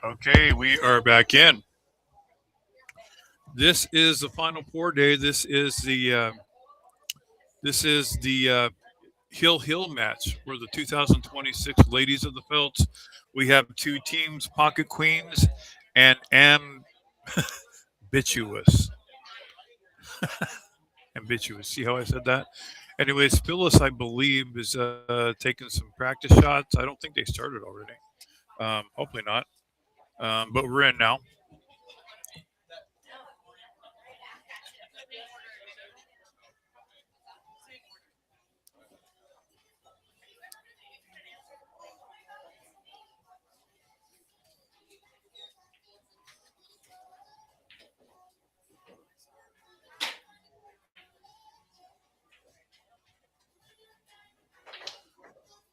Okay, we are back in. This is the Final Four day. This is the Hill match for the 2026 Ladies of the Felts. We have two teams: Pocket Queens and Ambitious. Ambitious. See how I said that? Anyways, Phyllis, I believe, is taking some practice shots. I don't think they started already. Hopefully not. But we're in now.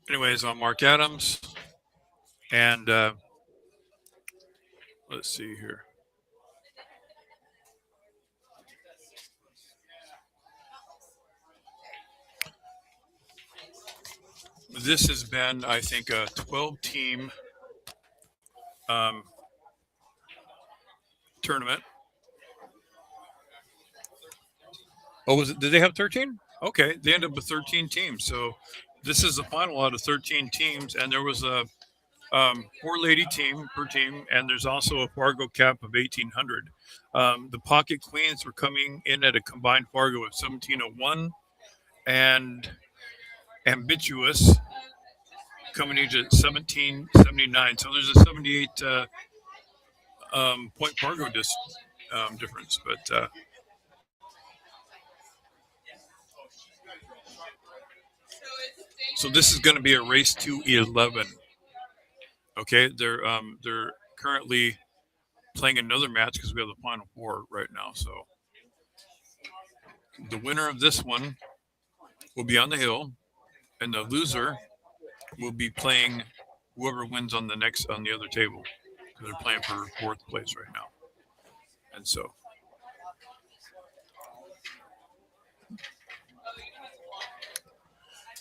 Anyways, I'm Mark Adams, and let's see here. This has been, I think, a 12-team um, tournament. Oh, was it? Did they have 13? Okay, they ended up with 13 teams. So this is the final out of 13 teams, and there was a four-lady team per team, and there's also a Fargo cap of 1,800. The Pocket Queens were coming in at a combined Fargo of 1,701, and Ambitious coming in at 1,779. So there's a 78 point Fargo difference, but. So this is going to be a race to 11. Okay, they're currently playing another match because we have the final four right now. So the winner of this one will be on the hill, and the loser will be playing whoever wins on the other table. They're playing for fourth place right now, and so.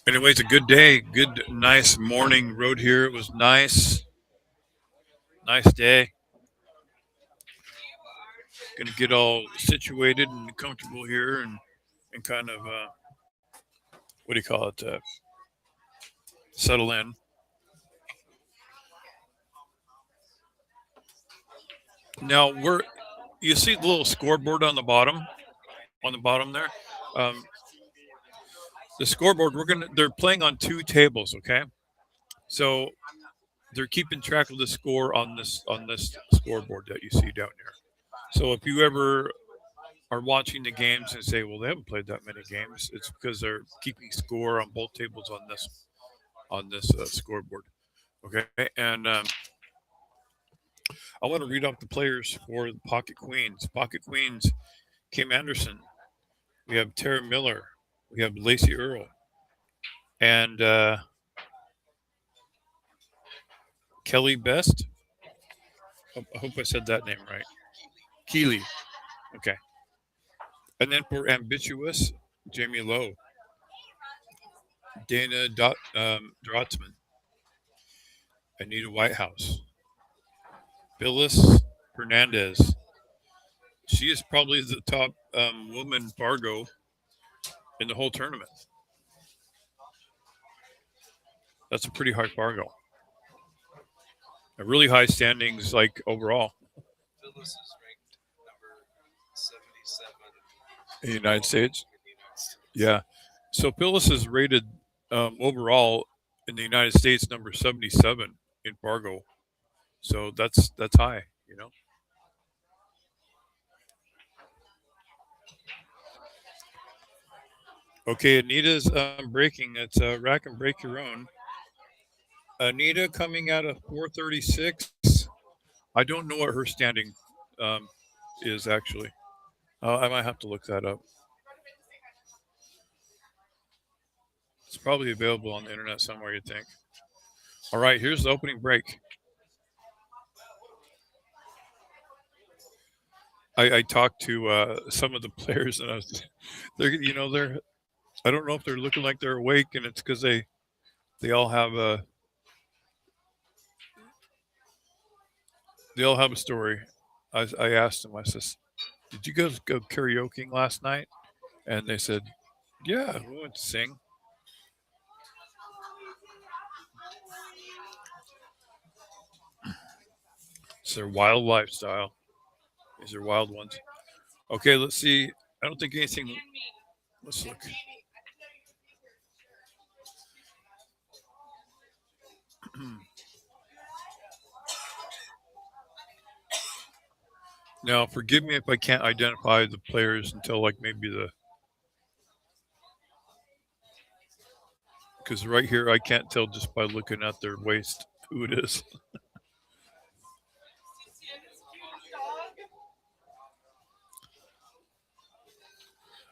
Anyways, a good day, good, nice morning road here. It was nice day. Gonna get all situated and comfortable here, and kind of what do you call it? Settle in. Now you see the little scoreboard on the bottom there. Um, the scoreboard they're playing on two tables. Okay, so they're keeping track of the score on this scoreboard that you see down here. So if you ever are watching the games and say, well, they haven't played that many games, it's because they're keeping score on both tables on this scoreboard. Okay, and I want to read off the players for the Pocket Queens. Pocket Queens: Kim Anderson. We have Tara Miller. We have Lacey Earl, and Kelly Best. I hope I said that name right. Keeley. Okay. And then for Ambitious, Jamie Lowe, Dana Drotzman, Anita Whitehouse, Phyllis Hernandez. She is probably the top woman Fargo in the whole tournament. That's a pretty high Fargo. A really high standings, like overall. Phyllis is ranked number 77 In the United States. in the United States. Yeah. So Phyllis is rated overall in the United States number 77 in Fargo. So that's high. Okay, Anita's breaking. It's rack and break your own. Anita coming out of 436. I don't know what her standing um, is actually. I might have to look that up. It's probably available on the internet somewhere, you'd think. All right, here's the opening break. I talked to some of the players, and they're. I don't know if they're looking like they're awake, and it's because they all have they all have a story. I asked them. I says, "Did you guys go karaokeing last night?" And they said, "Yeah, we went to sing." It's their wild lifestyle. These are wild ones. Okay, let's see. I don't think anything. Let's look. Now, forgive me if I can't identify the players until like maybe the because right here I can't tell just by looking at their waist who it is.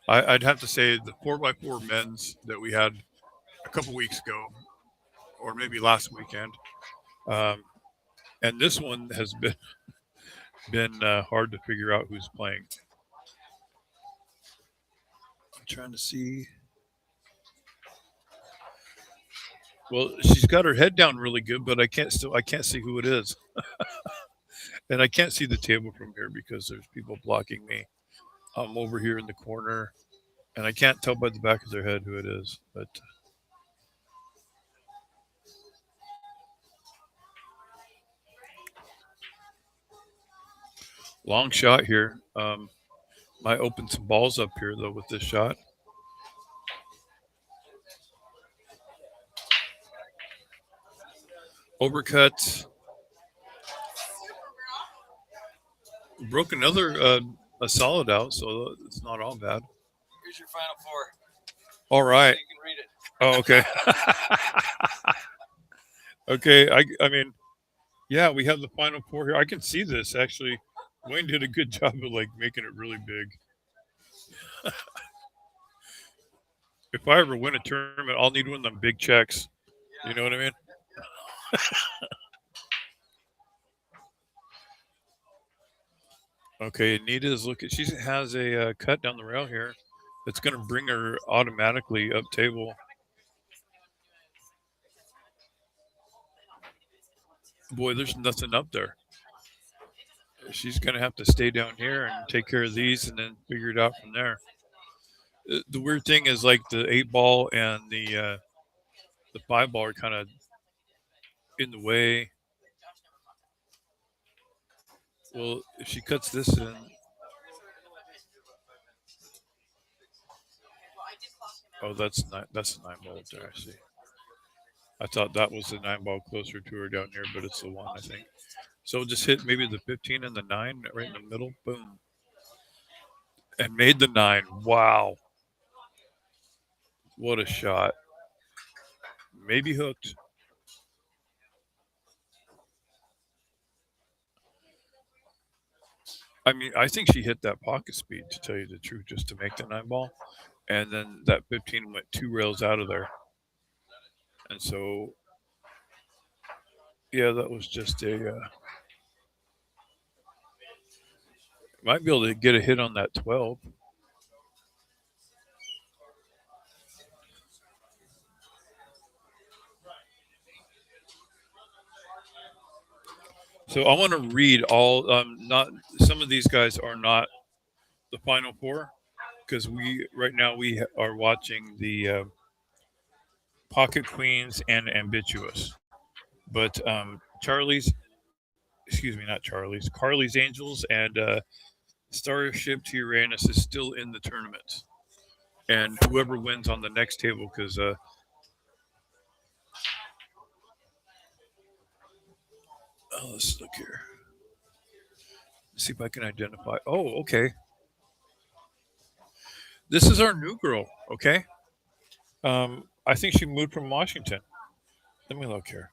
I'd have to say the 4x4 men's that we had a couple weeks ago, or maybe last weekend, um, and this one has been hard to figure out who's playing. I'm trying to see. Well, she's got her head down really good, but I can't see who it is, and I can't see the table from here because there's people blocking me. I'm over here in the corner, and I can't tell by the back of their head who it is. But long shot here. Might open some balls up here though with this shot. Overcuts. Broke another a solid out, so it's not all bad. Here's your final four. All right. You can read it. Oh, okay. Okay. I mean, yeah, we have the final four here. I can see this actually. Wayne did a good job of like making it really big. If I ever win a tournament, I'll need one of them big checks. You know what I mean? Okay, Anita's looking. She has a cut down the rail here. That's going to bring her automatically up table. Boy, there's nothing up there. She's going to have to stay down here and take care of these, and then figure it out from there. The weird thing is, like the 8 ball and the 5 ball are kind of in the way. Well, if she cuts this in, oh, that's a 9 ball up there. I see. I thought that was the 9 ball closer to her down here, but it's the one I think. So just hit maybe the 15 and the 9 right in the middle. Boom. And made the 9. Wow. What a shot. Maybe hooked. I mean, I think she hit that pocket speed, to tell you the truth, just to make the 9 ball. And then that 15 went 2 rails out of there. And so, yeah, that was just a. Might be able to get a hit on that 12. So I want to read all. Not some of these guys are not the final four because we right now we are watching the Pocket Queens and Ambitious, but Charlie's, excuse me, not Charlie's, Carly's Angels and Starship to Uranus is still in the tournament, and whoever wins on the next table because. Oh, let's look here. See if I can identify. Oh, okay. This is our new girl. Okay. I think she moved from Washington. Let me look here.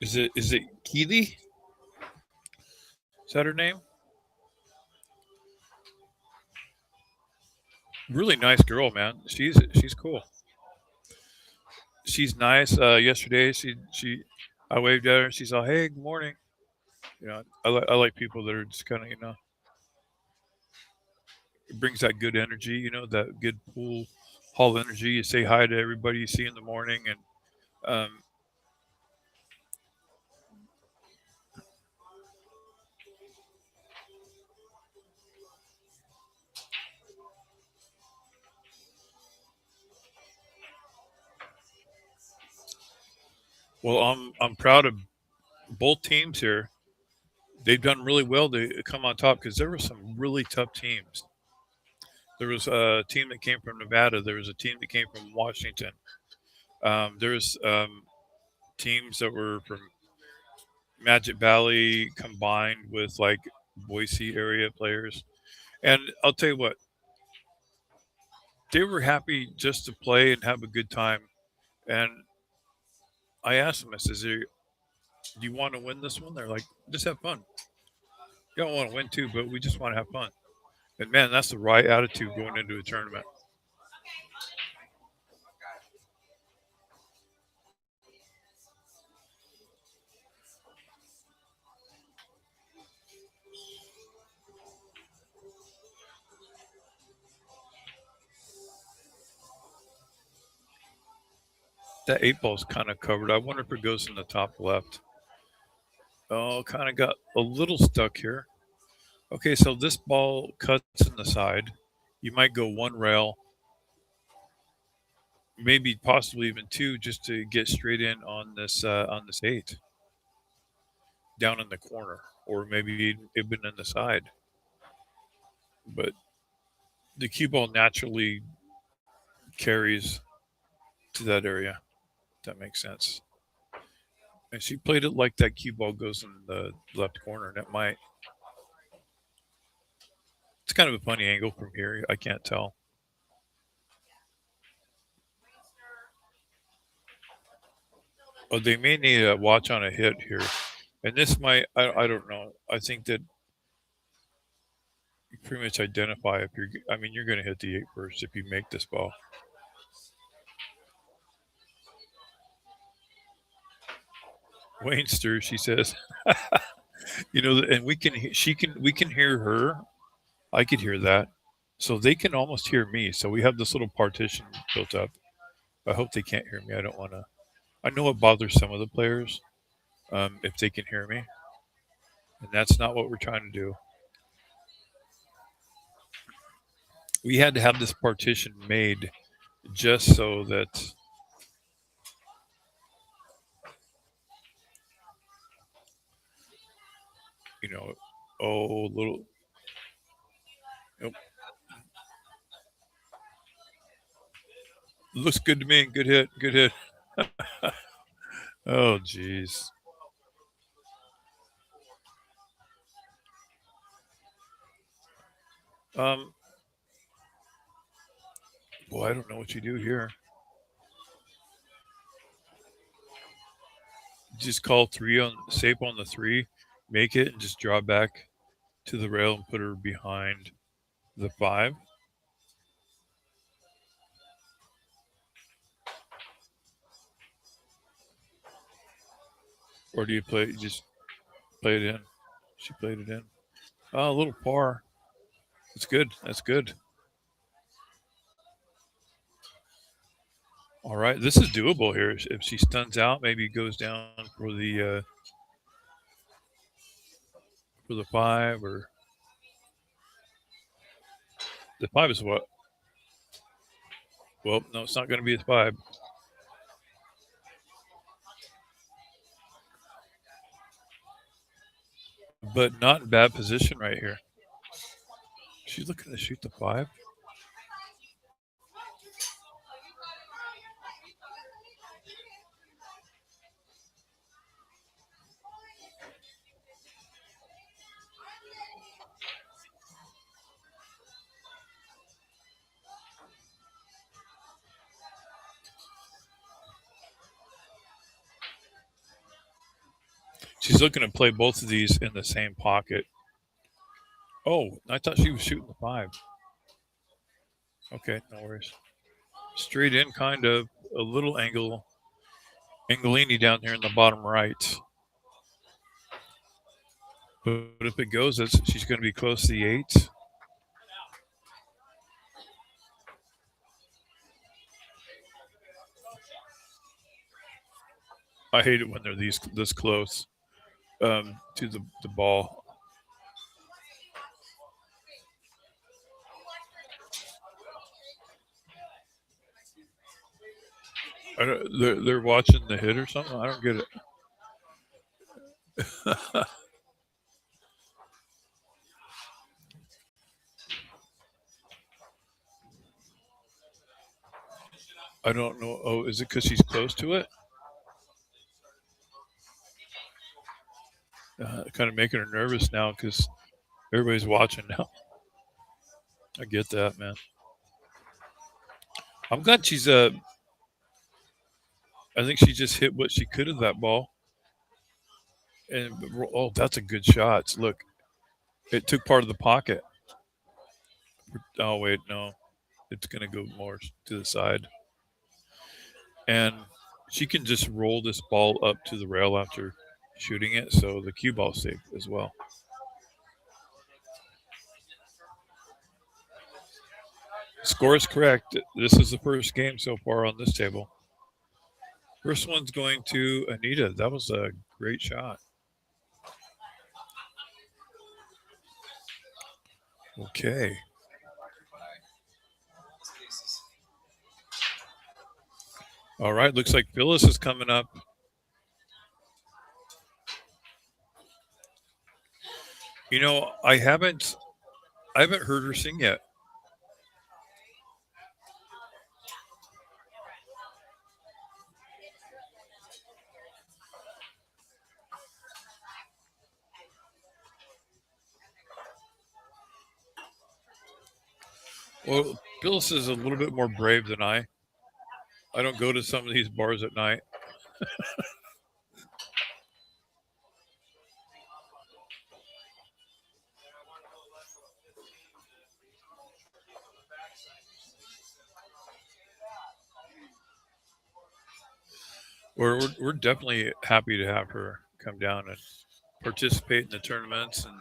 Is it Keely? Is that her name? Really nice girl, man. She's cool. She's nice. Yesterday, she I waved at her. And she's all, "Hey, good morning." I like people that are just kind of it brings that good energy, that good pool hall energy. You say hi to everybody you see in the morning, and um, well, I'm proud of both teams here. They've done really well to come on top because there were some really tough teams. There was a team that came from Nevada. There was a team that came from Washington. There's teams that were from Magic Valley combined with like Boise area players. And I'll tell you what, they were happy just to play and have a good time. And I asked them, I says, "Do you want to win this one?" They're like, just have fun. You don't want to win too, but we just want to have fun. And man, that's the right attitude going into a tournament. That eight ball's kind of covered. I wonder if it goes in the top left. Oh, kind of got a little stuck here. Okay, so this ball cuts in the side. You might go one rail, maybe possibly even two, just to get straight in on this eight down in the corner, or maybe even in the side. But the cue ball naturally carries to that area. If that makes sense. And she played it like that cue ball goes in the left corner, and it might. It's kind of a funny angle from here. I can't tell. Oh, they may need a watch on a hit here. And this might, I don't know. I think that you pretty much identify if you're going to hit the eight first if you make this ball. Wainster, she says, and we can hear her. I could hear that. So they can almost hear me. So we have this little partition built up. I hope they can't hear me. I don't want to. I know it bothers some of the players if they can hear me. And that's not what we're trying to do. We had to have this partition made just so that you know oh little nope. Looks good to me. Good hit. Oh geez. um Boy, I don't know what you do here. Just call three on safe on the three, make it, and just draw back to the rail and put her behind the five. Or do you just play it in? She played it in. Oh, a little par. That's good. That's good. All right, this is doable here. If she stuns out, maybe goes down for the five, or the five is what? Well, no, it's not going to be a five, but not in bad position right here. She's looking to shoot the five. She's looking to play both of these in the same pocket. Oh, I thought she was shooting the five. Okay, no worries. Straight in, kind of a little Angelini down here in the bottom right. But if it goes, she's going to be close to the 8s. I hate it when they're this close to the ball. They're watching the hit or something. I don't get it. I don't know. Oh, is it because she's close to it? Kind of making her nervous now because everybody's watching now. I get that, man. I'm glad she's I think she just hit what she could of that ball. And oh, that's a good shot. Look, it took part of the pocket. Oh wait, no, it's gonna go more to the side. And she can just roll this ball up to the rail after shooting it, so the cue ball's safe as well. Score is correct. This is the first game so far on this table. First one's going to Anita. That was a great shot. Okay. All right. Looks like Phyllis is coming up. You know, I haven't heard her sing yet. Well, Phyllis is a little bit more brave than I. I don't go to some of these bars at night. We're definitely happy to have her come down and participate in the tournaments. And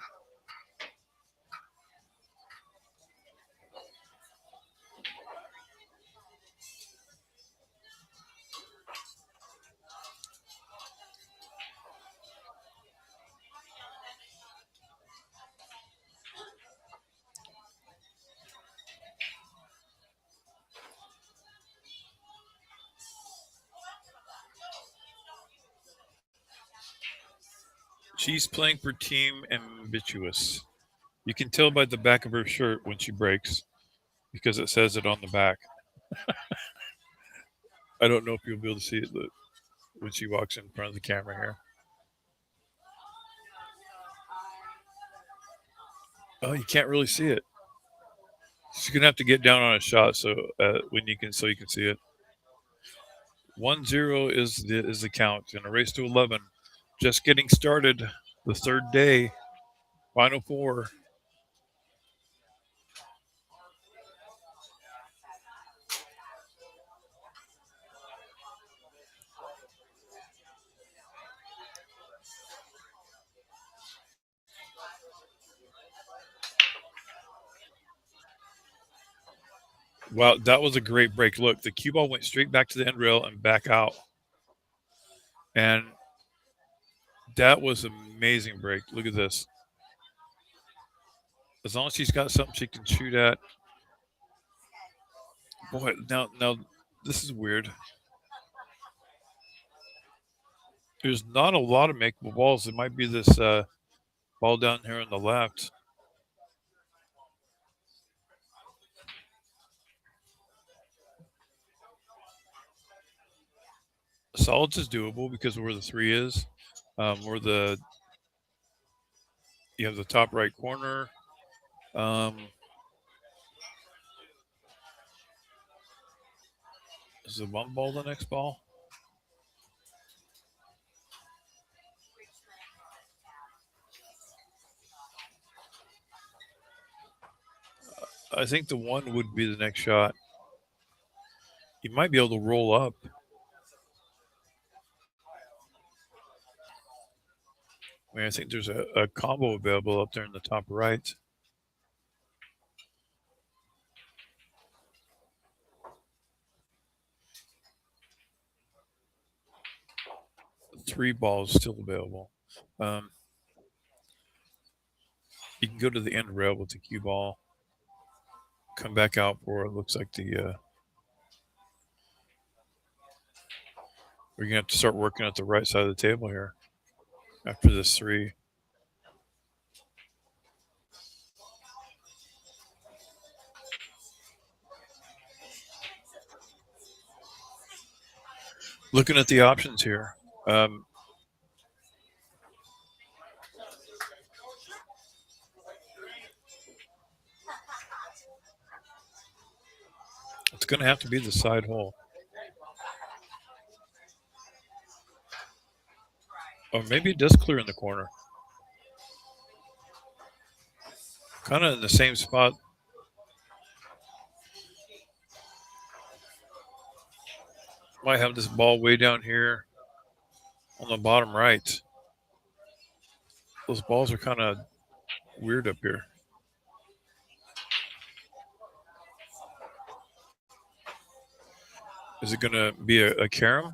she's playing for Team Ambitious. You can tell by the back of her shirt when she breaks because it says it on the back. I don't know if you'll be able to see it when she walks in front of the camera here. Oh, you can't really see it. She's gonna have to get down on a shot so you can see it. 1-0 is the count in a race to 11. Just getting started. The third day, final four. Wow, that was a great break. Look, the cue ball went straight back to the end rail and back out. And that was an amazing break. Look at this. As long as she's got something she can shoot at. Boy, now this is weird. There's not a lot of makeable balls. It might be this ball down here on the left. Solids is doable because of where the 3 is. You have the top right corner. Is the 1 ball the next ball? I think the 1 would be the next shot. You might be able to roll up. I mean, I think there's a combo available up there in the top right. Three balls still available. Um, you can go to the end rail with the cue ball. Come back out for it. Looks like we're gonna have to start working at the right side of the table here after this three. Looking at the options here. Um, it's going to have to be the side hole. Or maybe it does clear in the corner. Kind of in the same spot. Might have this ball way down here on the bottom right. Those balls are kind of weird up here. Is it going to be a carom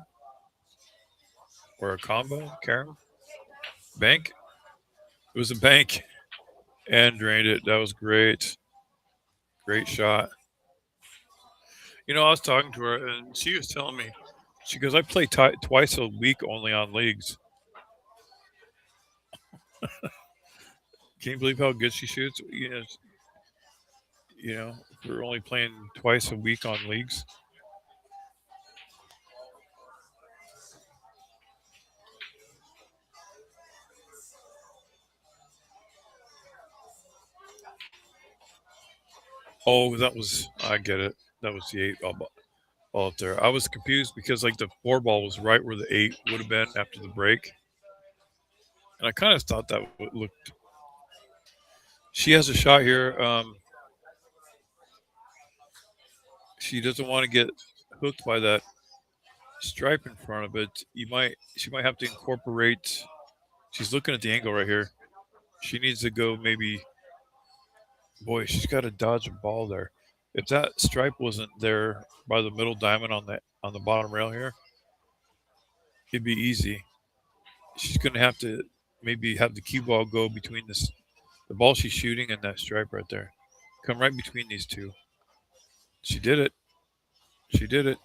or a combo carom? Bank? It was a bank and drained it. That was great. Great shot. You know, I was talking to her and she was telling me, she goes, I play twice a week only on leagues. Can you believe how good she shoots? We're only playing twice a week on leagues. Oh, I get it. That was the eight ball up there. I was confused because like the four ball was right where the eight would have been after the break. And I kind of thought that looked. She has a shot here. She doesn't want to get hooked by that stripe in front of it. She might have to incorporate. She's looking at the angle right here. She needs to go maybe. Boy, she's got to dodge a ball there. If that stripe wasn't there by the middle diamond on the bottom rail here, it'd be easy. She's going to have to maybe have the cue ball go between the ball she's shooting and that stripe right there. Come right between these two. She did it. She did it.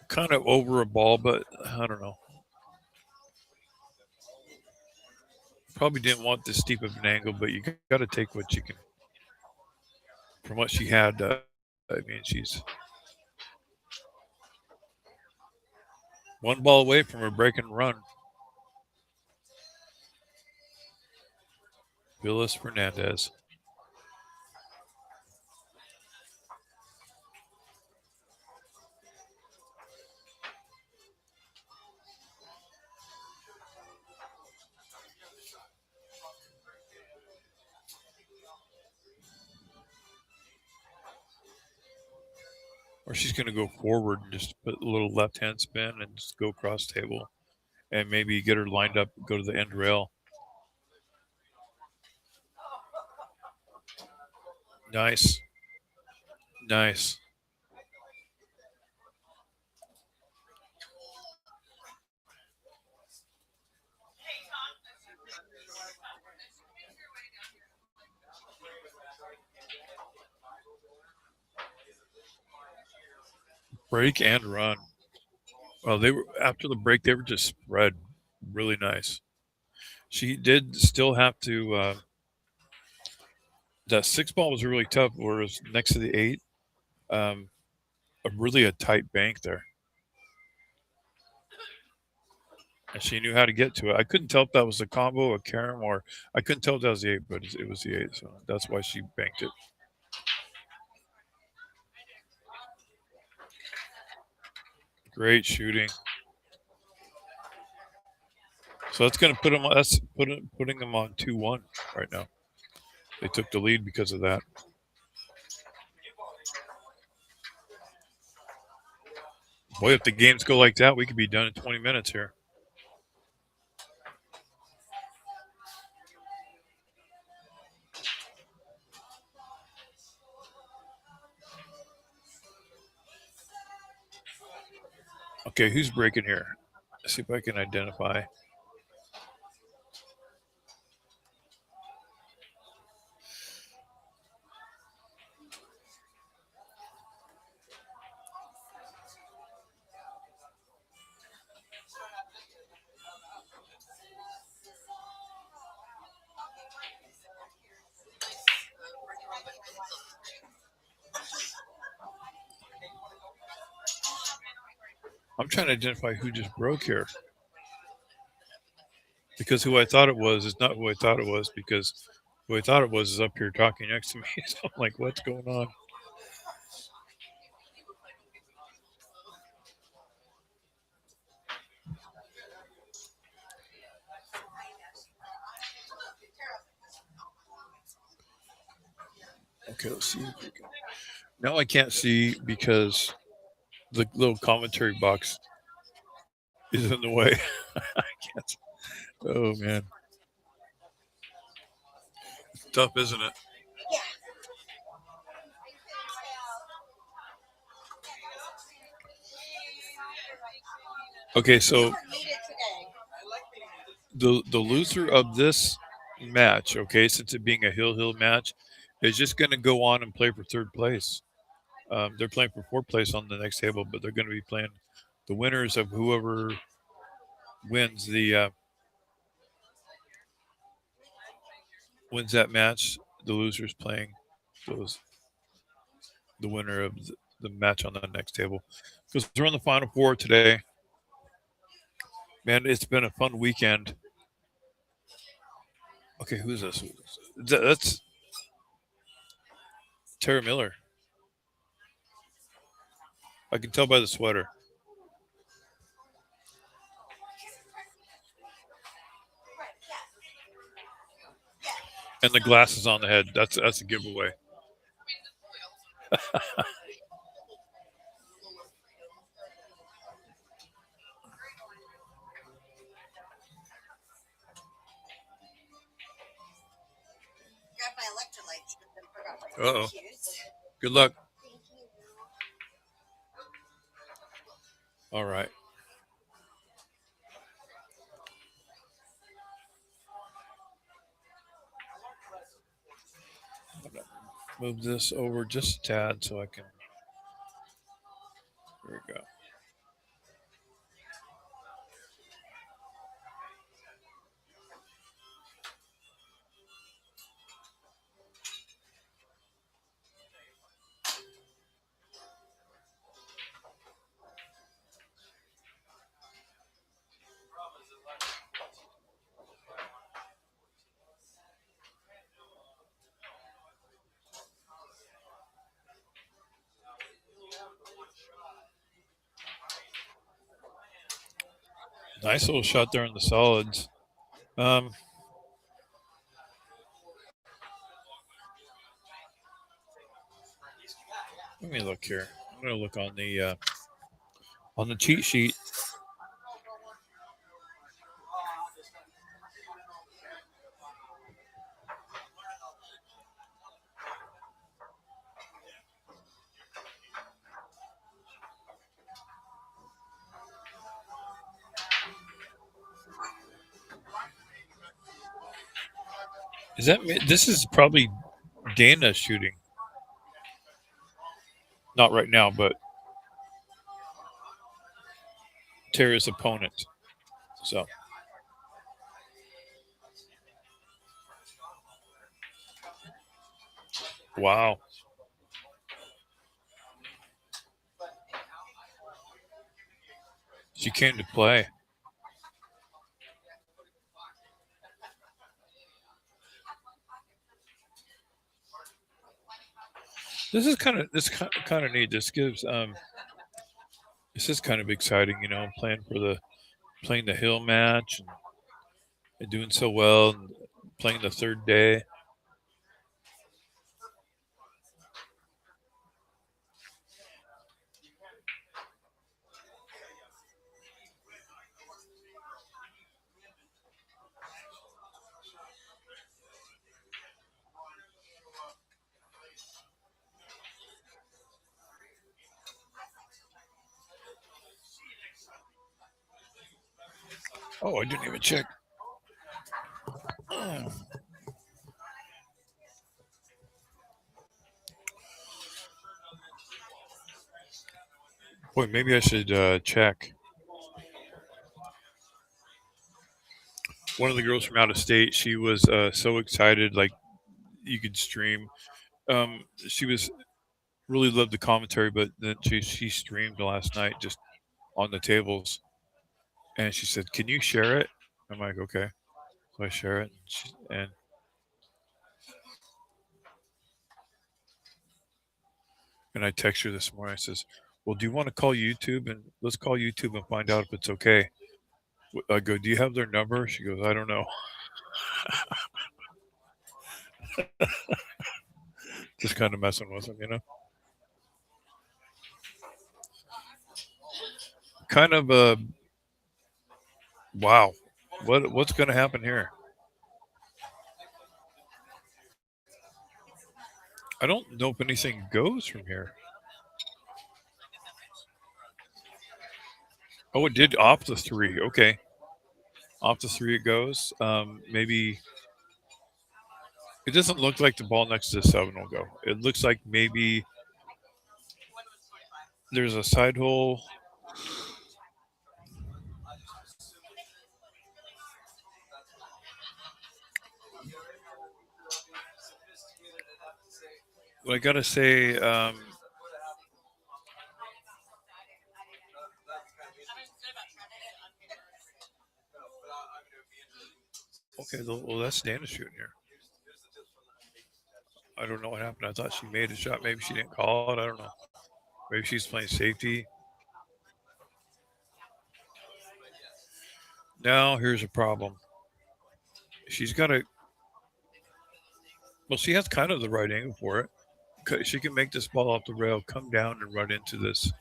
Kind of over a ball, but I don't know. Probably didn't want this steep of an angle, but you got to take what you can. From what she had, I mean, she's one ball away from her break and run. Willis Fernandez. Or she's going to go forward and just put a little left hand spin and just go across table and maybe get her lined up, go to the end rail. Nice. Nice. Break and run. Well, they were after the break. They were just spread, really nice. She did still have to. That six ball was really tough. Whereas next to the eight, um, a tight bank there, and she knew how to get to it. I couldn't tell if that was a combo, a carom, or I couldn't tell if that was the eight, but it was the eight. So that's why she banked it. Great shooting. So that's going to put them. That's putting them on 2-1 right now. They took the lead because of that. Boy, if the games go like that, we could be done in 20 minutes here. Okay, who's breaking here? Let's see if I can identify. I'm trying to identify who just broke here. Because who I thought it was is not who I thought it was, because who I thought it was is up here talking next to me. So I'm like, what's going on? Okay, let's see. Now I can't see because the little commentary box is in the way. I can't. Oh man, it's tough, isn't it? Okay, so the loser of this match, okay, since it being a hill match, is just going to go on and play for third place. They're playing for fourth place on the next table, but they're going to be playing the winners of whoever wins that match. The loser's playing those the winner of the match on the next table, because we're on the final four today. Man, it's been a fun weekend. Okay, who's this? That's Tara Miller. I can tell by the sweater and the glasses on the head. That's a giveaway. Uh oh. Good luck. All right. Move this over just a tad so I can. There we go. Nice little shot there in the solids. Let me look here. I'm gonna look on the cheat sheet. This is probably Dana shooting? Not right now, but Tara's opponent. So wow. She came to play. This is kind of neat. This is kind of exciting, playing the hill match. And and doing so well and playing the third day. Oh, I didn't even check. Boy, maybe I should check. One of the girls from out of state, she was so excited, like you could stream. She was really loved the commentary, but then she streamed last night just on the tables, and she said, "Can you share it?" I'm like, "Okay." So I share it, and I text her this morning. I says, "Well, do you want to call YouTube and let's call YouTube and find out if it's okay?" I go, "Do you have their number?" She goes, "I don't know." Just kind of messing with them. Kind of wow. What's going to happen here? I don't know if anything goes from here. Oh, it did off the three. Okay, off the three it goes. Maybe it doesn't look like the ball next to the seven will go. It looks like maybe there's a side hole. What I gotta say, okay, well that's Dana shooting here. I don't know what happened. I thought she made a shot. Maybe she didn't call it. I don't know. Maybe she's playing safety. Now here's a problem. She's got a well. She has kind of the right angle for it. She can make this ball off the rail, come down, and run into this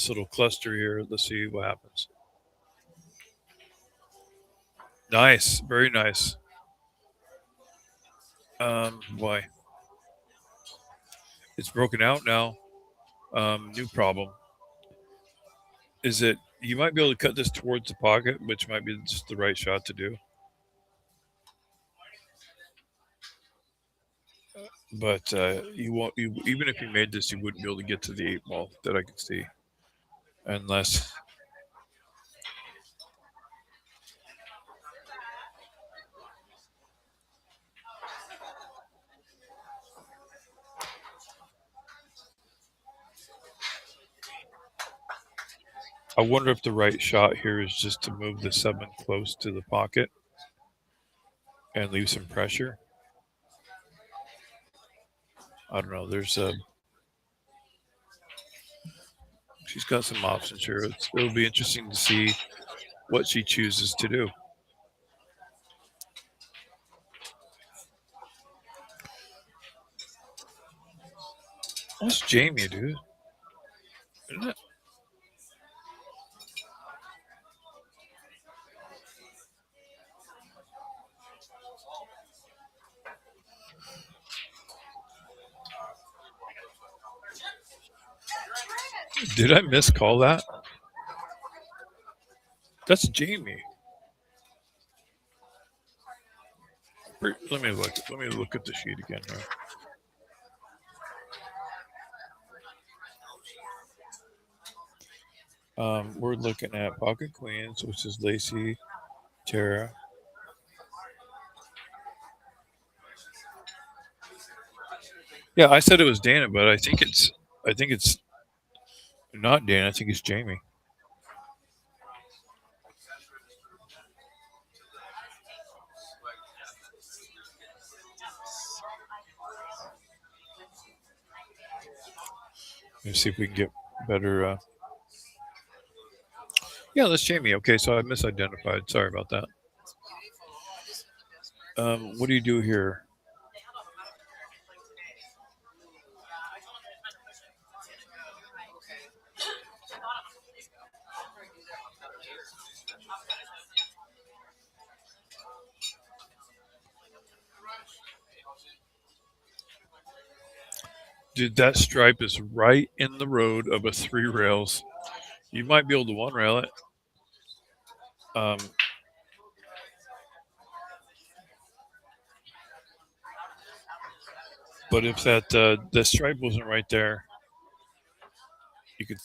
little cluster here. Let's see what happens. Nice, very nice. Boy, it's broken out now. New problem is that you might be able to cut this towards the pocket, which might be just the right shot to do. But you won't. Even if you made this, you wouldn't be able to get to the eight ball that I could see, unless. I wonder if the right shot here is just to move the seven close to the pocket and leave some pressure. I don't know. She's got some options here. It'll be interesting to see what she chooses to do. What's Jamie, dude? Isn't it? Did I miscall that? That's Jamie. Let me look. Let me look at the sheet again. Here. We're looking at Pocket Queens, which is Lacey, Tara. Yeah, I said it was Dana, but I think it's not Dana. I think it's Jamie. Let's see if we can get better. Yeah, that's Jamie. Okay, so I misidentified. Sorry about that. What do you do here? Dude, that stripe is right in the road of a three rails. You might be able to one rail it. Um, but if that stripe wasn't right there, you could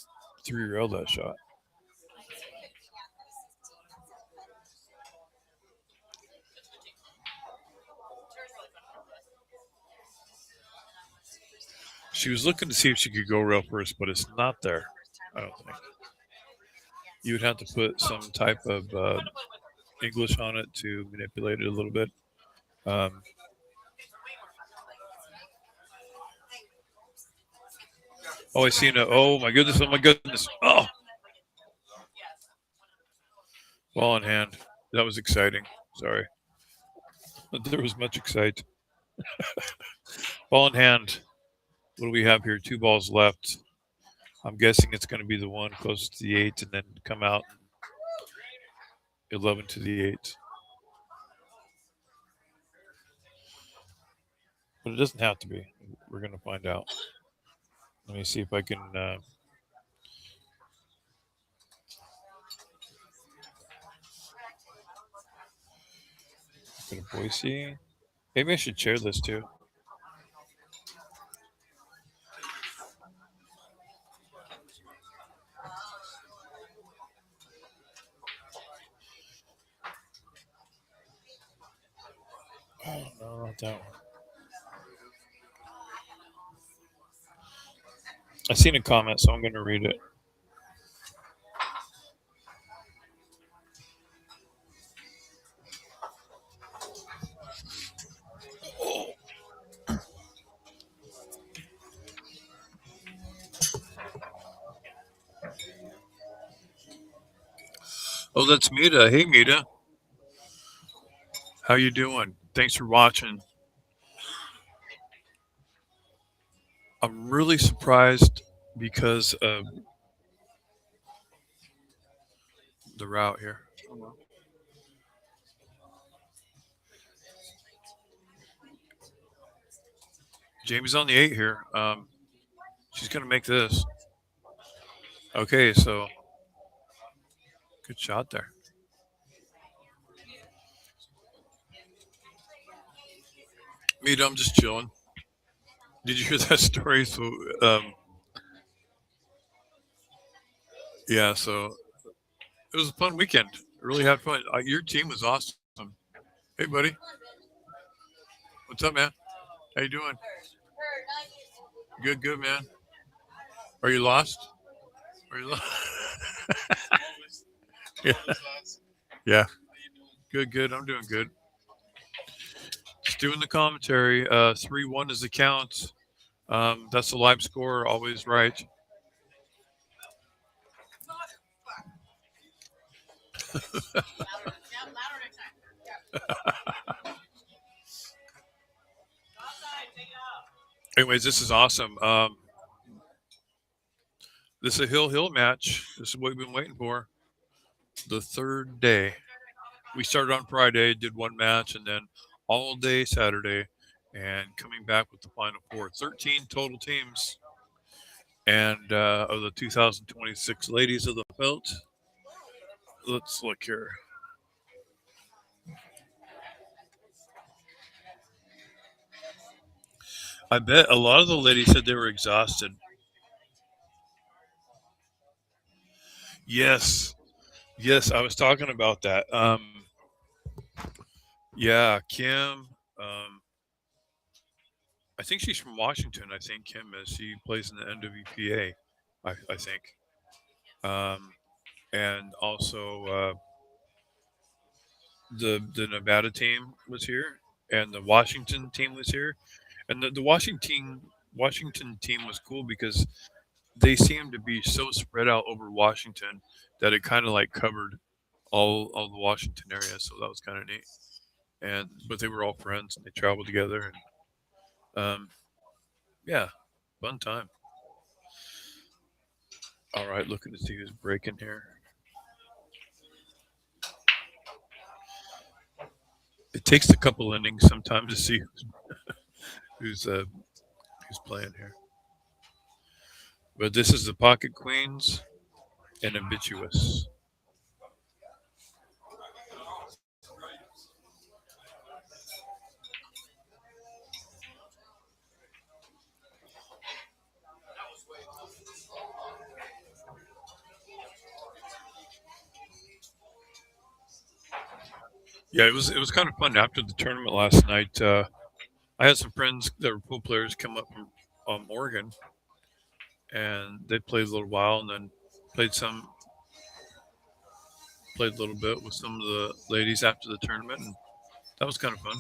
three rail that shot. She was looking to see if she could go rail first, but it's not there. I don't think. You would have to put some type of English on it to manipulate it a little bit. Um, oh, I seen it. Oh my goodness! Oh my goodness! Oh, ball in hand. That was exciting. Sorry, there was much excite. Ball in hand. What do we have here? Two balls left. I'm guessing it's going to be the one closest to the eight, and then come out 11 to the eight. But it doesn't have to be. We're going to find out. Let me see if I can. Go to Boise. Maybe I should share this too. Oh, no, not that one. I seen a comment, so I'm going to read it. Oh, that's Mita. Hey, Mita. How you doing? Thanks for watching. I'm really surprised because of the route here. Jamie's on the eight here. She's going to make this. Okay, so good shot there. Mita, I'm just chilling. Did you hear that story? So, yeah, so it was a fun weekend. Really had fun. Your team was awesome. Hey, buddy. What's up, man? How you doing? Good, good, man. Are you lost? Are you lost? Yeah. Yeah. Good, good. I'm doing good. Just doing the commentary. 3-1 is the count. That's the live score. Always right. Anyways, this is awesome. This is a hill match. This is what we've been waiting for. The third day. We started on Friday, did one match, and then all day Saturday, and coming back with the final four. 13 total teams. And of the 2026 ladies of the belt, let's look here. I bet a lot of the ladies said they were exhausted. Yes, yes, I was talking about that. Yeah, Kim. I think she's from Washington. I think Kim is. She plays in the NWPA. I think. Um, and also the Nevada team was here, and the Washington team was here, and the Washington team was cool because they seemed to be so spread out over Washington that it kind of like covered all the Washington area. So that was kind of neat. but they were all friends and they traveled together. And yeah, fun time. All right, looking to see who's breaking here. It takes a couple innings sometimes to see who's uh, who's playing here. But this is the Pocket Queens and Ambitious. Yeah, it was kind of fun after the tournament last night. I had some friends that were pool players come up from Oregon, and they played a little while, and then played some played a little bit with some of the ladies after the tournament, and that was kind of fun.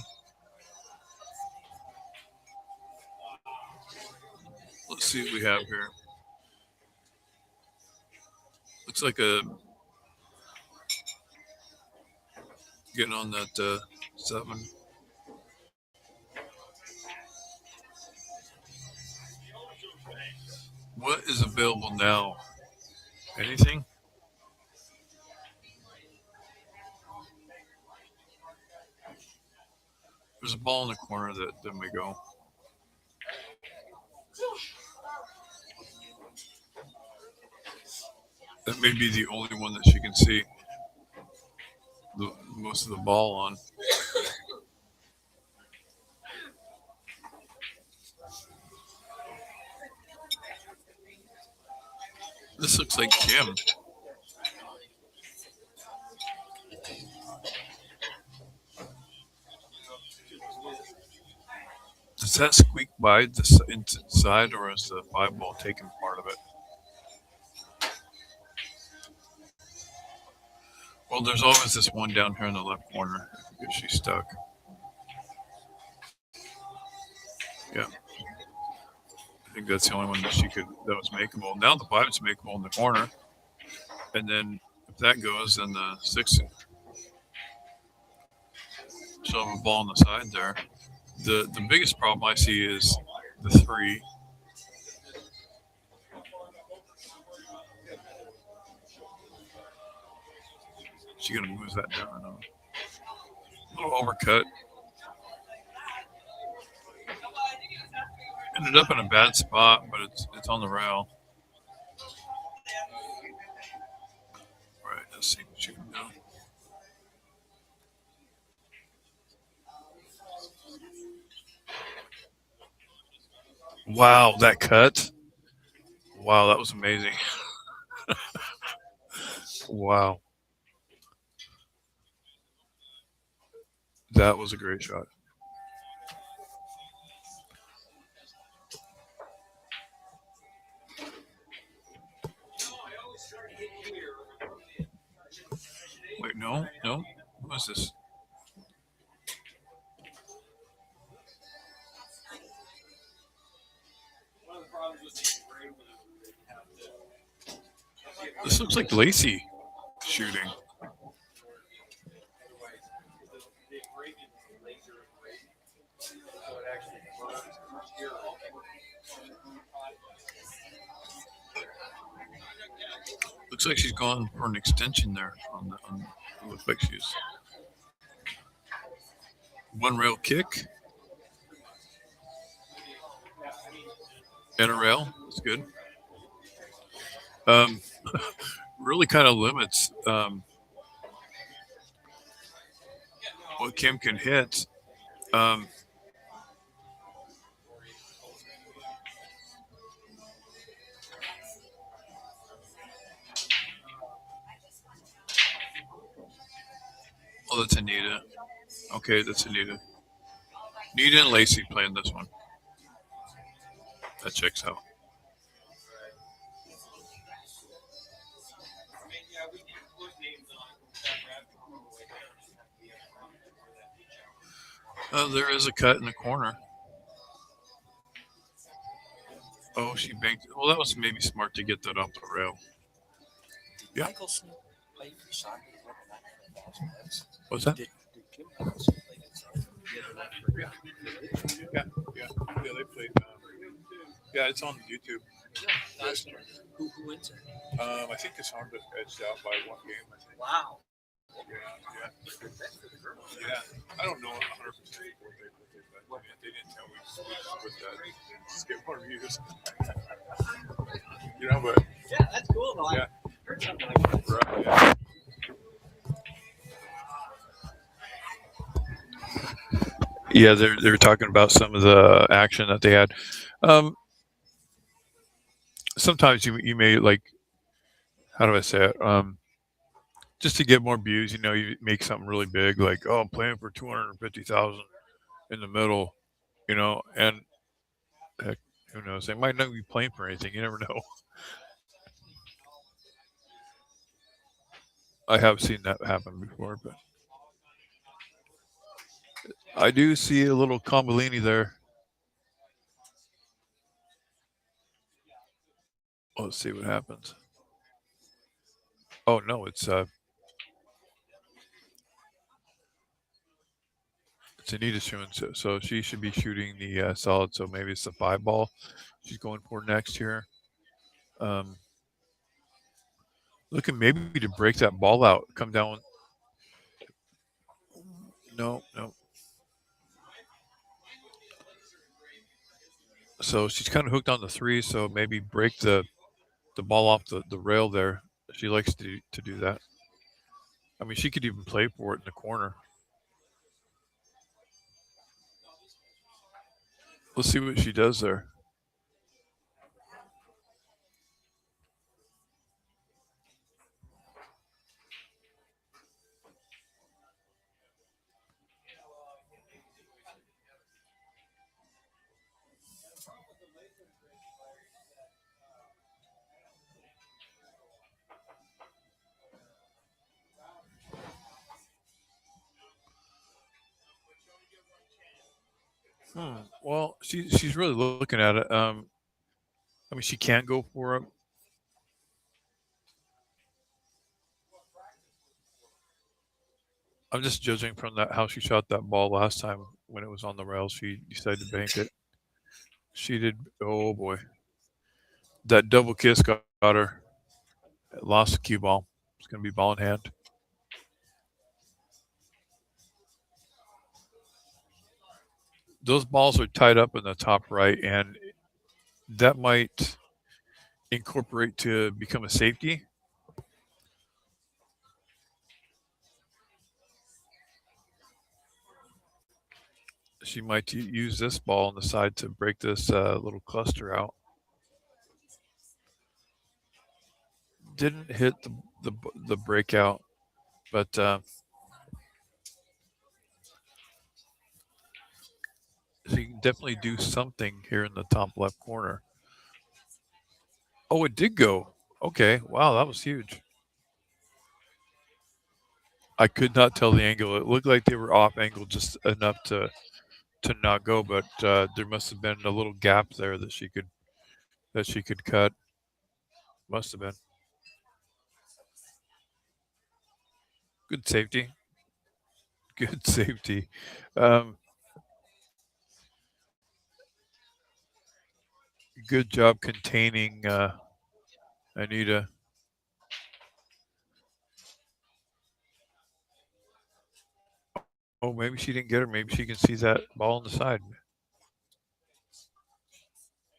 Let's see what we have here. Looks like a getting on that 7. What is available now? Anything? There's a ball in the corner that then we go. That may be the only one that she can see most of the ball on. This looks like Kim. Does that squeak by the inside, or is the 5 ball taking part of it? Well, there's always this one down here in the left corner if she's stuck. Yeah, I think that's the only one that was makeable. Now the 5 is makeable in the corner, and then if that goes, then the 6 she'll have a ball on the side there. The biggest problem I see is the 3. She gonna move that down or not? A little overcut. Ended up in a bad spot, but it's on the rail. Right, let's see what she can do. Wow, that cut. Wow, that was amazing. Wow, that was a great shot. Wait, no, no. What is this? This looks like Lacey shooting. Looks like she's gone for an extension there it looks like she's one rail kick and a rail. That's good. Um, really kind of limits what Kim can hit. Um, oh, that's Anita. Okay, that's Anita. Anita and Lacey playing this one. That checks out. There is a cut in the corner. Oh, she banked. Well, that was maybe smart to get that off the rail. Yeah. What's that? Yeah, yeah, yeah. Yeah, they played. Yeah, it's on YouTube. That's who wins it? I think it's Armbit edged out by one game. I think. Wow. Yeah, yeah. Yeah, I don't know 100% what they bet. I mean, they didn't tell me with that. Just get more views. But Yeah, that's cool though. yeah, I heard something like that. right. Yeah. Yeah, they're talking about some of the action that they had. Um, Sometimes you may like, how do I say it? Just to get more views, you make something really big, like, oh, I'm playing for 250,000 in the middle, and heck, who knows? They might not be playing for anything. You never know. I have seen that happen before, but I do see a little Combolini there. Let's see what happens. Oh no, it's Anita shooting, so she should be shooting the solid. So maybe it's the 5 ball she's going for next here. Um, Looking maybe to break that ball out, come down. No, no. So she's kind of hooked on the 3. So maybe break the ball off the rail there. She likes to do that. I mean, she could even play for it in the corner. Let's see what she does there. Well, she's really looking at it. I mean, she can go for it. I'm just judging from that how she shot that ball last time when it was on the rails. She decided to bank it. She did. Oh boy, that double kiss got her. Lost the cue ball. It's going to be ball in hand. Those balls are tied up in the top right, and that might incorporate to become a safety. She might use this ball on the side to break this little cluster out. Didn't hit the breakout, but she can definitely do something here in the top left corner. Oh, it did go. Okay, wow, that was huge. I could not tell the angle. It looked like they were off angle just enough to not go, but there must have been a little gap there that she could cut. Must have been good safety. Good safety. Um, Good job containing Anita. Oh, maybe she didn't get her. Maybe she can see that ball on the side.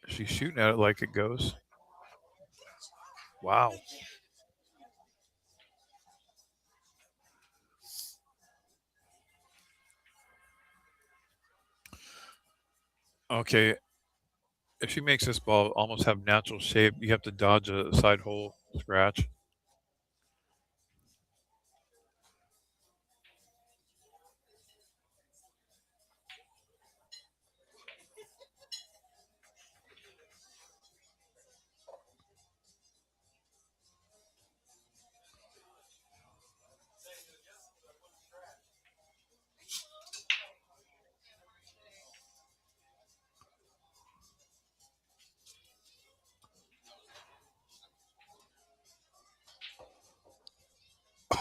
She's shooting at it like it goes. Wow. Okay. If she makes this ball almost have natural shape, you have to dodge a side hole scratch.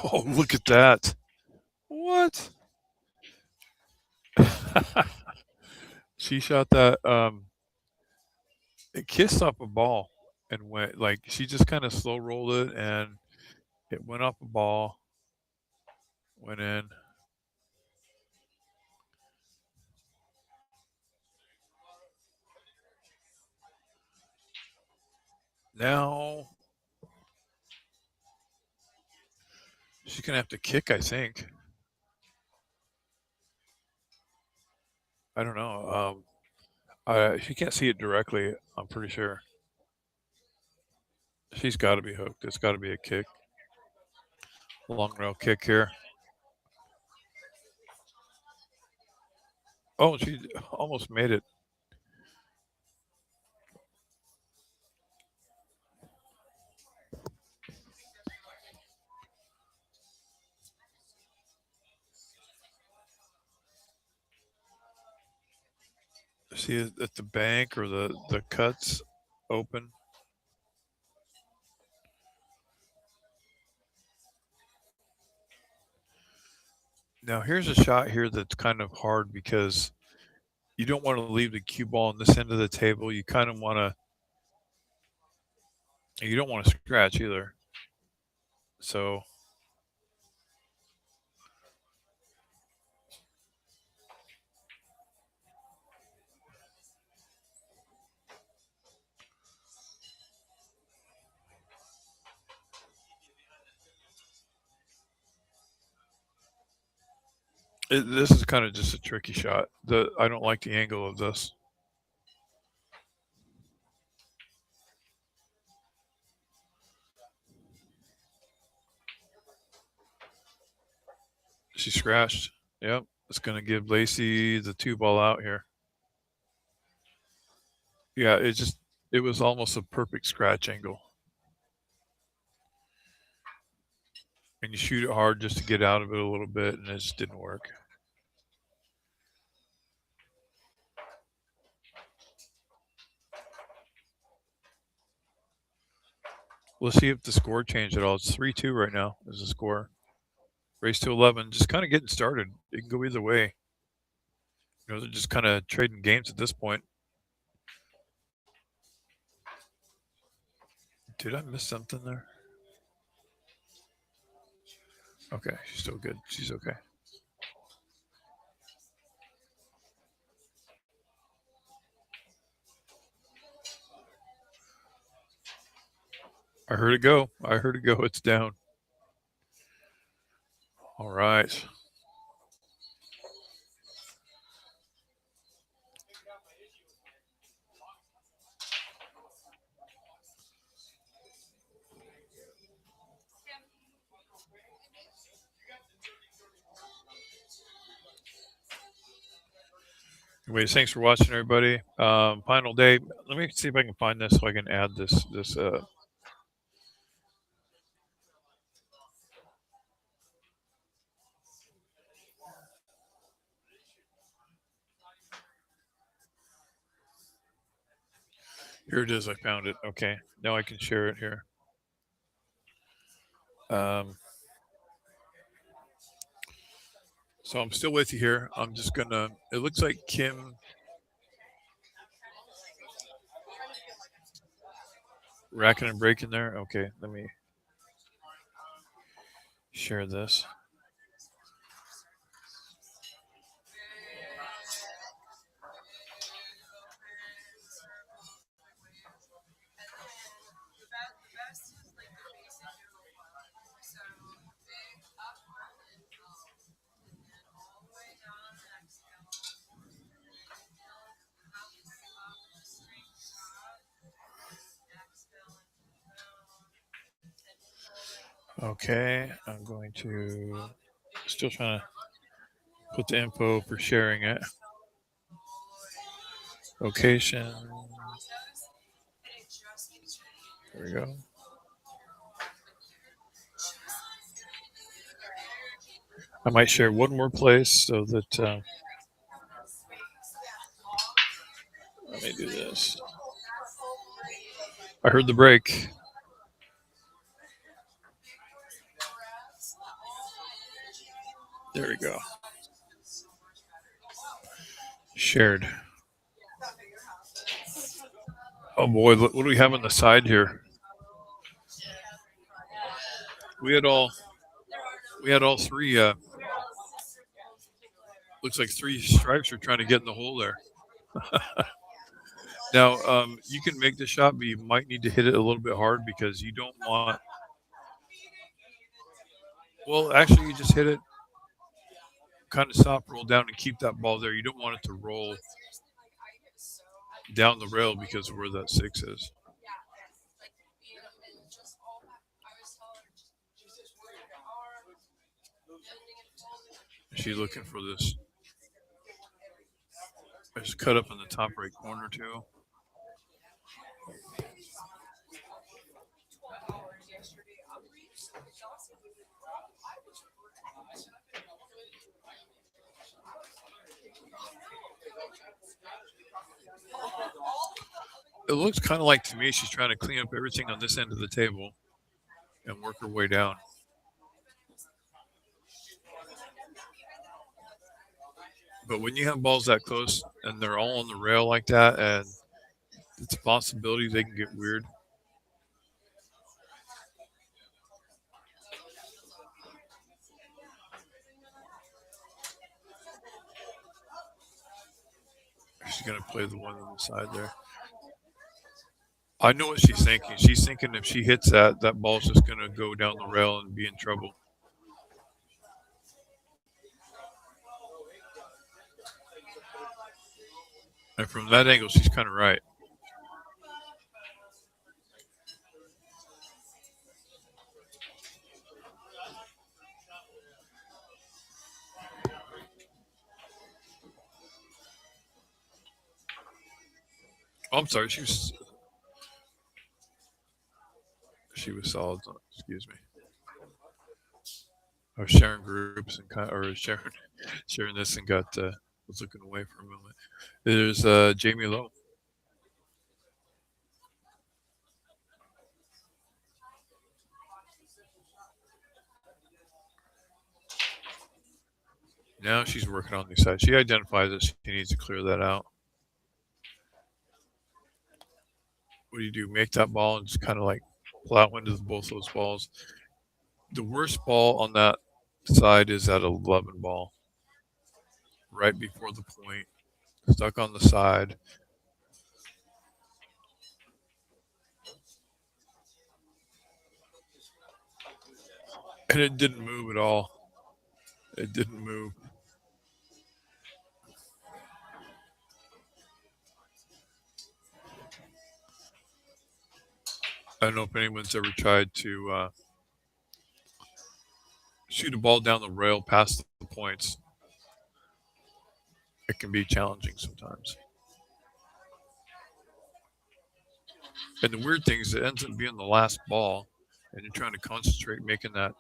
Oh, look at that. What? She shot that. It kissed off a ball and went like she just kind of slow rolled it and it went off a ball, went in. Now she's gonna have to kick, I think. I don't know. She can't see it directly. I'm pretty sure she's got to be hooked. It's got to be a kick, long rail kick here. Oh, she almost made it. See it at the bank or the cuts open. Now here's a shot here that's kind of hard because you don't want to leave the cue ball on this end of the table. You kind of want to. You don't want to scratch either. So this is kind of just a tricky shot. I don't like the angle of this. She scratched. Yep. It's going to give Lacey the 2 ball out here. Yeah, it was almost a perfect scratch angle. And you shoot it hard just to get out of it a little bit, and it just didn't work. Let's see if the score changed at all. It's 3-2 right now is the score. Race to 11, just kind of getting started. It can go either way. They're just kind of trading games at this point. Did I miss something there? Okay, she's still good. She's okay. I heard it go. I heard it go. It's down. All right. Anyways, thanks for watching, everybody. Final day. Let me see if I can find this so I can add this. Here it is. I found it. Okay, now I can share it here. So I'm still with you here. I'm just gonna. It looks like Kim racking and breaking there. Okay, let me share this. Okay, I'm going to still trying to put the info for sharing it. Location. There we go. I might share one more place so that let me do this. I heard the break. There we go. Shared. Oh boy, what do we have on the side here? We had all three. Looks like three stripes are trying to get in the hole there. Now, you can make the shot, but you might need to hit it a little bit hard because you don't want. Well, actually, you just hit it kind of soft, roll down, and keep that ball there. You don't want it to roll down the rail because of where that six is. She's looking for this. There's a cut up in the top right corner too. It looks kind of like to me she's trying to clean up everything on this end of the table and work her way down. But when you have balls that close and they're all on the rail like that, and it's a possibility they can get weird. She's going to play the one on the side there. I know what she's thinking. She's thinking if she hits that ball's just going to go down the rail and be in trouble. And from that angle, she's kind of right. Oh, I'm sorry. She was solid. Excuse me. I was sharing groups and sharing this and was looking away for a moment. There's Jamie Lowe. Now she's working on the side. She identifies that she needs to clear that out. What do? Make that ball and just kind of like plow into both those balls. The worst ball on that side is that 11 ball, right before the point, stuck on the side. And it didn't move at all. It didn't move. I don't know if anyone's ever tried to shoot a ball down the rail past the points. It can be challenging sometimes. And the weird thing is it ends up being the last ball, and you're trying to concentrate making that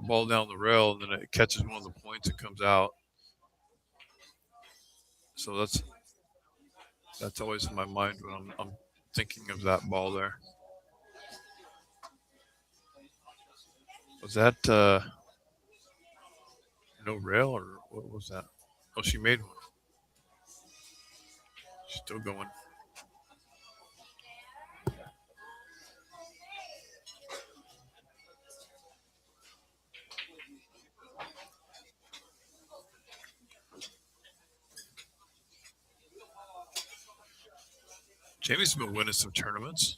ball down the rail, and then it catches one of the points and comes out. So that's always in my mind when I'm thinking of that ball there. Was that no rail or what was that? Oh, she made one. She's still going. Jamie's been winning some tournaments.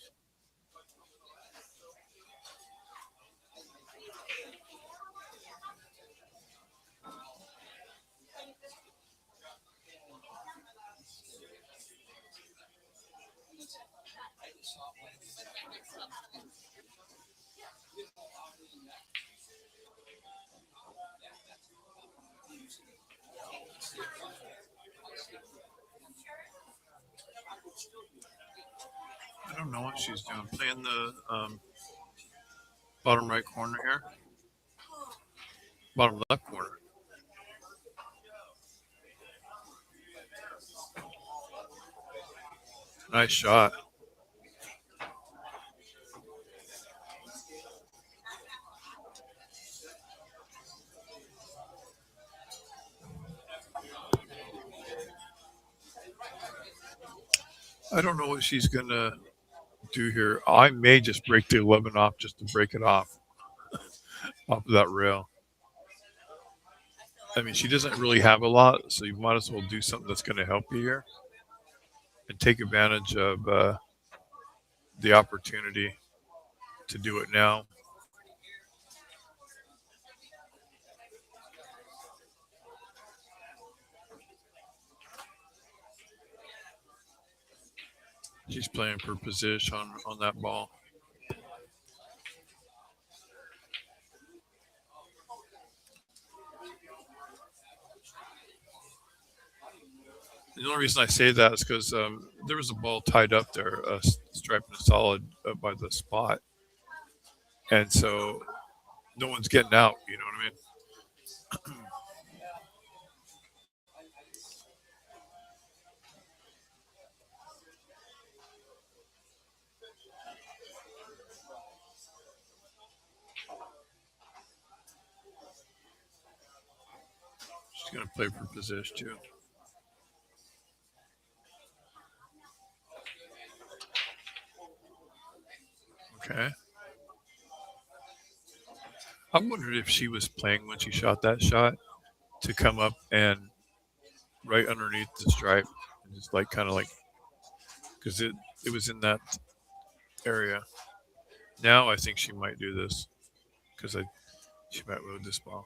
I don't know what she's doing. Playing the bottom right corner here. Bottom left corner. Nice shot. I don't know what she's gonna do here, I may just break the 11 off just to break it off of that rail. I mean, she doesn't really have a lot, so you might as well do something that's going to help you here and take advantage of the opportunity to do it now. She's playing for position on that ball. The only reason I say that is because there was a ball tied up there, striped and solid by the spot, and so no one's getting out. You know what I mean? She's going to play for position too. Okay. I wondered if she was playing when she shot that shot to come up and right underneath the stripe and just like kind of like because it was in that area. Now I think she might do this because she might load this ball.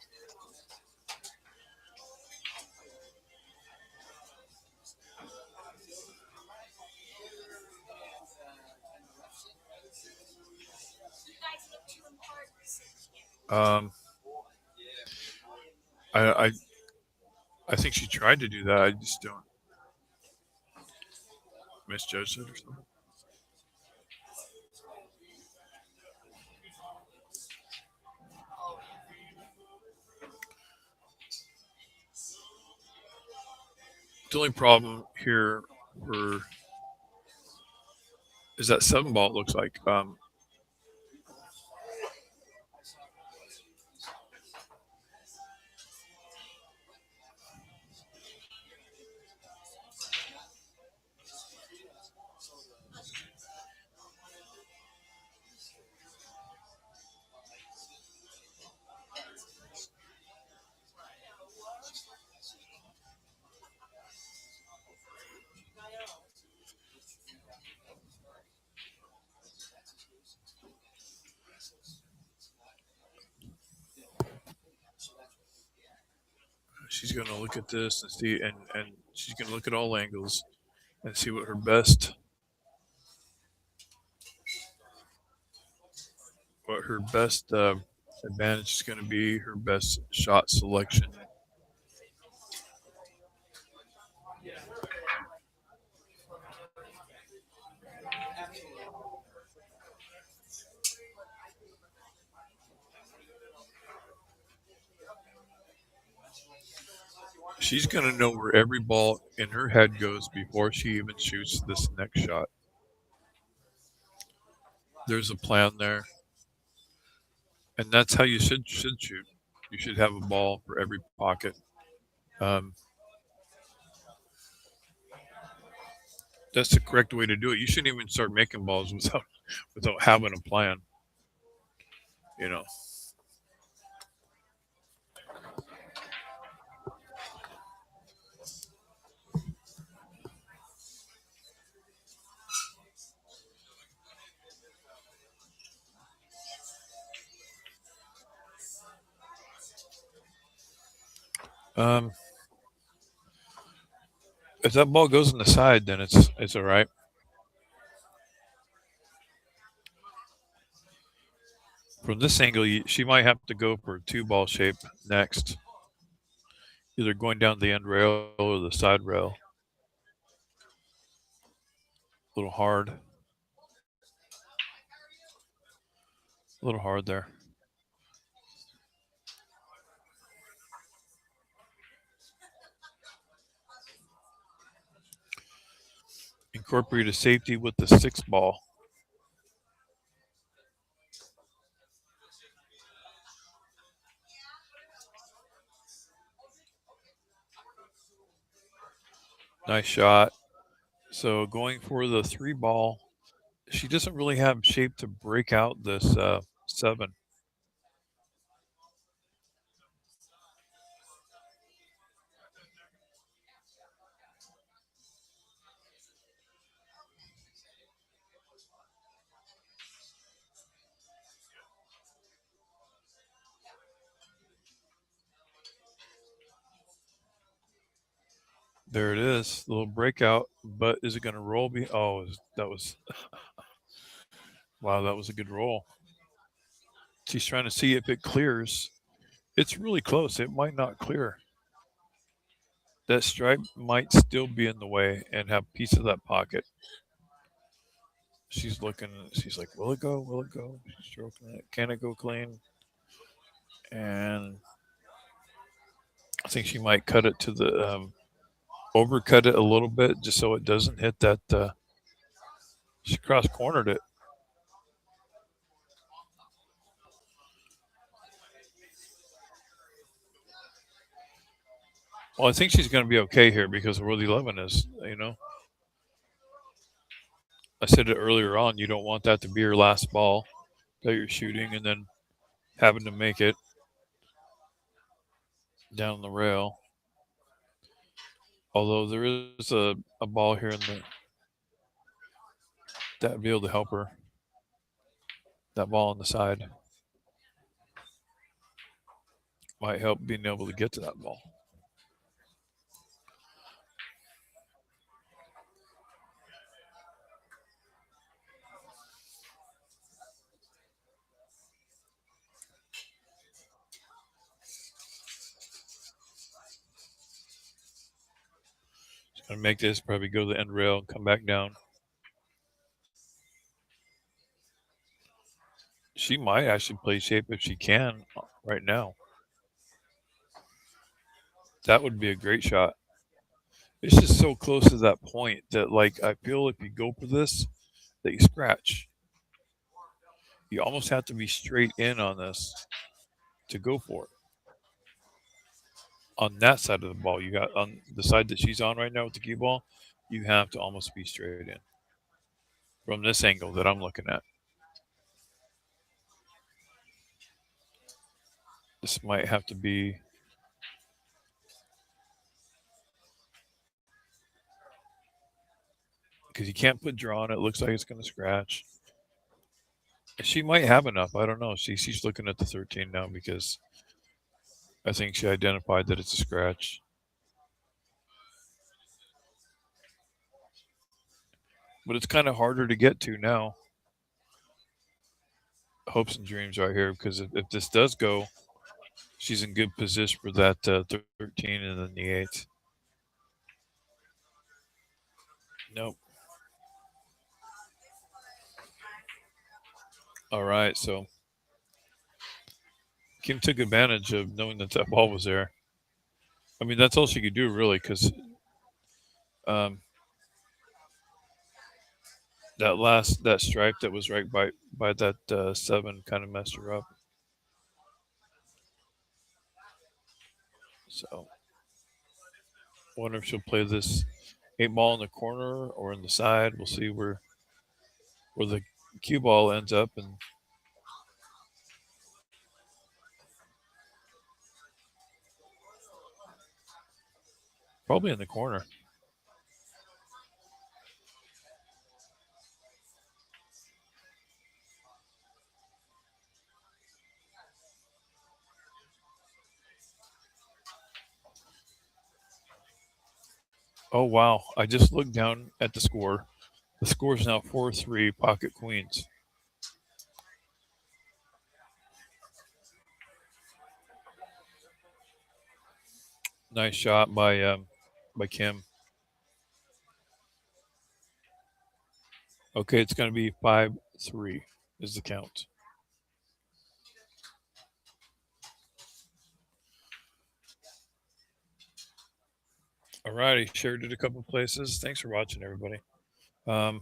Um, I I think she tried to do that. I just don't misjudge it or something. The only problem here for is that 7 ball. It looks like she's going to look at this and see, and she's going to look at all angles and see what her best advantage is going to be, her best shot selection. She's going to know where every ball in her head goes before she even shoots this next shot. There's a plan there, and that's how you should shoot. You should have a ball for every pocket. Um, that's the correct way to do it. You shouldn't even start making balls without having a plan. You know. Um, if that ball goes on the side, then it's all right. From this angle, she might have to go for a 2-ball shape next, either going down the end rail or the side rail. A little hard. A little hard there. Incorporate a safety with the 6-ball. Nice shot. So going for the 3-ball, she doesn't really have shape to break out this 7. There it is, little breakout. But is it going to roll? Oh, that was wow. That was a good roll. She's trying to see if it clears. It's really close. It might not clear. That stripe might still be in the way and have a piece of that pocket. She's looking. She's like, "Will it go? Will it go?" She's stroking it. Can it go clean? And I think she might cut it to the overcut it a little bit just so it doesn't hit that. She cross cornered it. Well, I think she's going to be okay here because of where the 11 is. I said it earlier on. You don't want that to be your last ball that you're shooting and then having to make it down the rail. Although there is a ball here in the that would be able to help her. That ball on the side might help being able to get to that ball. She's gonna make this probably go to the end rail and come back down. She might actually play shape if she can right now. That would be a great shot. It's just so close to that point that, like, I feel if you go for this, that you scratch. You almost have to be straight in on this to go for it. On that side of the ball, you got on the side that she's on right now with the cue ball, you have to almost be straight in from this angle that I'm looking at. This might have to be because you can't put draw on it. It looks like it's going to scratch. She might have enough. I don't know. She's looking at the 13 now because I think she identified that it's a scratch. But it's kind of harder to get to now. Hopes and dreams right here because if this does go, she's in good position for that 13 and then the 8. Nope. All right, so Kim took advantage of knowing that that ball was there. I mean, that's all she could do really because that stripe that was right by that 7 kind of messed her up. So, wonder if she'll play this 8 ball in the corner or in the side. We'll see where the cue ball ends up, and probably in the corner. Oh wow! I just looked down at the score. The score is now 4-3 Pocket Queens. Nice shot by Kim. Okay, it's going to be 5-3 is the count. All righty, shared it a couple places. Thanks for watching, everybody. Um,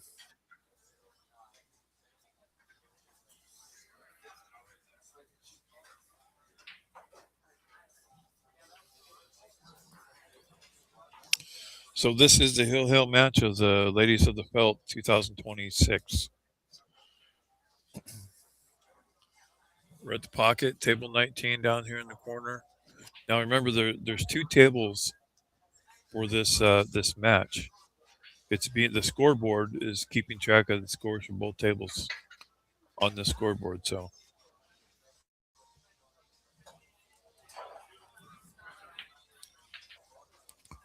so this is the Hill match of the Ladies of the Felt 2026. We're at the pocket, table 19 down here in the corner. Now remember, there's two tables for this match. The scoreboard is keeping track of the scores for both tables on the scoreboard. So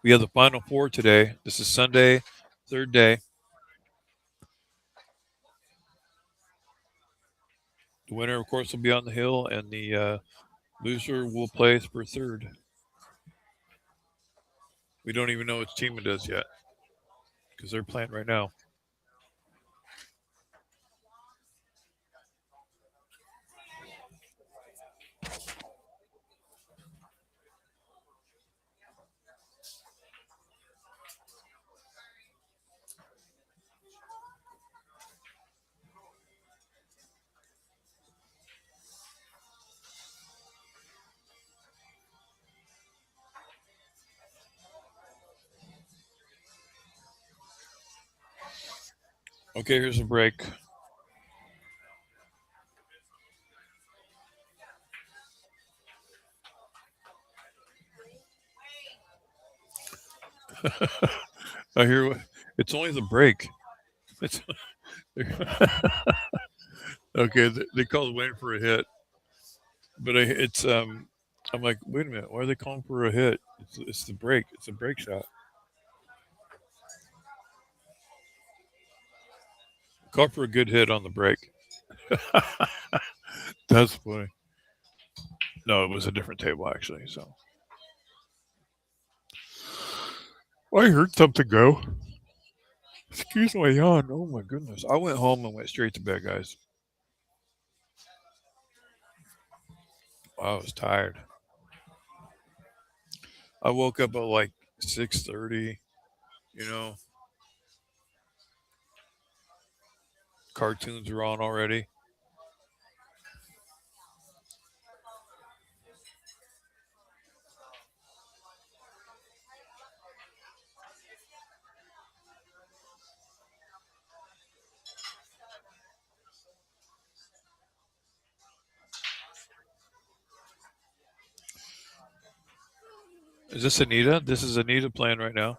we have the final four today. This is Sunday, third day. The winner, of course, will be on the hill, and the loser will play for third. We don't even know which team it is yet because they're playing right now. Okay, here's a break. I hear it's only the break. It's, okay, they call it waiting for a hit, but I'm like, wait a minute, why are they calling for a hit? It's the break. It's a break shot. Call for a good hit on the break. That's funny. No, it was a different table actually. So I heard something go. Excuse my yawn. Oh my goodness. I went home and went straight to bed, guys. I was tired. I woke up at like 6:30. You know, cartoons are on already. Is this Anita? This is Anita playing right now.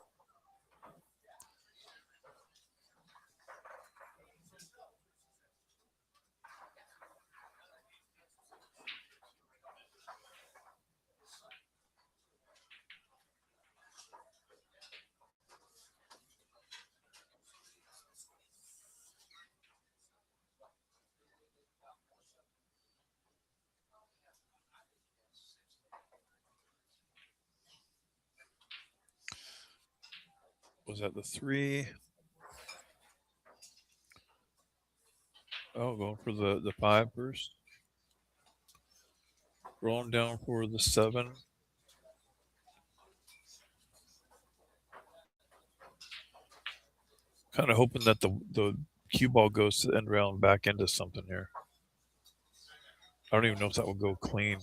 Was that the 3? Oh, going for the 5 first. Rolling down for the 7. Kind of hoping that the cue ball goes to the end rail and back into something here. I don't even know if that will go clean.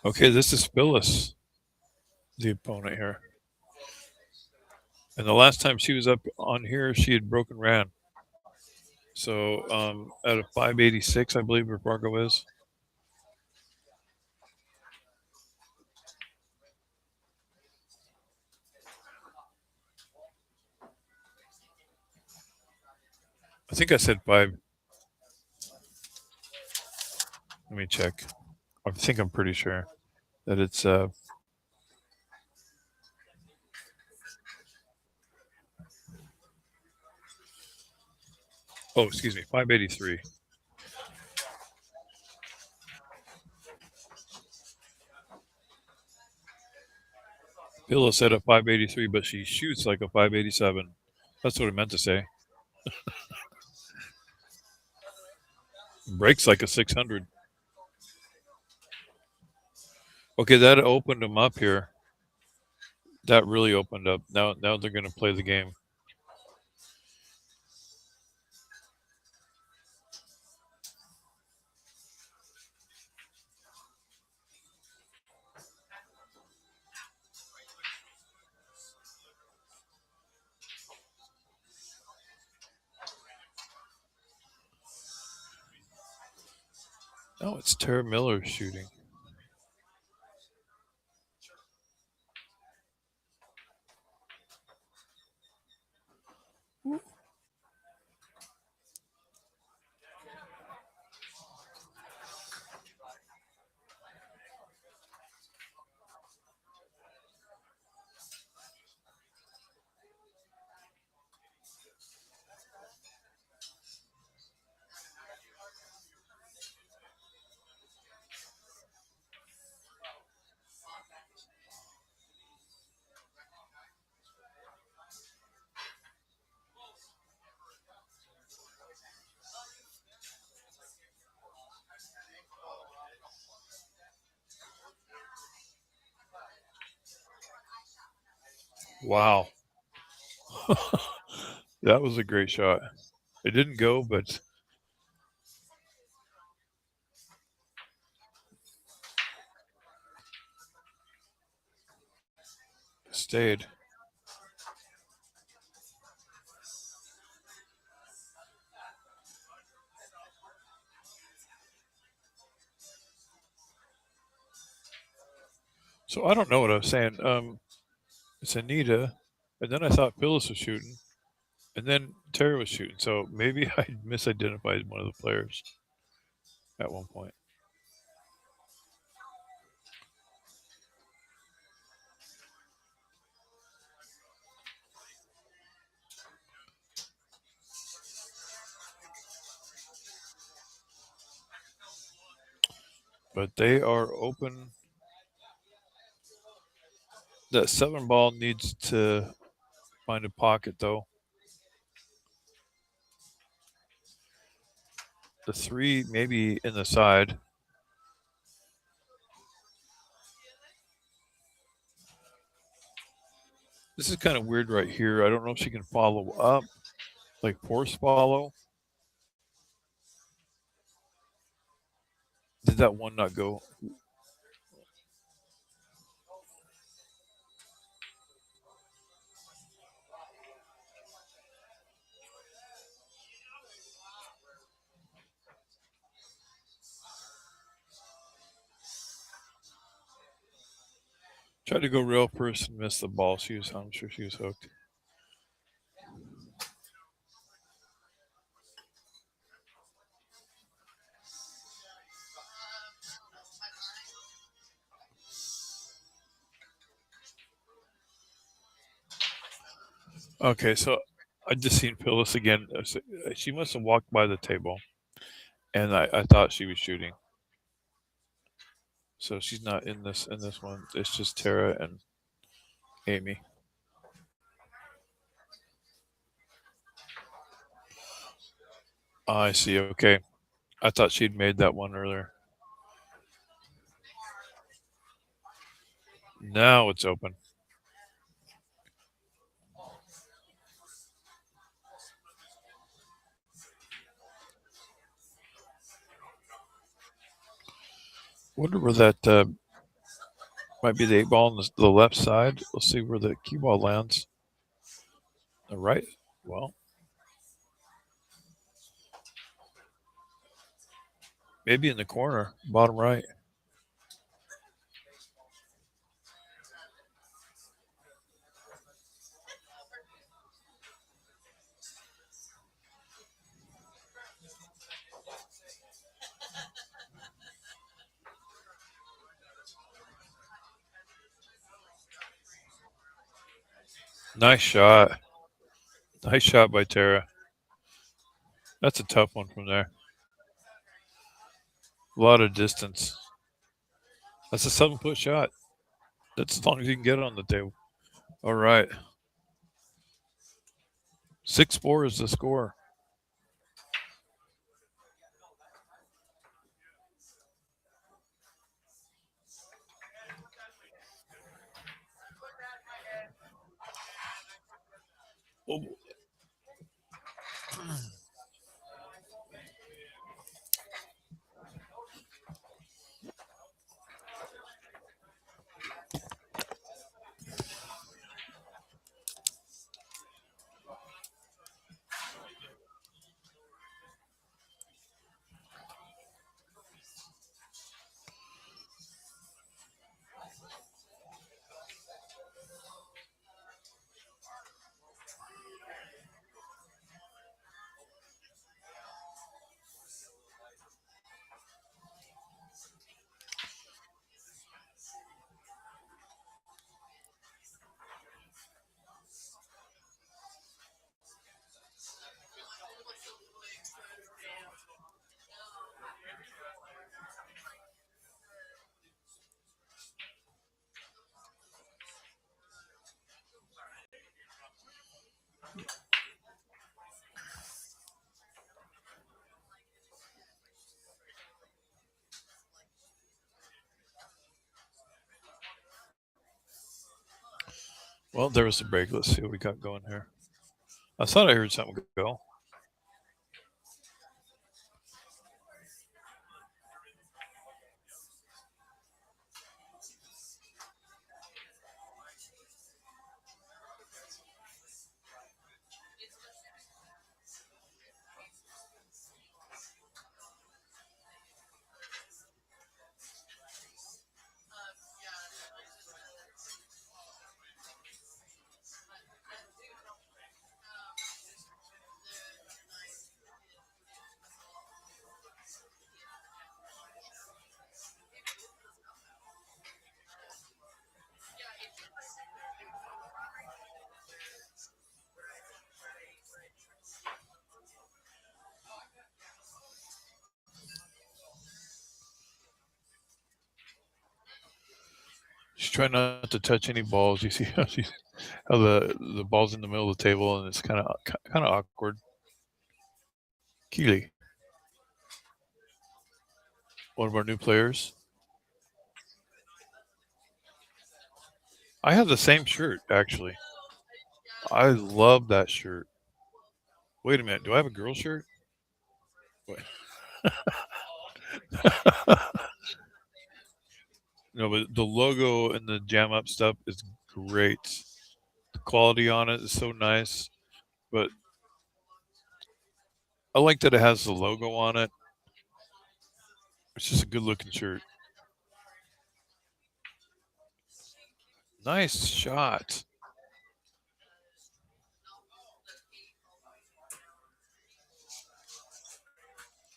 Okay, this is Phyllis, the opponent here. And the last time she was up on here, she had broken ran. So at a 586, I believe her Fargo is. I think I said 5. Let me check. I'm pretty sure that it's excuse me, 583. Phyllis said a 583, but she shoots like a 587. That's what I meant to say. Breaks like a 600. Okay, that opened him up here. That really opened up. Now they're going to play the game. No, it's Tara Miller shooting. Wow. That was a great shot. It didn't go, but stayed. So I don't know what I was saying. It's Anita, and then I thought Phyllis was shooting, and then Tara was shooting. So maybe I misidentified one of the players at one point. But they are open. That 7 ball needs to find a pocket, though. The 3 maybe in the side. This is kind of weird right here. I don't know if she can follow up, like force follow. Did that one not go? Tried to go real person, missed the ball. I'm sure she was hooked. Okay, so I just seen Phyllis again. She must have walked by the table, and I thought she was shooting. So she's not in this one. It's just Tara and Amy. I see. Okay, I thought she'd made that one earlier. Now it's open. Wonder where that might be the 8 ball on the left side. Let's see where the cue ball lands. The right. Well, maybe in the corner, bottom right. Nice shot. Nice shot by Tara. That's a tough one from there. A lot of distance. That's a 7-foot shot. That's as long as you can get it on the table. All right. 6-4 is the score. Well, well, there was the break. Let's see what we got going here. I thought I heard something go. She's trying not to touch any balls. You see how the ball's in the middle of the table, and it's kind of awkward. Keely, one of our new players. I have the same shirt actually. I love that shirt. Wait a minute, do I have a girl shirt? Wait. No, but the logo and the jam up stuff is great. The quality on it is so nice, but I like that it has the logo on it. It's just a good looking shirt. Nice shot.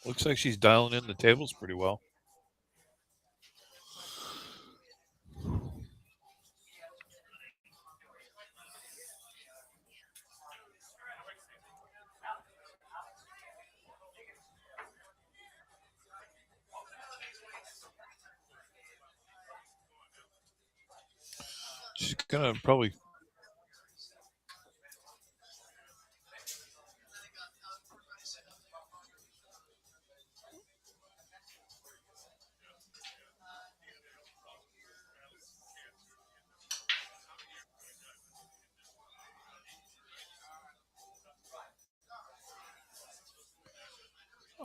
Looks like she's dialing in the tables pretty well. She's gonna probably.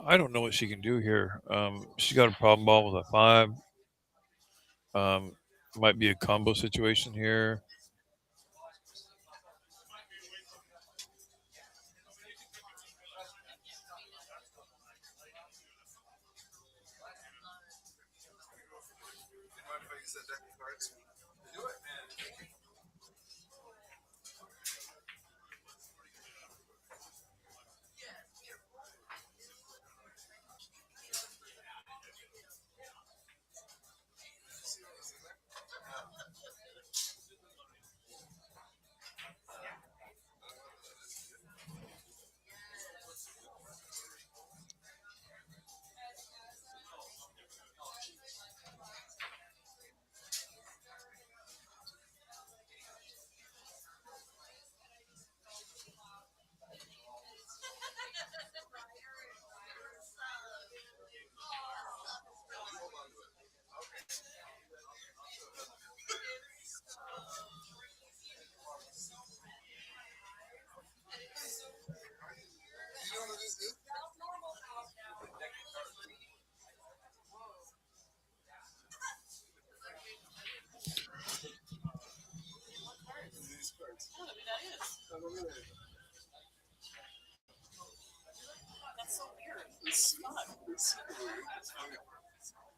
I don't know what she can do here. She's got a problem ball with a 5. Um, might be a combo situation here.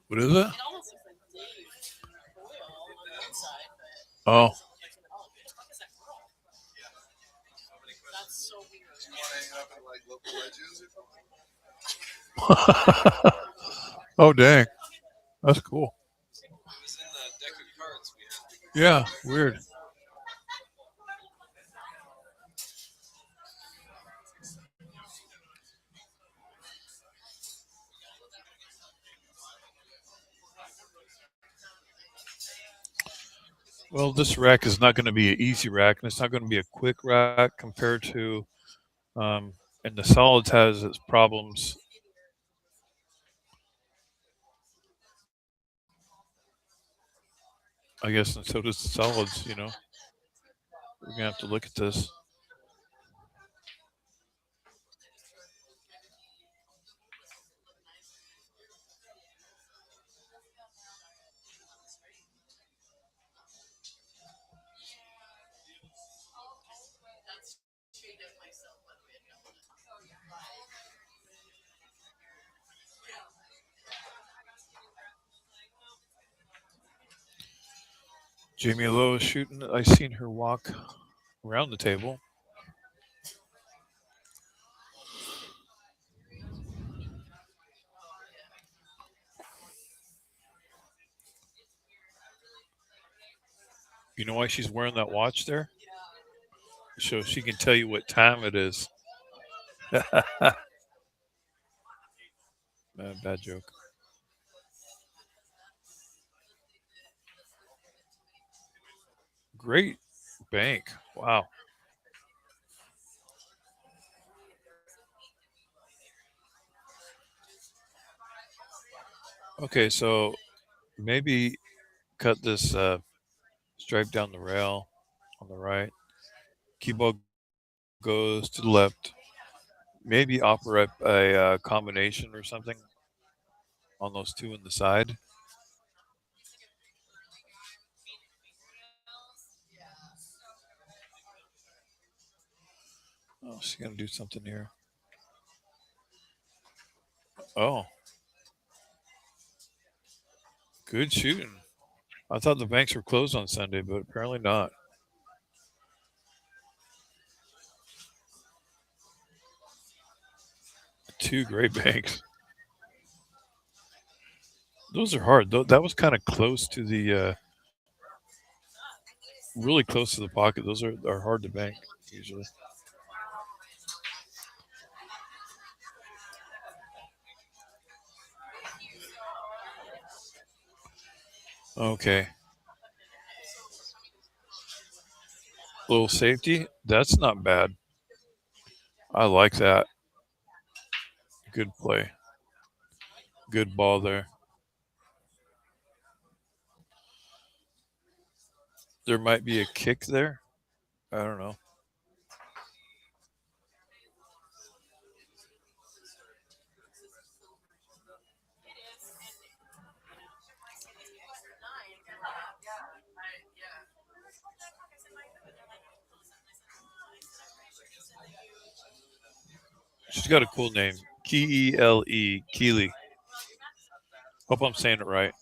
What is it? Oh, oh, dang, that's cool. It was in the deck of cards we had. Yeah, weird. Well, this rack is not going to be an easy rack, and it's not going to be a quick rack compared to, um, and the solids has its problems. I guess, and so does the solids. We're gonna have to look at this. Jamie Lowe is shooting. I seen her walk around the table. You know why she's wearing that watch there? So she can tell you what time it is. Bad joke. Great bank. Wow. Okay, so maybe cut this stripe down the rail on the right. Cue ball goes to the left. Maybe offer up a combination or something on those two on the side. Oh, she's gonna do something here. Oh, good shooting. I thought the banks were closed on Sunday, but apparently not. Two great banks. Those are hard. That was kind of close to the, really close to the pocket. Those are hard to bank usually. Okay, little safety. That's not bad. I like that. Good play. Good ball there. There might be a kick there. I don't know. She's got a cool name. Keele. Keely. Hope I'm saying it right.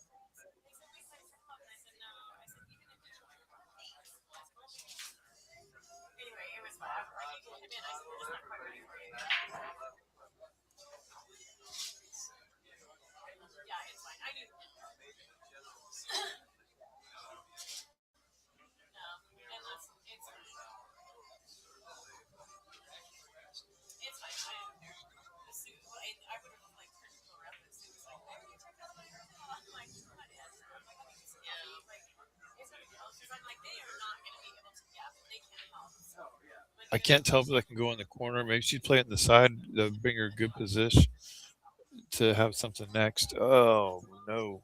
I can't tell if I can go in the corner. Maybe she'd play it in the side to bring her a good position to have something next. Oh no.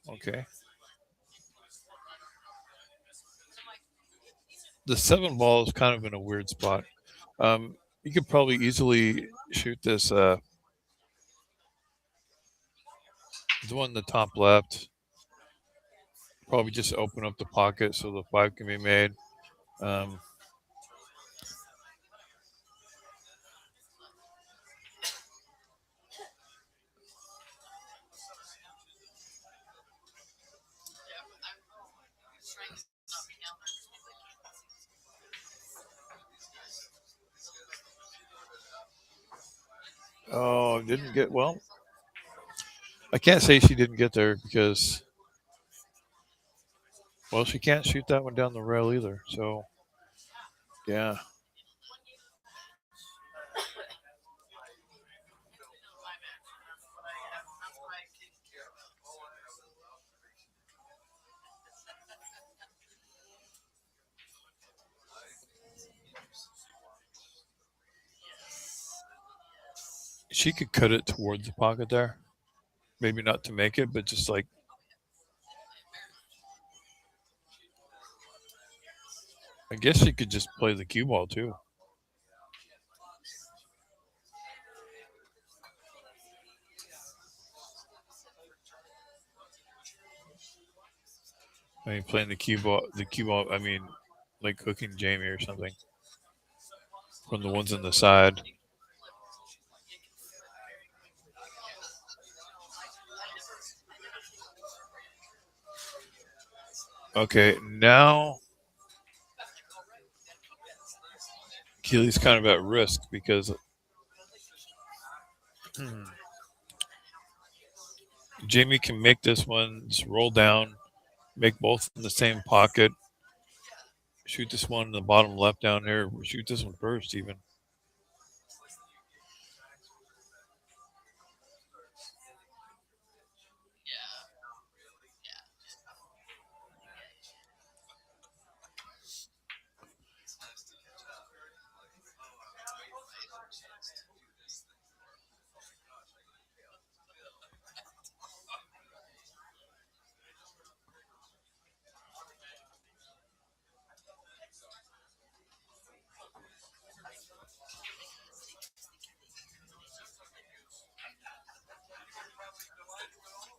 Okay. The seven ball is kind of in a weird spot. You could probably easily shoot this. The one in the top left. Probably just open up the pocket so the five can be made. Um, Oh, didn't get well. I can't say she didn't get there because well, she can't shoot that one down the rail either. So yeah. She could cut it towards the pocket there. Maybe not to make it, but just like I guess she could just play the cue ball too. I mean, playing the cue ball. I mean, like hooking Jamie or something from the ones on the side. Okay, now Keely's kind of at risk because hmm, Jamie can make this one just roll down, make both in the same pocket, shoot this one in the bottom left down there, shoot this one first even.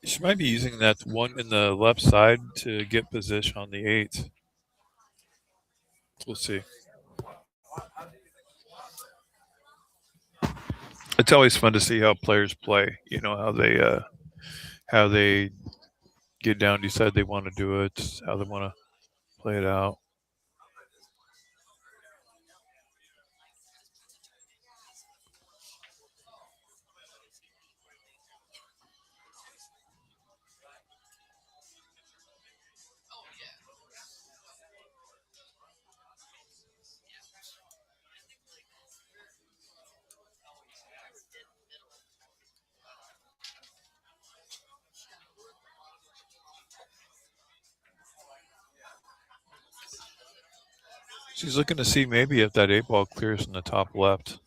She might be using that one in the left side to get position on the eight. We'll see. It's always fun to see how players play. You know how they get down, decide they want to do it, how they want to play it out. She's looking to see maybe if that eight ball clears in the top left.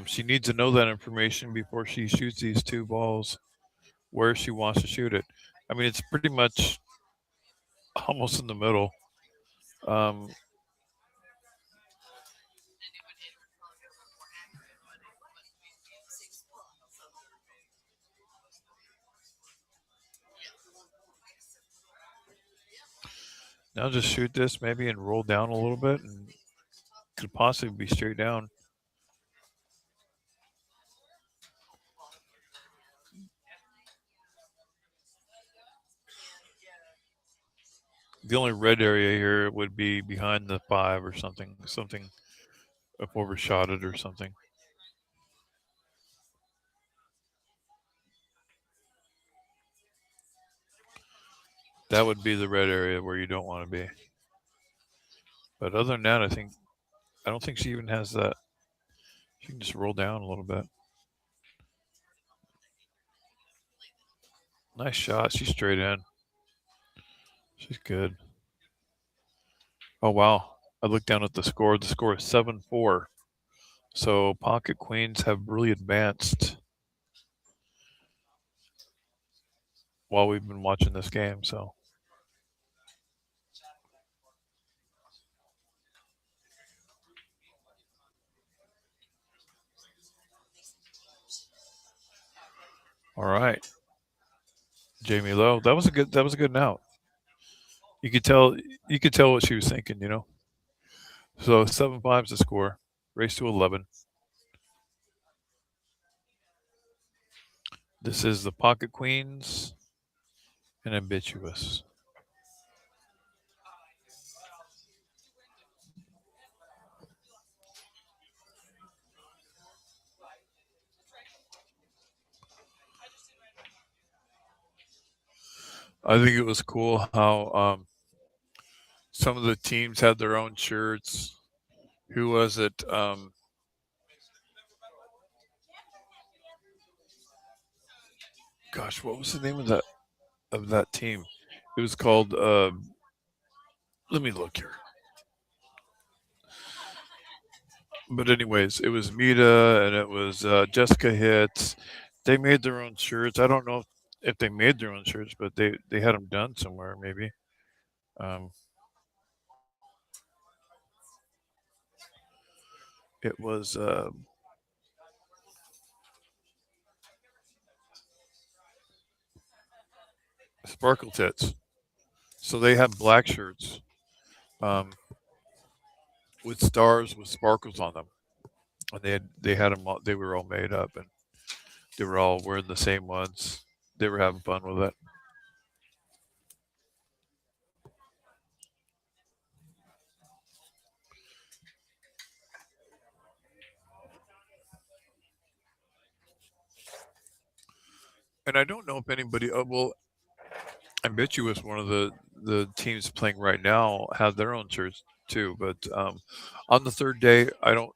She needs to know that information before she shoots these two balls where she wants to shoot it. I mean, it's pretty much almost in the middle. Um, now just shoot this maybe and roll down a little bit and could possibly be straight down. The only red area here would be behind the five or something up overshot it or something. That would be the red area where you don't want to be. But other than that, I don't think she even has that. She can just roll down a little bit. Nice shot. She's straight in. She's good. Oh wow! I looked down at the score. The score is 7-4. So pocket queens have really advanced while we've been watching this game. So all right, Jamie Lowe. That was a good note. You could tell you could tell what she was thinking. You know. So 7-5 is the score. Race to 11. This is the pocket queens and ambitious. I think it was cool how some of the teams had their own shirts. Who was it? Gosh, what was the name of that team? It was called. Let me look here. But anyways, it was Mita and it was Jessica Hits. They made their own shirts. I don't know if they made their own shirts, but they had them done somewhere maybe. Um, it was Sparkle Tits. So they had black shirts um, with stars with sparkles on them, and they had them. All, they were all made up, and they were all wearing the same ones. They were having fun with it. And I don't know if anybody. Well, I bet you was one of the teams playing right now have their own shirts too. But on the third day, I don't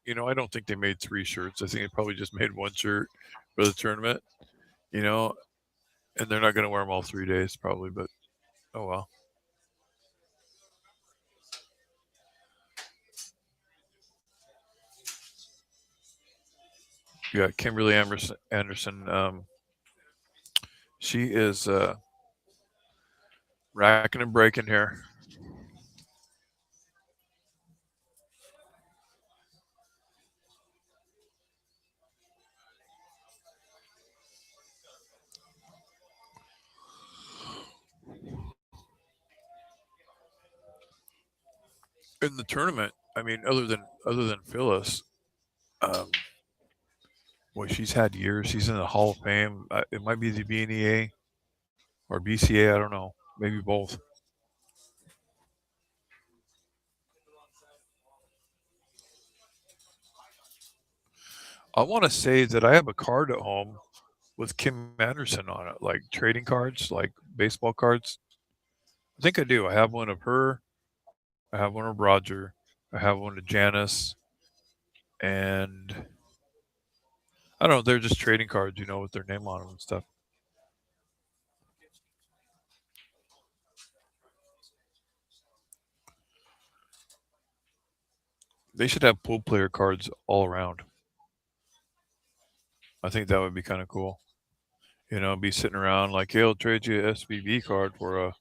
think they made three shirts. I think they probably just made one shirt for the tournament. You know, and they're not going to wear them all 3 days probably. But oh well. You got Kimberly Anderson. She is racking and breaking here. In the tournament. I mean, other than Phyllis, um, boy, she's had years. She's in the Hall of Fame. It might be the BNEA or BCA. I don't know. Maybe both. I want to say that I have a card at home with Kim Anderson on it, like trading cards, like baseball cards. I think I do. I have one of her. I have one of Roger. I have one of Janice, and I don't know. They're just trading cards, with their name on them and stuff. They should have pool player cards all around. I think that would be kind of cool. Be sitting around like, hey, I'll trade you a SBB card for a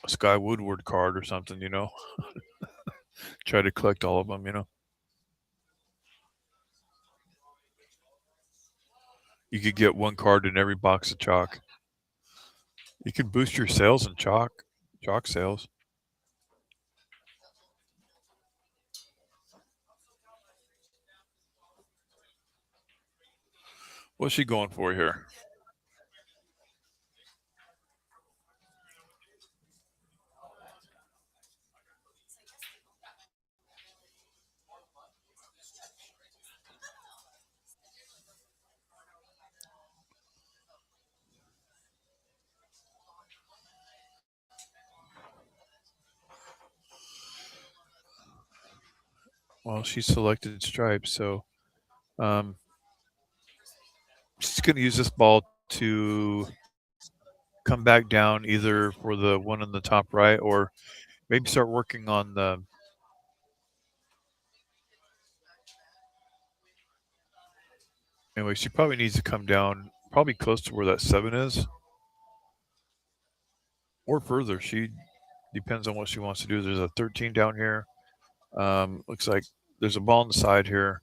Sky Woodward card or something. Try to collect all of them. You could get one card in every box of chalk. You can boost your sales in chalk sales. What's she going for here? Well, she selected stripes, so um, she's going to use this ball to come back down either for the one in the top right or maybe start working on the. Anyway, she probably needs to come down probably close to where that 7 is or further. She depends on what she wants to do. There's a 13 down here. Looks like there's a ball on the side here.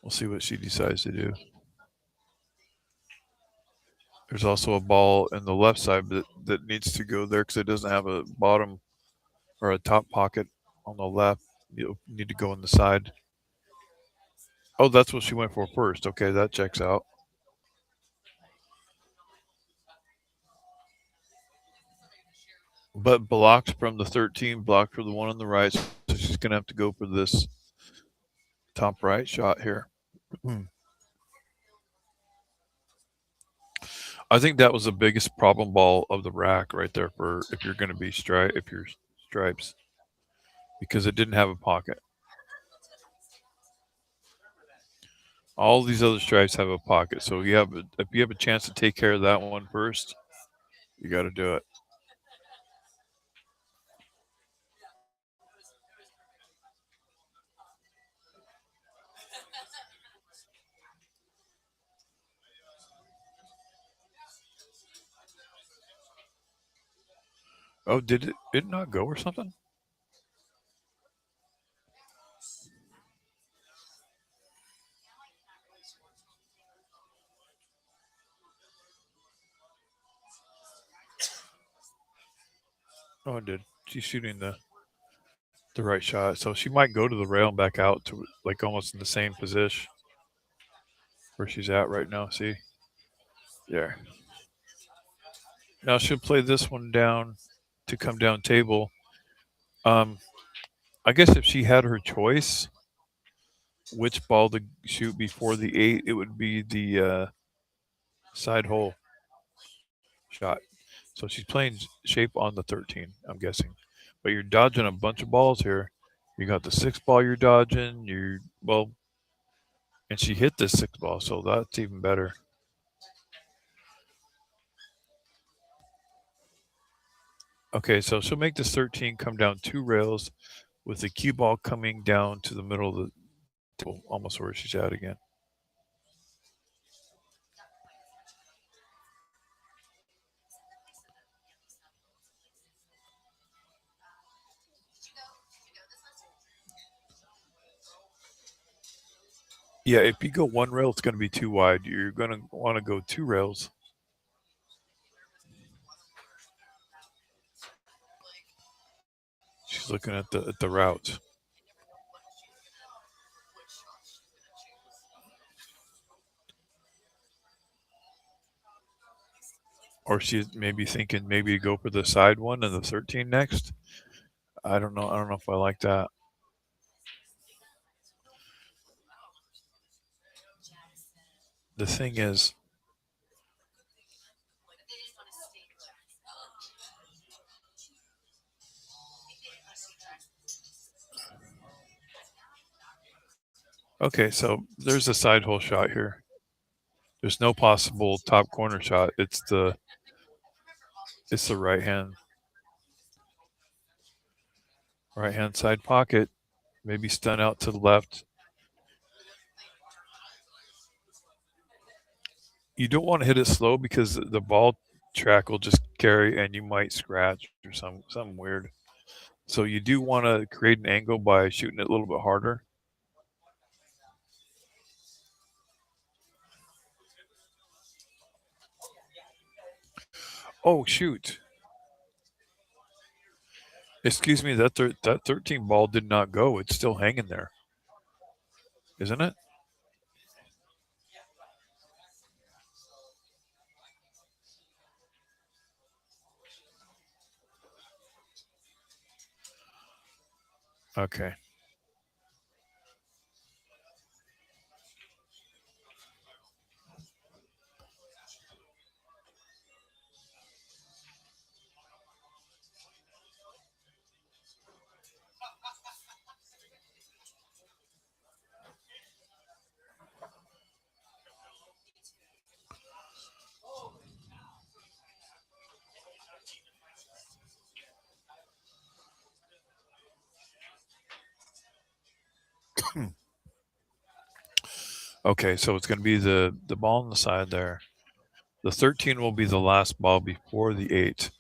We'll see what she decides to do. There's also a ball in the left side that needs to go there because it doesn't have a bottom or a top pocket on the left. You need to go in the side. Oh, that's what she went for first. Okay, that checks out. But blocked from the 13, blocked for the one on the right. So she's going to have to go for this Top right shot here. I think that was the biggest problem ball of the rack right there for if you're going to be if you're stripes, because it didn't have a pocket. All these other stripes have a pocket, so if you have a chance to take care of that one first, you got to do it. Oh, did it not go or something? Oh, it did. She's shooting the right shot, so she might go to the rail and back out to like almost in the same position where she's at right now. See there. Now she'll play this one down to come down table. Um, I guess if she had her choice, which ball to shoot before the 8, it would be the side hole shot. So she's playing shape on the 13, I'm guessing. But you're dodging a bunch of balls here. You got the 6 ball you're dodging. And she hit this 6 ball, so that's even better. Okay, so she'll make this 13 come down 2 rails with the cue ball coming down to the middle of the table, almost where she's at again. Yeah, if you go 1 rail, it's going to be too wide. You're going to want to go 2 rails. She's looking at the routes. Or she's maybe thinking maybe go for the side one and the 13 next. I don't know. I don't know if I like that. The thing is, okay, so there's a side hole shot here. There's no possible top corner shot. It's the right hand side pocket. Maybe stun out to the left. You don't want to hit it slow because the ball track will just carry and you might scratch or something weird. So you do want to create an angle by shooting it a little bit harder. Oh shoot! Excuse me, that 13 ball did not go. It's still hanging there, isn't it? Okay. Okay, so it's going to be the ball on the side there. The 13 will be the last ball before the 8.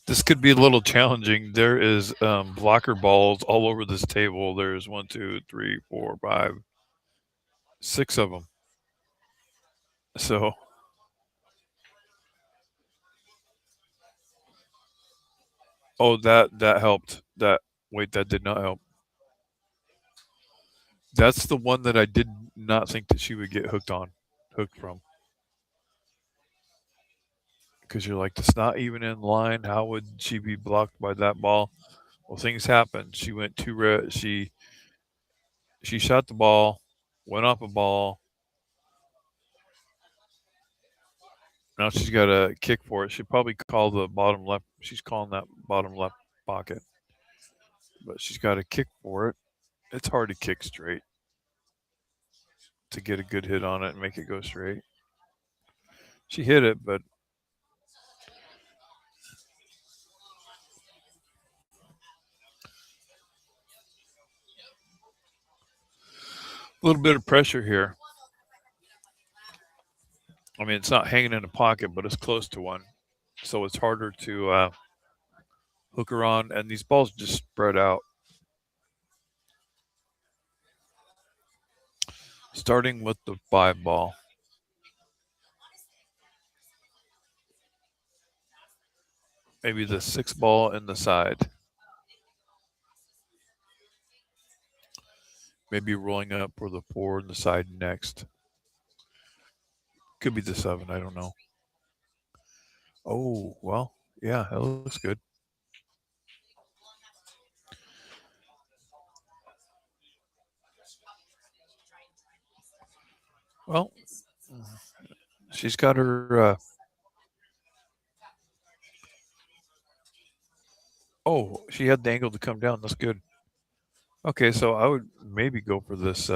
This could be a little challenging. There is blocker balls all over this table. There's 1, 2, 3, 4, 5, 6 of them. So, oh, that helped. That did not help. That's the one that I did not think that she would get hooked from. because you're like, it's not even in line. How would she be blocked by that ball? Well, things happen. She went too she shot the ball, went off a ball. Now she's got a kick for it. She probably called the bottom left. She's calling that bottom left pocket, but she's got a kick for it. It's hard to kick straight to get a good hit on it and make it go straight. She hit it, but a little bit of pressure here. I mean, it's not hanging in a pocket, but it's close to one. So it's harder to hook her on. And these balls just spread out. Starting with the 5 ball. Maybe the 6 ball in the side. Maybe rolling up for the 4 in the side next. Could be the 7. I don't know. Oh, well, yeah, that looks good. Well, she's got her. Oh, she had the angle to come down. That's good. Okay, so I would maybe go for this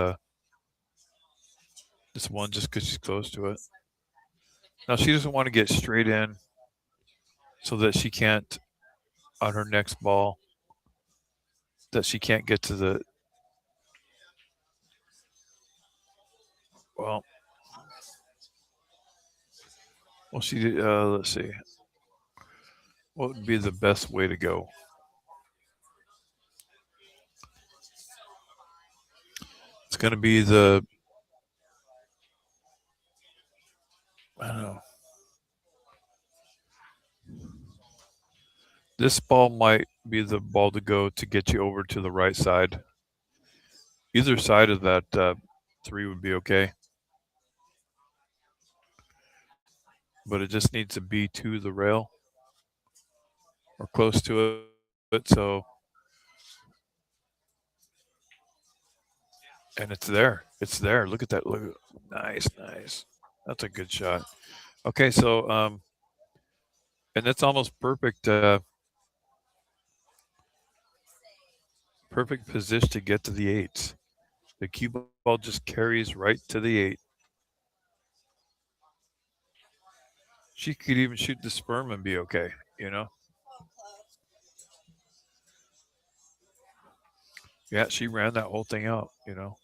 one just because she's close to it. Now she doesn't want to get straight in, so that she can't on her next ball. That she can't get to the. Well, she. Let's see. What would be the best way to go? It's going to be the. I don't know. This ball might be the ball to go to get you over to the right side. Either side of that 3 would be okay. But it just needs to be to the rail or close to it. So, and it's there. It's there. Look at that. Look, nice, nice. That's a good shot. Okay, so and that's almost perfect. Perfect position to get to the 8s. The cue ball just carries right to the 8. She could even shoot the sperm and be okay. You know. Yeah, she ran that whole thing out. You know.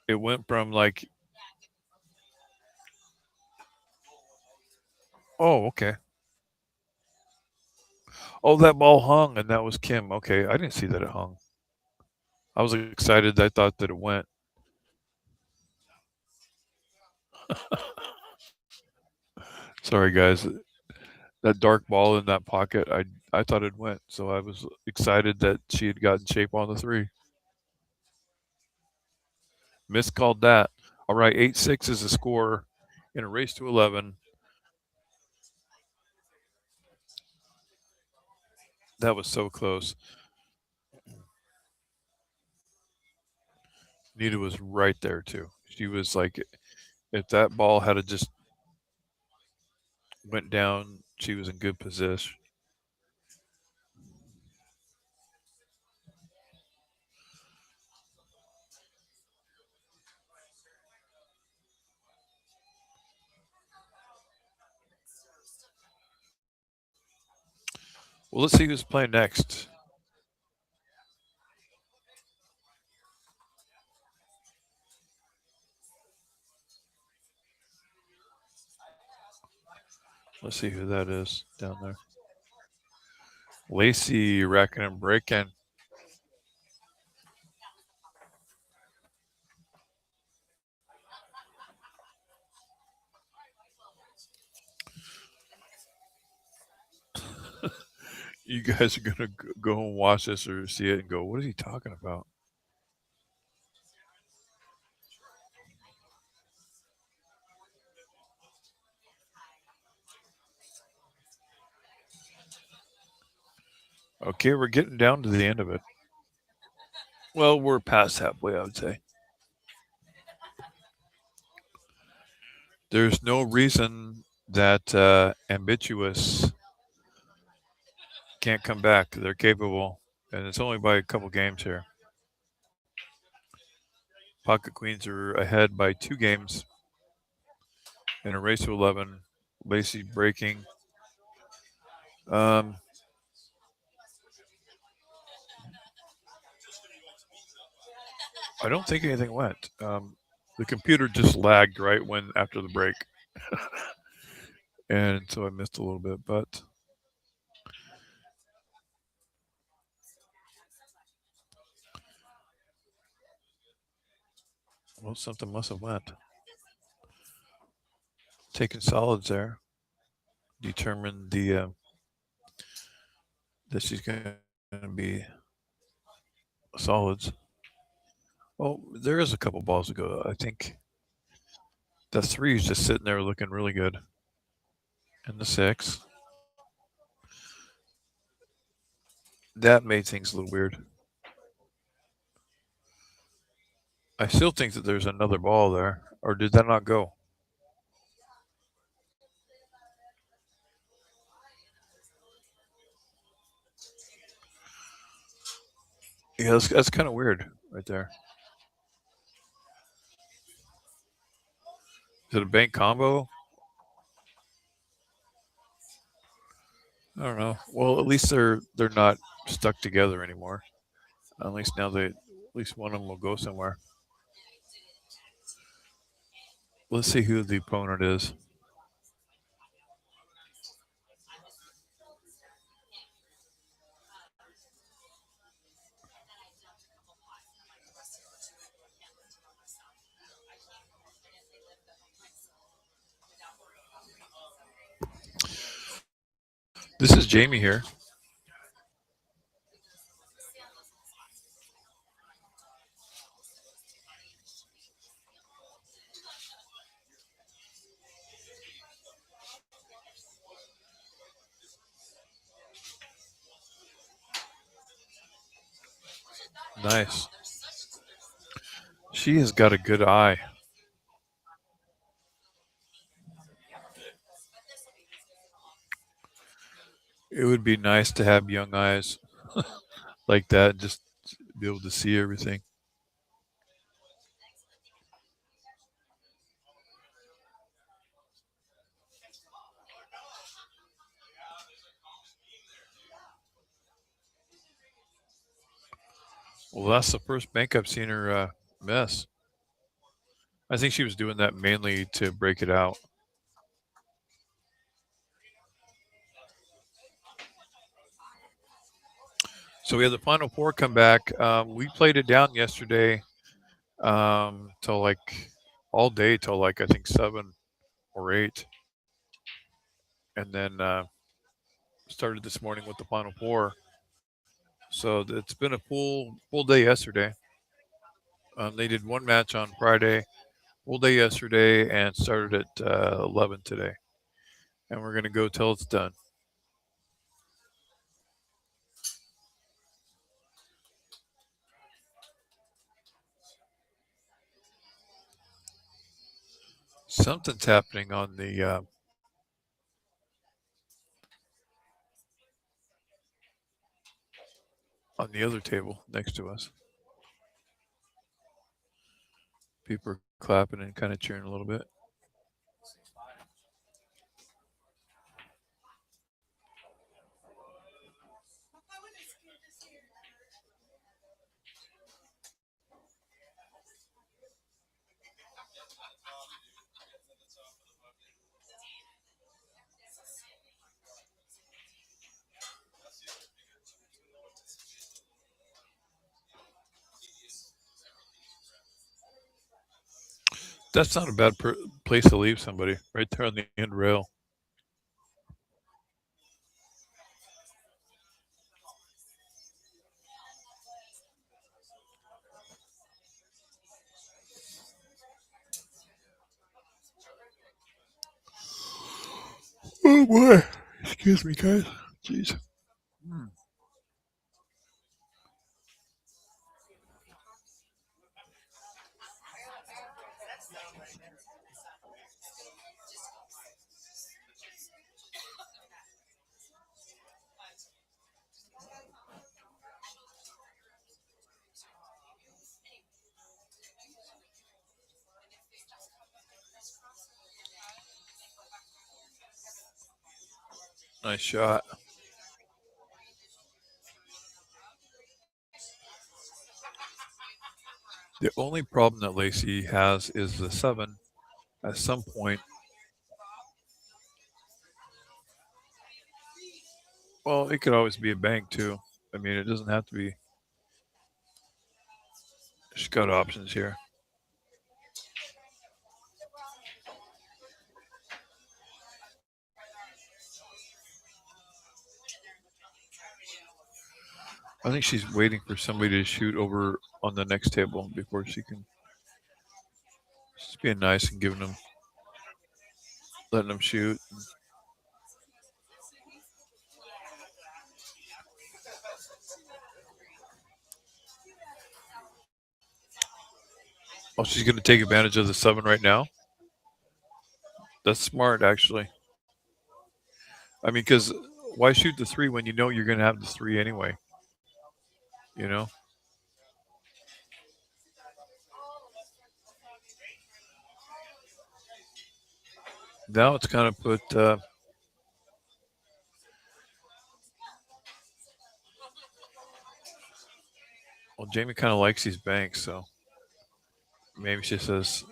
It went from like, oh, okay. Oh, that ball hung, and that was Kim. Okay, I didn't see that it hung. I was excited. I thought that it went. Sorry, guys. That dark ball in that pocket, I thought it went. So I was excited that she had gotten shape on the 3. Miscalled that. All right, 8-6 is the score in a race to 11. That was so close. Nita was right there too. She was like, if that ball had just went down, she was in good position. Well, let's see who's playing next. Let's see who that is down there. Lacey racking and breaking. You guys are gonna go and watch this or see it and go, "What is he talking about?" Okay, we're getting down to the end of it. Well, we're past halfway, I would say. There's no reason that ambitious can't come back. They're capable, and it's only by a couple games here. Pocket Queens are ahead by 2 games in a race to 11. Lacey breaking. Um, I don't think anything went. The computer just lagged right when after the break, and so I missed a little bit. But well, something must have went. Taking solids there determined that she's going to be solids. Oh, there is a couple balls to go. I think the 3 is just sitting there looking really good, and the 6 that made things a little weird. I still think that there's another ball there, or did that not go? Yeah, that's kind of weird right there. Is it a bank combo? I don't know. Well, at least they're not stuck together anymore. At least now at least one of them will go somewhere. Let's see who the opponent is. This is Jamie here. Nice. She has got a good eye. It would be nice to have young eyes like that, just be able to see everything. Well, that's the first bank I've seen her miss. I think she was doing that mainly to break it out. So we had the final 4 come back. We played it down yesterday till like all day till like I think 7 or 8, and then started this morning with the final 4. So it's been a full day yesterday. They did one match on Friday, full day yesterday, and started at 11 today. And we're going to go till it's done. Something's happening on the other table next to us. People are clapping and kind of cheering a little bit. That's not a bad place to leave somebody right there on the end rail. Oh boy. Excuse me, guys. Jeez. Nice shot. The only problem that Lacey has is the 7. At some point, well, it could always be a bank too. I mean, it doesn't have to be. She's got options here. I think she's waiting for somebody to shoot over on the next table before she can. She's being nice and giving them, letting them shoot. Oh, she's going to take advantage of the 7 right now. That's smart, actually. I mean, because why shoot the 3 when you know you're going to have the 3 anyway? You know? Now it's kind of put. Well, Jamie kind of likes these banks, so maybe she says,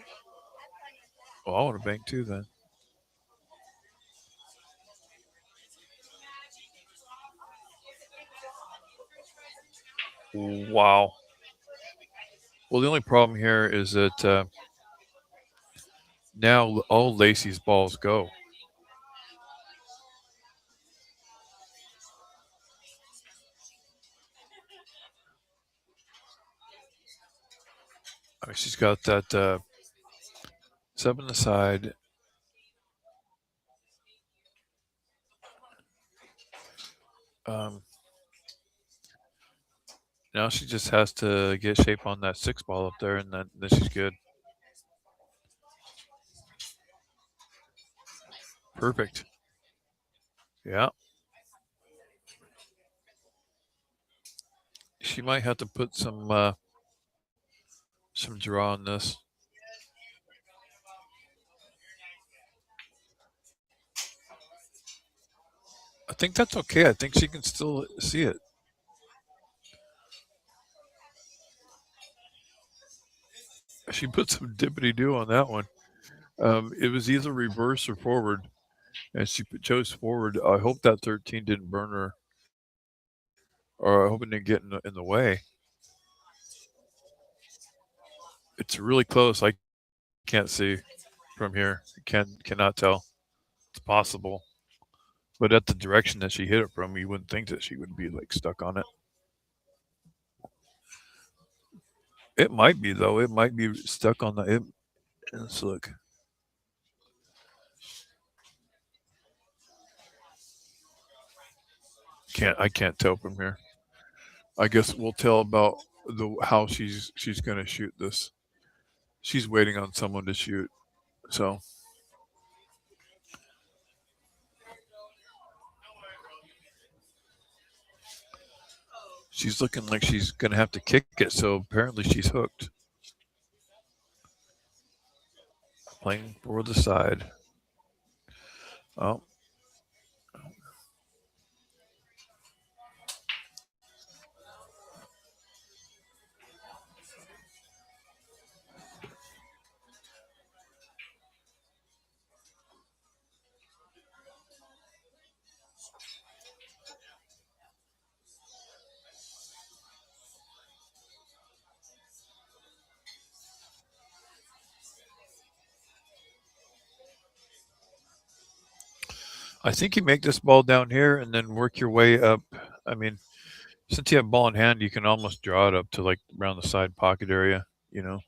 "Well, I want a bank too." Then. Wow. Well, the only problem here is that now all Lacey's balls go. I mean, she's got that 7 aside. Um, now she just has to get shape on that 6 ball up there, and then she's good. Perfect. Yeah. She might have to put some draw on this. I think that's okay. I think she can still see it. She put some dippity do on that one. It was either reverse or forward, and she chose forward. I hope that 13 didn't burn her, or I hope it didn't get in the way. It's really close. I can't see from here. Cannot tell. It's possible, but at the direction that she hit it from, you wouldn't think that she would be like stuck on it. It might be though. It might be stuck on the. Let's look. I can't tell from here. I guess we'll tell about how she's going to shoot this. She's waiting on someone to shoot. So she's looking like she's going to have to kick it. So apparently she's hooked. Playing for the side. Oh. I think you make this ball down here and then work your way up. I mean, since you have ball in hand, you can almost draw it up to like around the side pocket area, you know.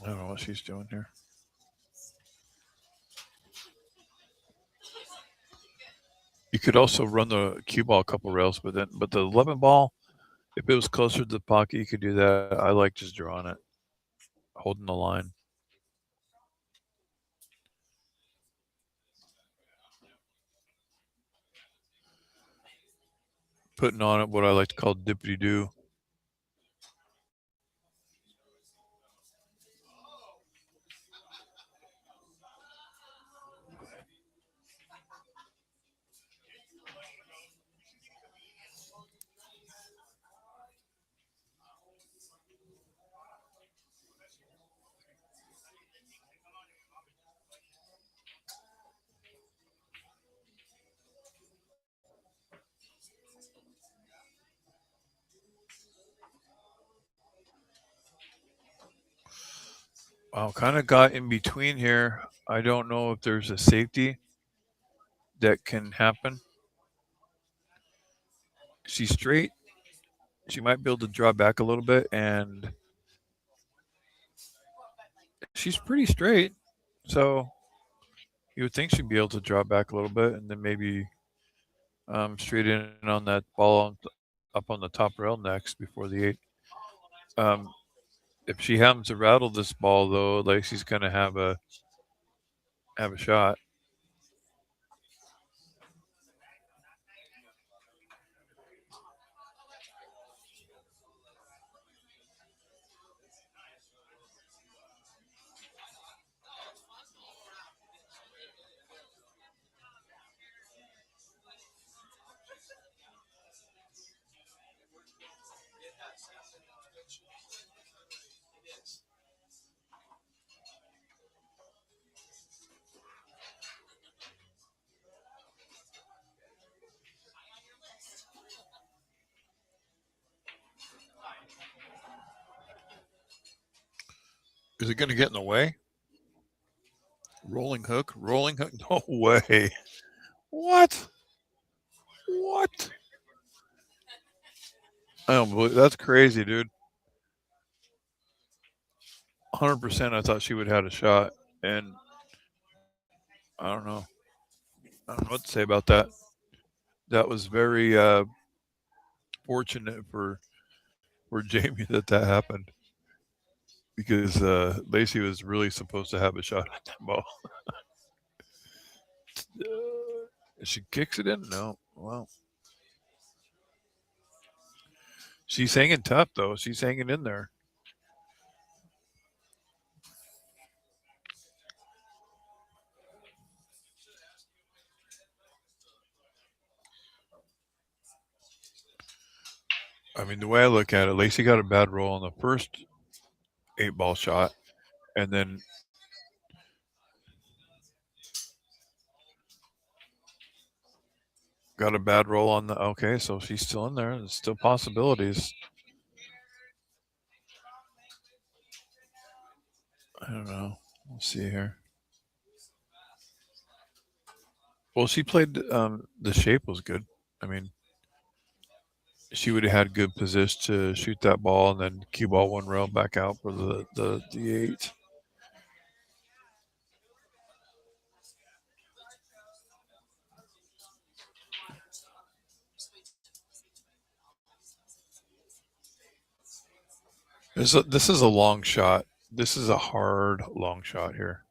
I don't know what she's doing here. You could also run the cue ball a couple rails, but the 11 ball, if it was closer to the pocket, you could do that. I like just drawing it, holding the line. Putting on it what I like to call dippity doo. Wow, kind of got in between here. I don't know if there's a safety that can happen. She's straight. She might be able to draw back a little bit, and she's pretty straight. So you would think she'd be able to draw back a little bit, and then maybe straight in on that ball up on the top rail next before the 8. Um, if she happens to rattle this ball, though, Lacey's going to have a shot. Is it going to get in the way? Rolling hook, rolling hook. No way. What? What? I don't believe that's crazy, dude. 100%. I thought she would have had a shot, and I don't know. I don't know what to say about that. That was very fortunate for Jamie that happened because Lacey was really supposed to have a shot at that ball. She kicks it in. No, well, she's hanging tough though. She's hanging in there. I mean, the way I look at it, Lacey got a bad roll on the first 8 ball shot, and then got a bad roll on the. Okay, so she's still in there. There's still possibilities. I don't know. We'll see here. Well, she played. The shape was good. I mean, she would have had good position to shoot that ball and then cue ball one rail back out for the 8. This is a long shot. This is a hard long shot here.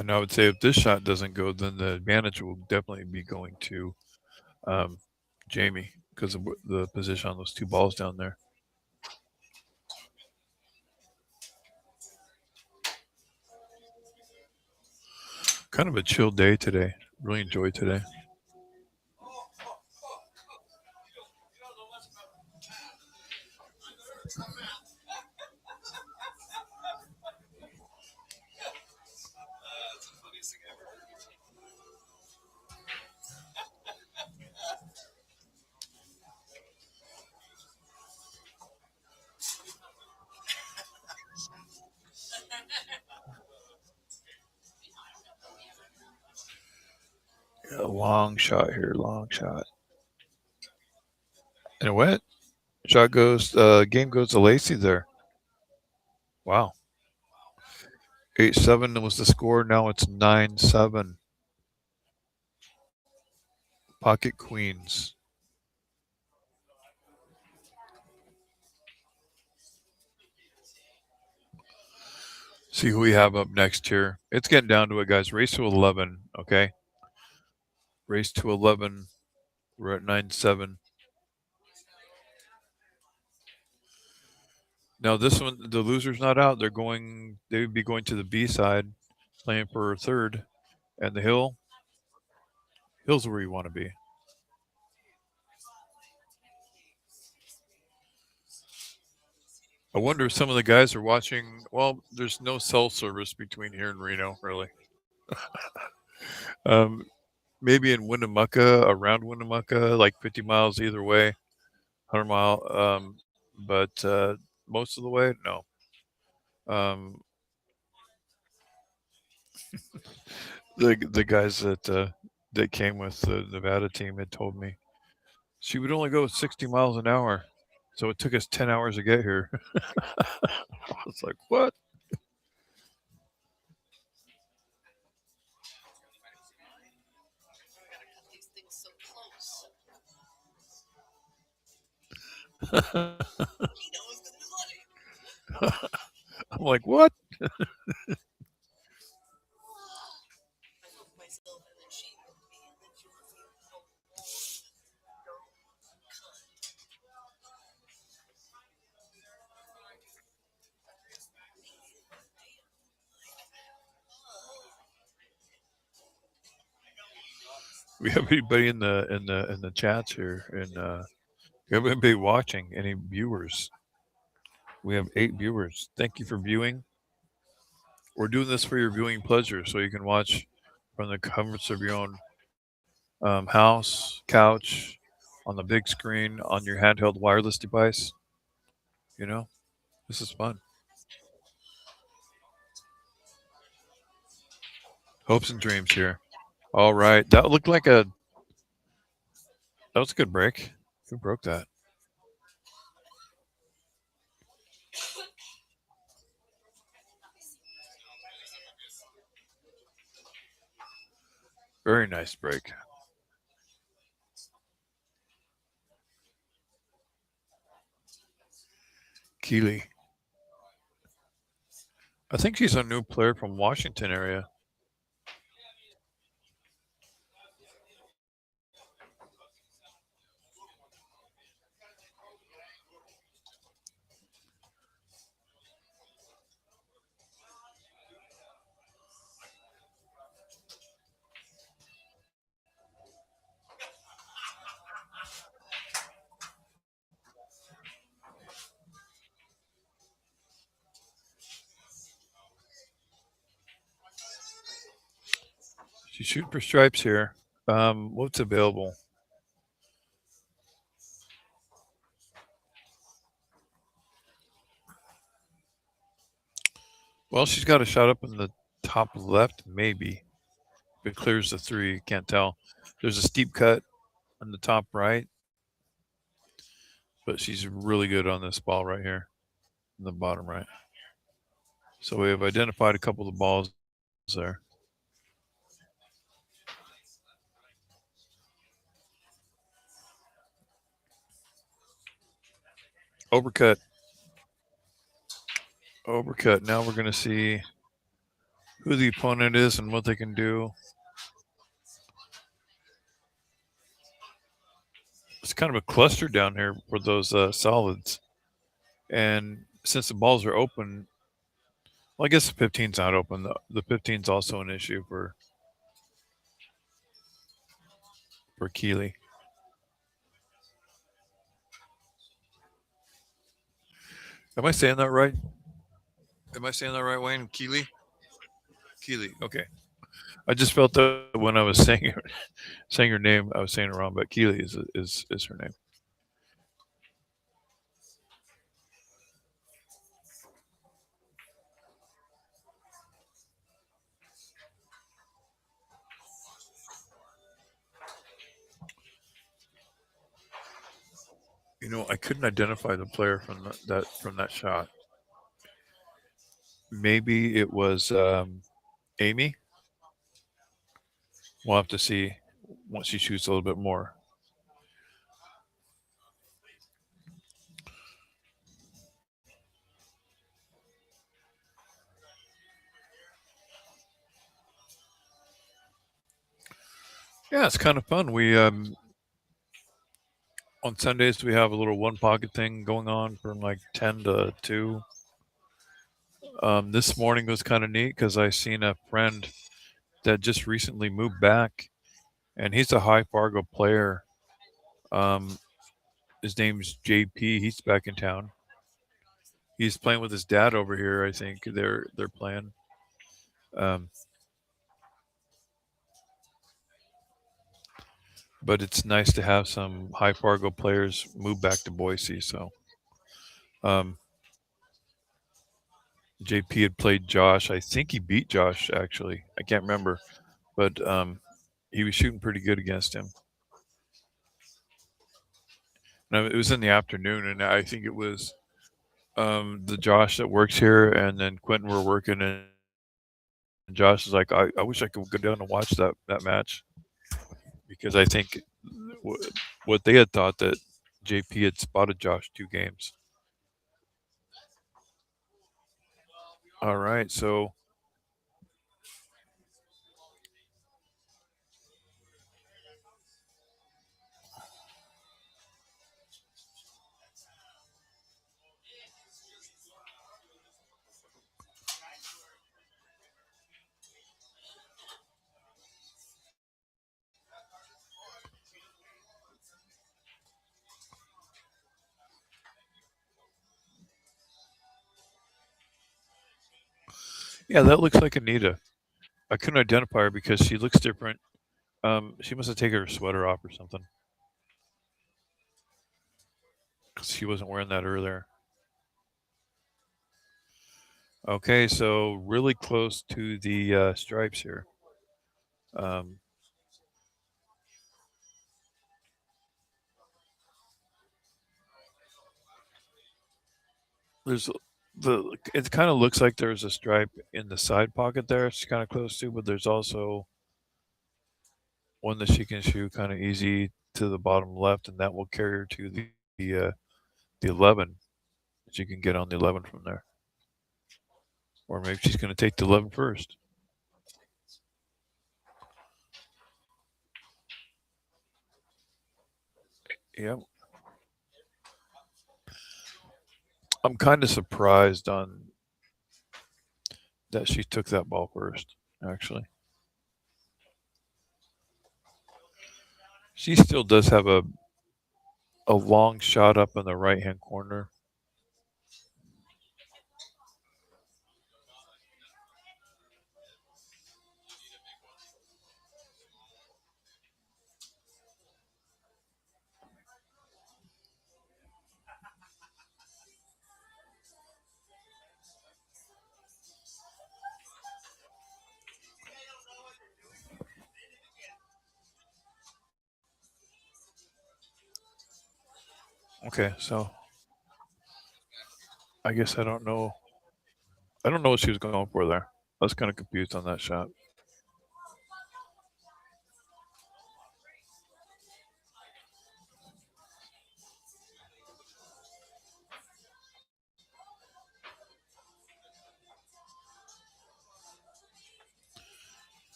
And I would say if this shot doesn't go, then the advantage will definitely be going to um, Jamie because of the position on those 2 balls down there. Kind of a chill day today. Really enjoyed today. That's the funniest thing I ever heard. Yeah, long shot here. Long shot. And it went. Shot goes. Game goes to Lacey there. Wow. 8-7 was the score. Now it's 9-7. Pocket Queens. See who we have up next here. It's getting down to it, guys. Race to 11. Okay. Race to 11. We're at 9-7. Now this one, the loser's not out. They would be going to the B side, playing for third, and the hill's where you want to be. I wonder if some of the guys are watching. Well, there's no cell service between here and Reno, really. um, maybe in Winnemucca, around Winnemucca, like 50 miles either way, 100 mile. But most of the way, no. Um, the guys that came with the Nevada team had told me she would only go 60 miles an hour, so it took us 10 hours to get here. I was like, what? I'm like, what? We have anybody in the chats here, and we have anybody watching? Any viewers? We have 8 viewers. Thank you for viewing. We're doing this for your viewing pleasure, so you can watch from the comforts of your own house, couch, on the big screen, on your handheld wireless device. You know, this is fun. Hopes and dreams here. All right, that was a good break. Who broke that? Very nice break. Keeley. I think she's a new player from Washington area. She's shooting for stripes here. What's available? Well, she's got a shot up in the top left, maybe. If it clears the 3, can't tell. There's a steep cut on the top right, but she's really good on this ball right here, in the bottom right. So we have identified a couple of the balls there. Overcut. Overcut. Now we're going to see who the opponent is and what they can do. It's kind of a cluster down here for those solids. And since the balls are open, well, I guess the 15's not open. The 15's also an issue for Keeley. Am I saying that right? Am I saying that right, Wayne? Keeley? Keeley. Okay. I just felt that when I was saying her name, I was saying it wrong, but Keeley is her name. You know, I couldn't identify the player from that shot. maybe it was Amy. We'll have to see once she shoots a little bit more. Yeah, it's kind of fun. We on Sundays we have a little one pocket thing going on from like 10 to 2. This morning was kind of neat because I seen a friend that just recently moved back, and he's a high Fargo player. Um, his name's JP. He's back in town. He's playing with his dad over here. I think they're playing. Um, but it's nice to have some high Fargo players move back to Boise. So um, JP had played Josh. I think he beat Josh actually. I can't remember, but he was shooting pretty good against him. No, it was in the afternoon, and I think it was the Josh that works here, and then Quentin were working, and Josh is like, I wish I could go down and watch that match because I think what they had thought that JP had spotted Josh 2 games. All right, so yeah, that looks like Anita. I couldn't identify her because she looks different. She must have taken her sweater off or something because she wasn't wearing that earlier. Okay, so really close to the stripes here. Um, there's it kind of looks like there's a stripe in the side pocket there. It's kind of close to, but there's also one that she can shoot kind of easy to the bottom left, and that will carry her to the 11. She can get on the 11 from there, or maybe she's going to take the 11 first. Yeah, I'm kind of surprised on that she took that ball first. Actually, she still does have a long shot up in the right hand corner. Okay, so I guess I don't know. I don't know what she was going for there. I was kind of confused on that shot.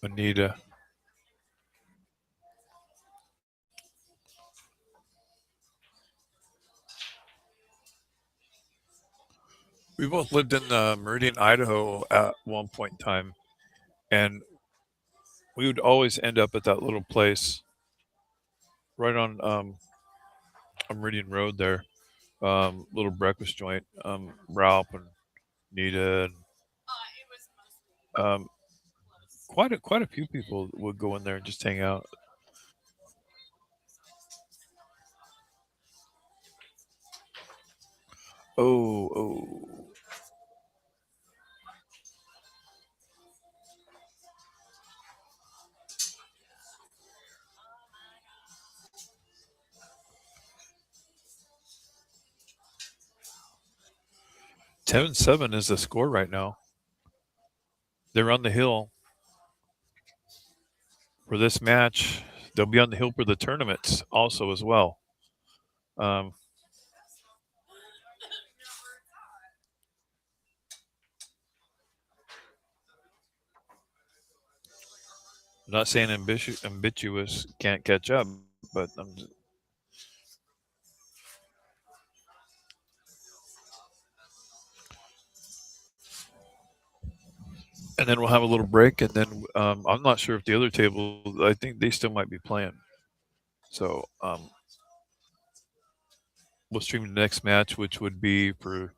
Anita. We both lived in Meridian, Idaho at one point in time, and we would always end up at that little place right on Meridian Road there, little breakfast joint. Ralph and Nita and um, quite a few people would go in there and just hang out. Oh, oh, 10-7 is the score right now. They're on the hill for this match. They'll be on the hill for the tournaments also as well. Um, I'm not saying ambitious can't catch up, but and then we'll have a little break, and then I'm not sure if the other table. I think they still might be playing. So we'll stream the next match, which would be for.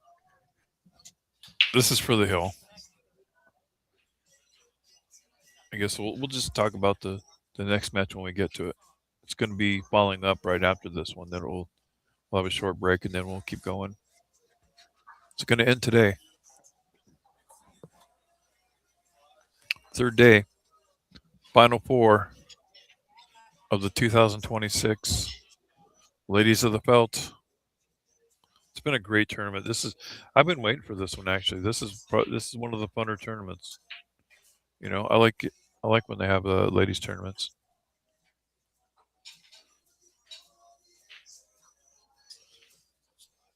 This is for the hill. I guess we'll just talk about the next match when we get to it. It's going to be following up right after this one. Then we'll have a short break, and then we'll keep going. It's going to end today. Third day, final four of the 2026 Ladies of the Felt. It's been a great tournament. I've been waiting for this one actually. This is one of the funner tournaments. I like it. I like when they have ladies tournaments.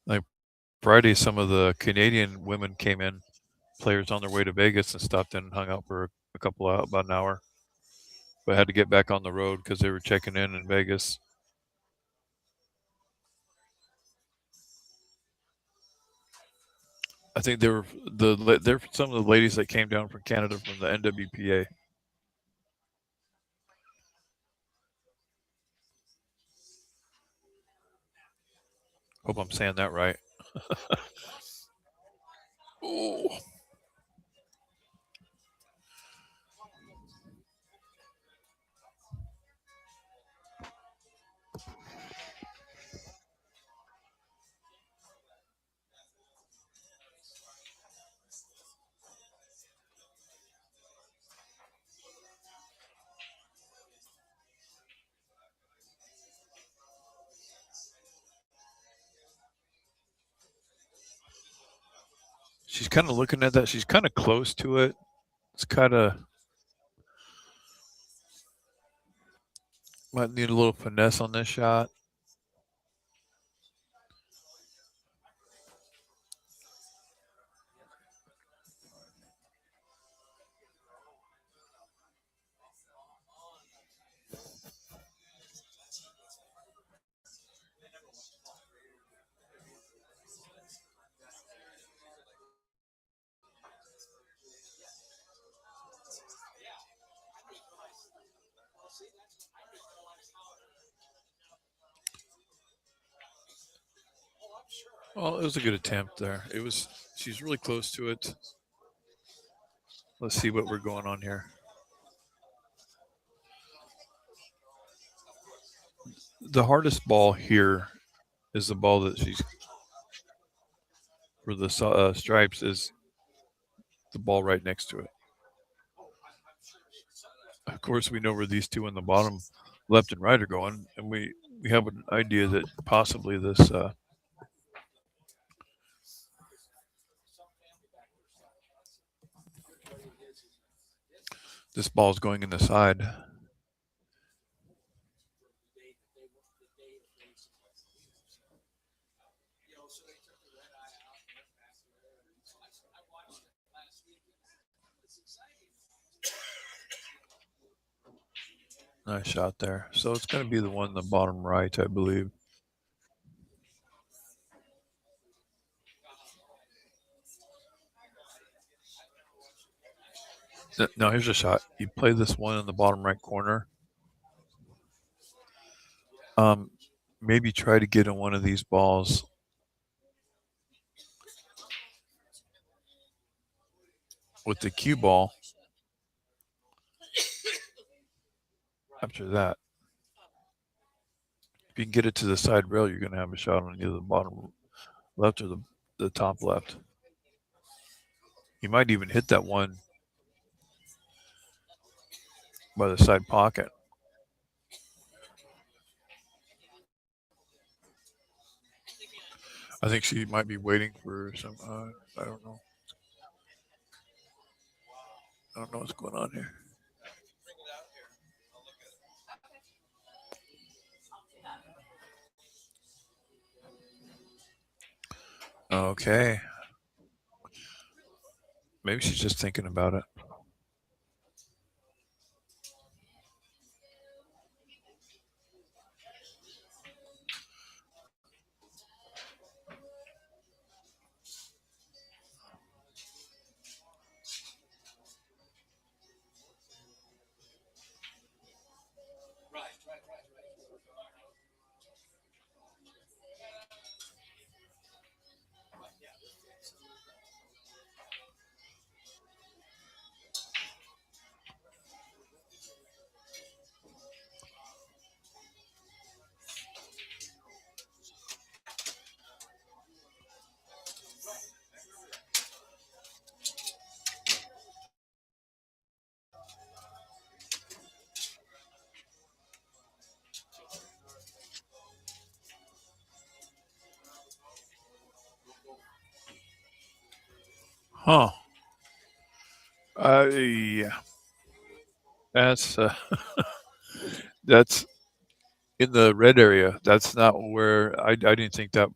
Like Friday, some of the Canadian women came in, players on their way to Vegas, and stopped in and hung out for a couple of about an hour, but had to get back on the road because they were checking in Vegas. I think they're some of the ladies that came down from Canada from the NWPA. Hope I'm saying that right. Oh. She's kind of looking at that. She's kind of close to it. It's kind of might need a little finesse on this shot. Well, it was a good attempt there. She's really close to it. Let's see what we're going on here. The hardest ball here is the ball that she's for the stripes is the ball right next to it. Of course, we know where these two in the bottom, left and right, are going, and we have an idea that possibly this ball is going in the side. Nice shot there. So it's going to be the one in the bottom right, I believe. Now here's a shot. You play this one in the bottom right corner. Maybe try to get in one of these balls. With the cue ball. After that, if you can get it to the side rail, you're going to have a shot on either the bottom left or the top left. You might even hit that one by the side pocket. I think she might be waiting for some. I don't know. I don't know what's going on here. Bring it out here. I'll look at it. Okay, maybe she's just thinking about it. Huh? Yeah, that's that's in the red area. That's not where I didn't think that.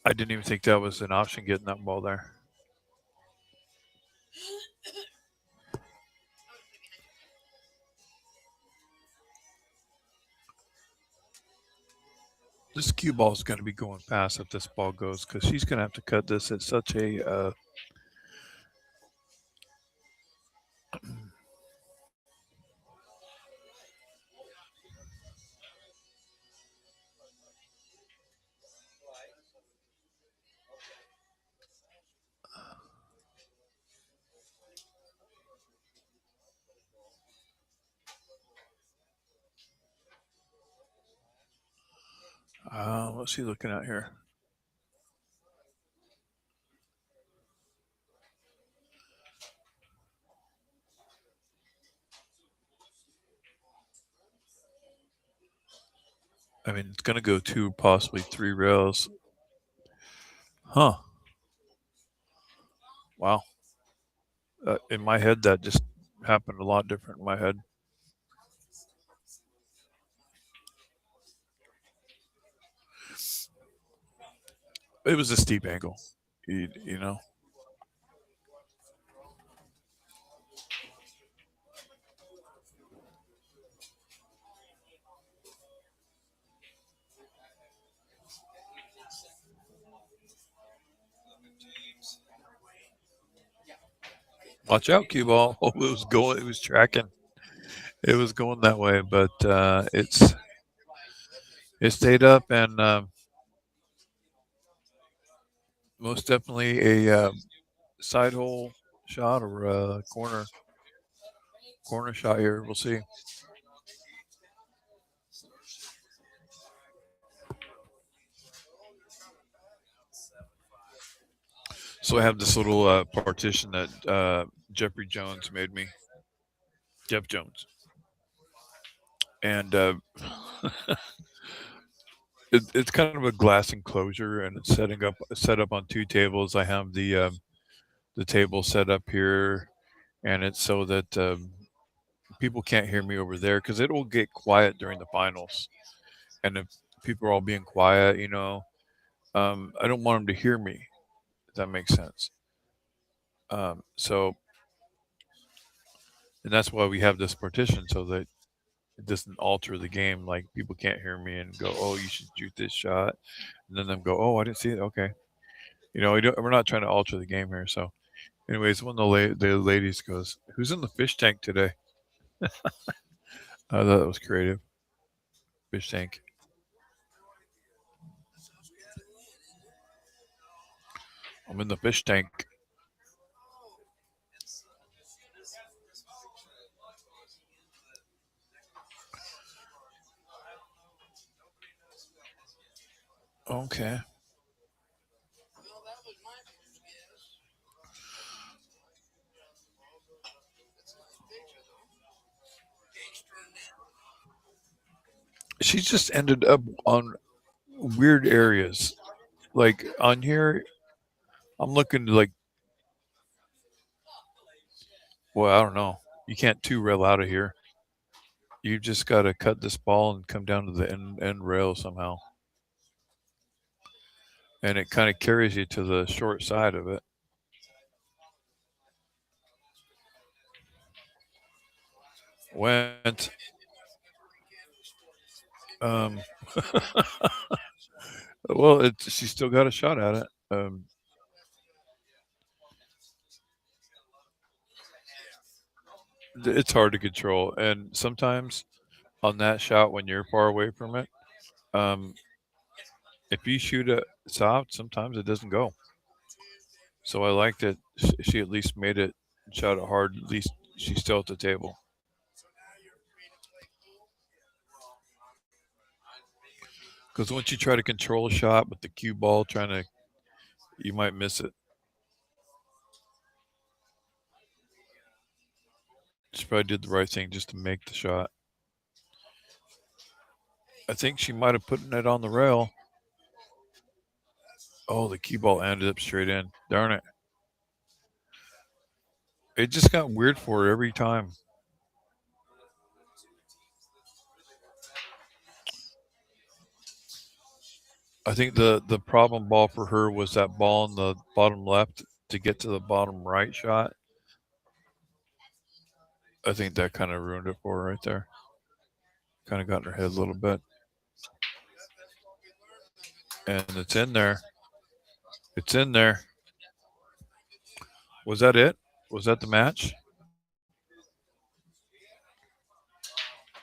I didn't even think that was an option getting that ball there. This cue ball is going to be going fast if this ball goes because she's going to have to cut this at such a. What's she looking at here? I mean, it's going to go two, possibly three rails. Huh? Wow. In my head, that just happened a lot different in my head. It was a steep angle, you know. Watch out, cue ball. Oh, it was going. It was tracking. It was going that way, but it stayed up and most definitely a side hole shot or a corner shot here. We'll see. So I have this little partition that Jeffrey Jones made me. Jeff Jones, and it's kind of a glass enclosure, and it's set up on two tables. I have the table set up here, and it's so that people can't hear me over there because it will get quiet during the finals, and if people are all being quiet, I don't want them to hear me. If that makes sense. So, and that's why we have this partition so that it doesn't alter the game. Like people can't hear me and go, "Oh, you should shoot this shot," and then them go, "Oh, I didn't see it." Okay, we're not trying to alter the game here. So, anyways, one of the ladies goes, "Who's in the fish tank today?" I thought that was creative. Fish tank. I'm in the fish tank. Okay. She just ended up on weird areas. Like on here, I'm looking to like, well, I don't know. You can't two rail out of here. You just got to cut this ball and come down to the end rail somehow. And it kind of carries you to the short side of it. Went. Um, well, she still got a shot at it. It's hard to control, and sometimes on that shot when you're far away from it, um, if you shoot it soft, sometimes it doesn't go. So I like that she at least made it, shot it hard. At least she's still at the table. Because once you try to control a shot with the cue ball, you might miss it. She probably did the right thing just to make the shot. I think she might have put it on the rail. Oh, the cue ball ended up straight in. Darn it. It just got weird for her every time. I think the problem ball for her was that ball in the bottom left to get to the bottom right shot. I think that kind of ruined it for her right there. Kind of got in her head a little bit. And it's in there. It's in there. Was that it? Was that the match?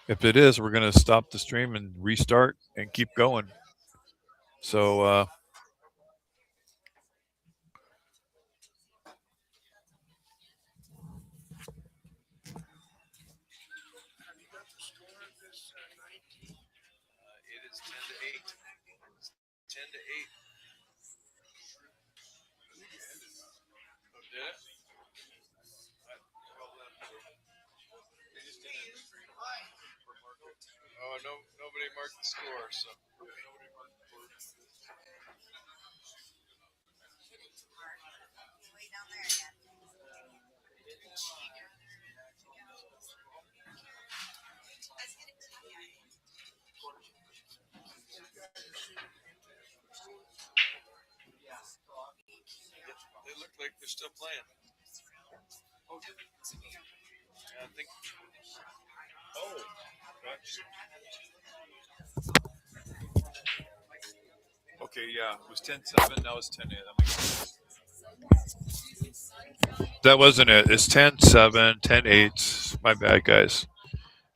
If it is, we're going to stop the stream and restart and keep going. So, It is 10-8. 10-8. Oh, did it? They just didn't. Oh, no, nobody marked the score, so nobody marked the score. They look like they're still playing. Oh, yeah, I think. Oh, gotcha. okay, yeah, it was 10-7. Now it's 10-8. That wasn't it. It's 10-7, 10-8. My bad, guys.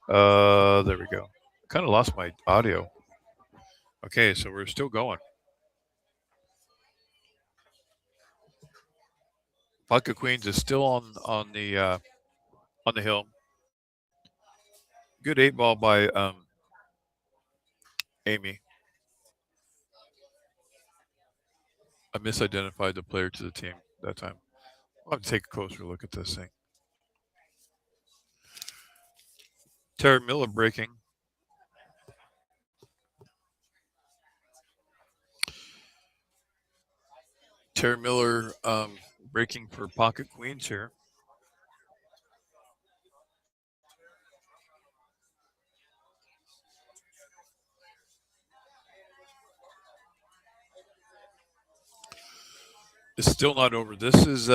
There we go. Kind of lost my audio. Okay, so we're still going. Pocket Queens is still on the hill. Good 8 ball by Amy. I misidentified the player to the team that time. I'll have to take a closer look at this thing. Terry Miller breaking. Terry Miller breaking for Pocket Queens here. It's still not over. This is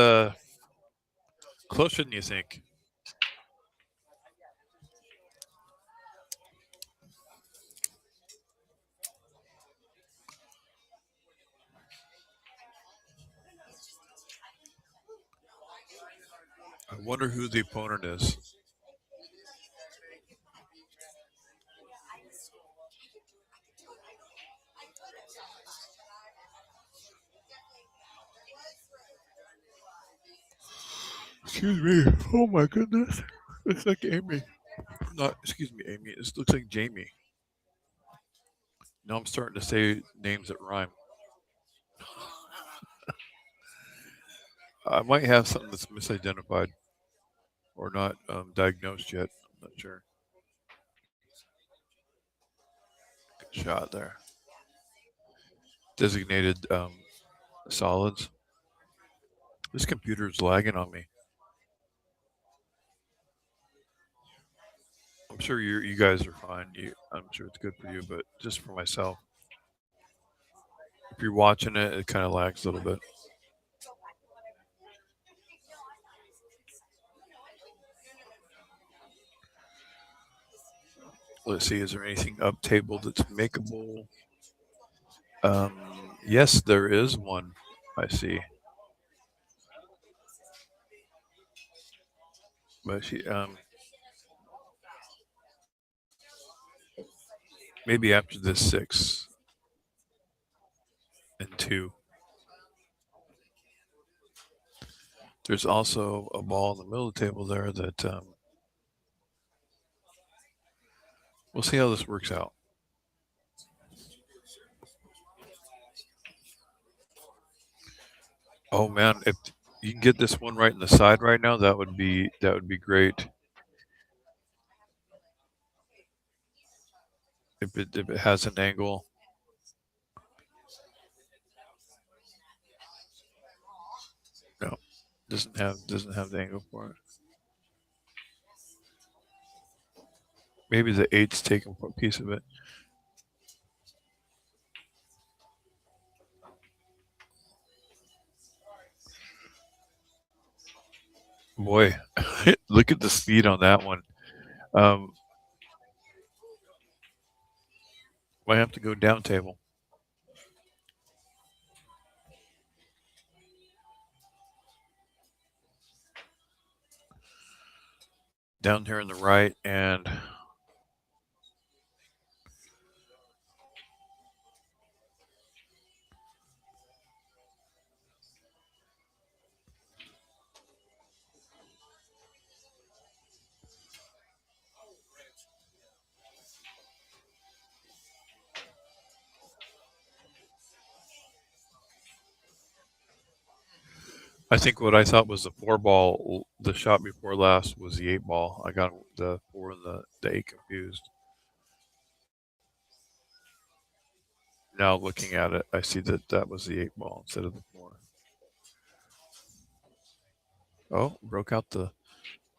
closer than you think. I wonder who the opponent is. Excuse me. Oh my goodness. It's like Amy. Not, excuse me, Amy. It looks like Jamie. Now I'm starting to say names that rhyme. I might have something that's misidentified or not diagnosed yet. I'm not sure. shot there. Designated solids. This computer is lagging on me. I'm sure you guys are fine. I'm sure it's good for you, but just for myself, if you're watching it, it kind of lags a little bit. Let's see, is there anything up table that's makeable? Yes, there is one. I see. But maybe after this 6 and 2. There's also a ball in the middle of the table there that we'll see how this works out. Oh man, if you can get this one right in the side right now, that would be great. If it has an angle. No, doesn't have the angle for it. Maybe the 8's taking a piece of it. Boy, look at the speed on that one. Might have to go down table. Down here on the right, and I think what I thought was the 4 ball, the shot before last was the 8 ball. I got the 4 and the 8 confused. Now looking at it, I see that was the 8 ball instead of the 4. Oh, broke out the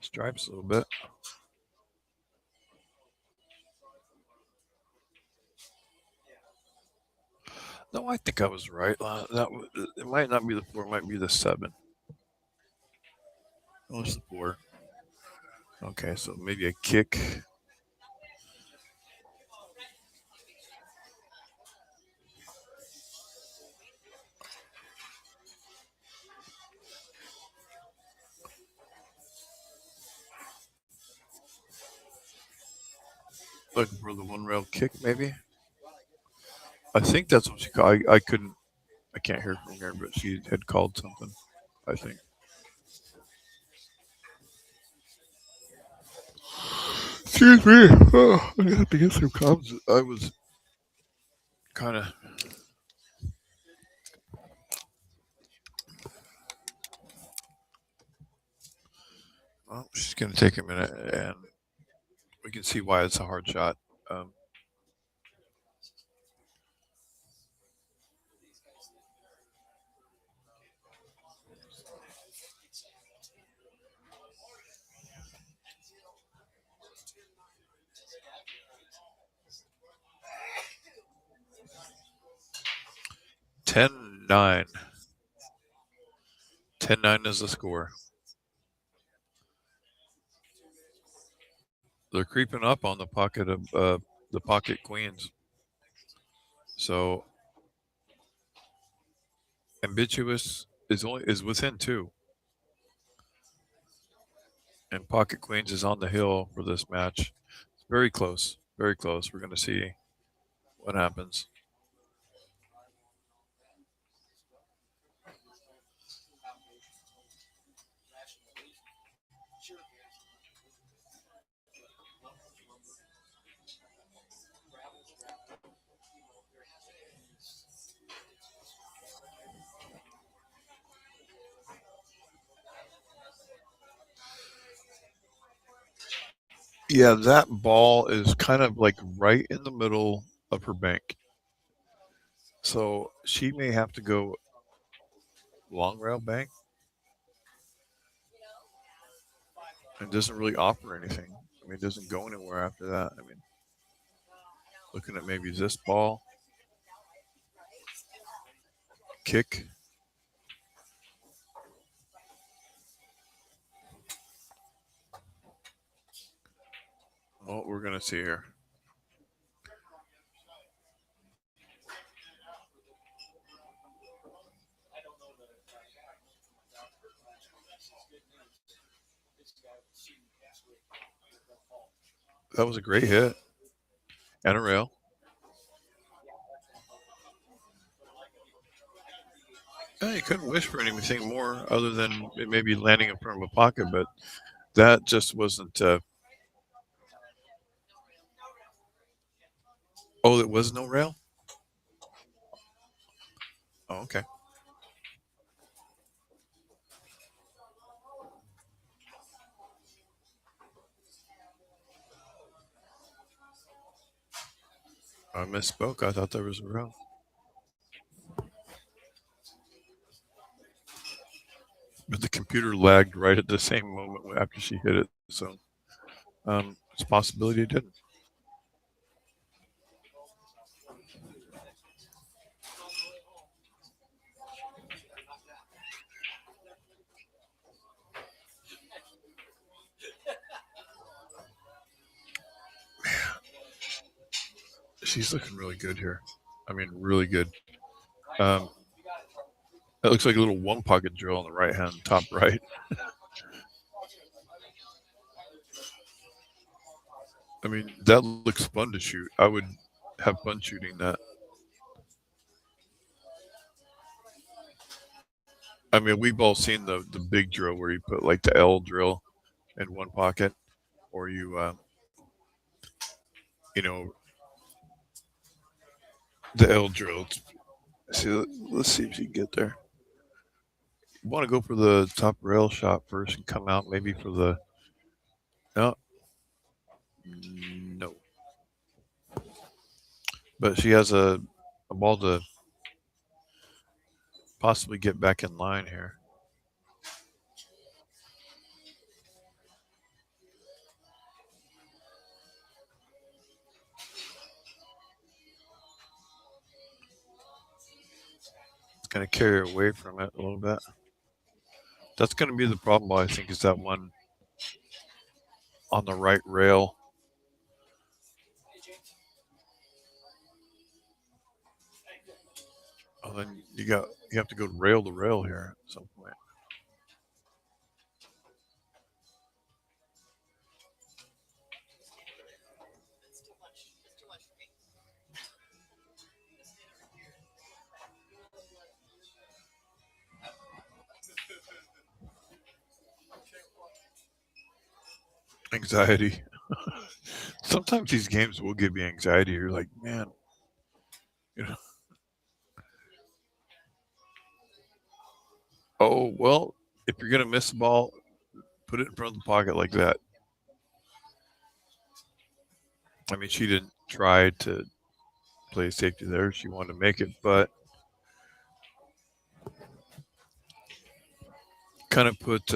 stripes a little bit. No, I think I was right. It might not be the 4, it might be the 7. Oh, it's the 4. Okay, so maybe a kick. Looking for the 1 rail kick, maybe. I think that's what she called. I can't hear from here, but she had called something, I think. Excuse me. Oh, I have to get some comms. I was kind of. Well, she's going to take a minute, and we can see why it's a hard shot. 10-9. 10-9 is the score. They're creeping up on the pocket of the pocket queens. So Ambitious is within 2. And Pocket Queens is on the hill for this match. It's very close. Very close. We're going to see what happens. Yeah, that ball is kind of like right in the middle of her bank. So she may have to go long rail bank and doesn't really offer anything. I mean, it doesn't go anywhere after that. I mean, looking at maybe this ball, kick. Oh, we're going to see here. That was a great hit and a rail. You couldn't wish for anything more other than it maybe landing in front of a pocket, but that just wasn't. Oh, there was no rail? Oh, okay. I misspoke. I thought there was a rail. But the computer lagged right at the same moment after she hit it. So it's a possibility it didn't. She's looking really good here. I mean, really good. That looks like a little one pocket drill on the right hand, top right. I mean, that looks fun to shoot. I would have fun shooting that. I mean, we've all seen the big drill where you put like the L drill in one pocket, or you know, the L drill. See, let's see if you can get there. You want to go for the top rail shot first and come out maybe for the. No, no. But she has a ball to possibly get back in line here. It's going to carry away from it a little bit. That's going to be the problem, I think, is that one on the right rail. Oh, then you have to go rail to rail here at some point. Anxiety. Sometimes these games will give you anxiety. You're like, man, you know. Oh well, if you're gonna miss the ball, put it in front of the pocket like that. I mean, she didn't try to play safety there. She wanted to make it, but kind of put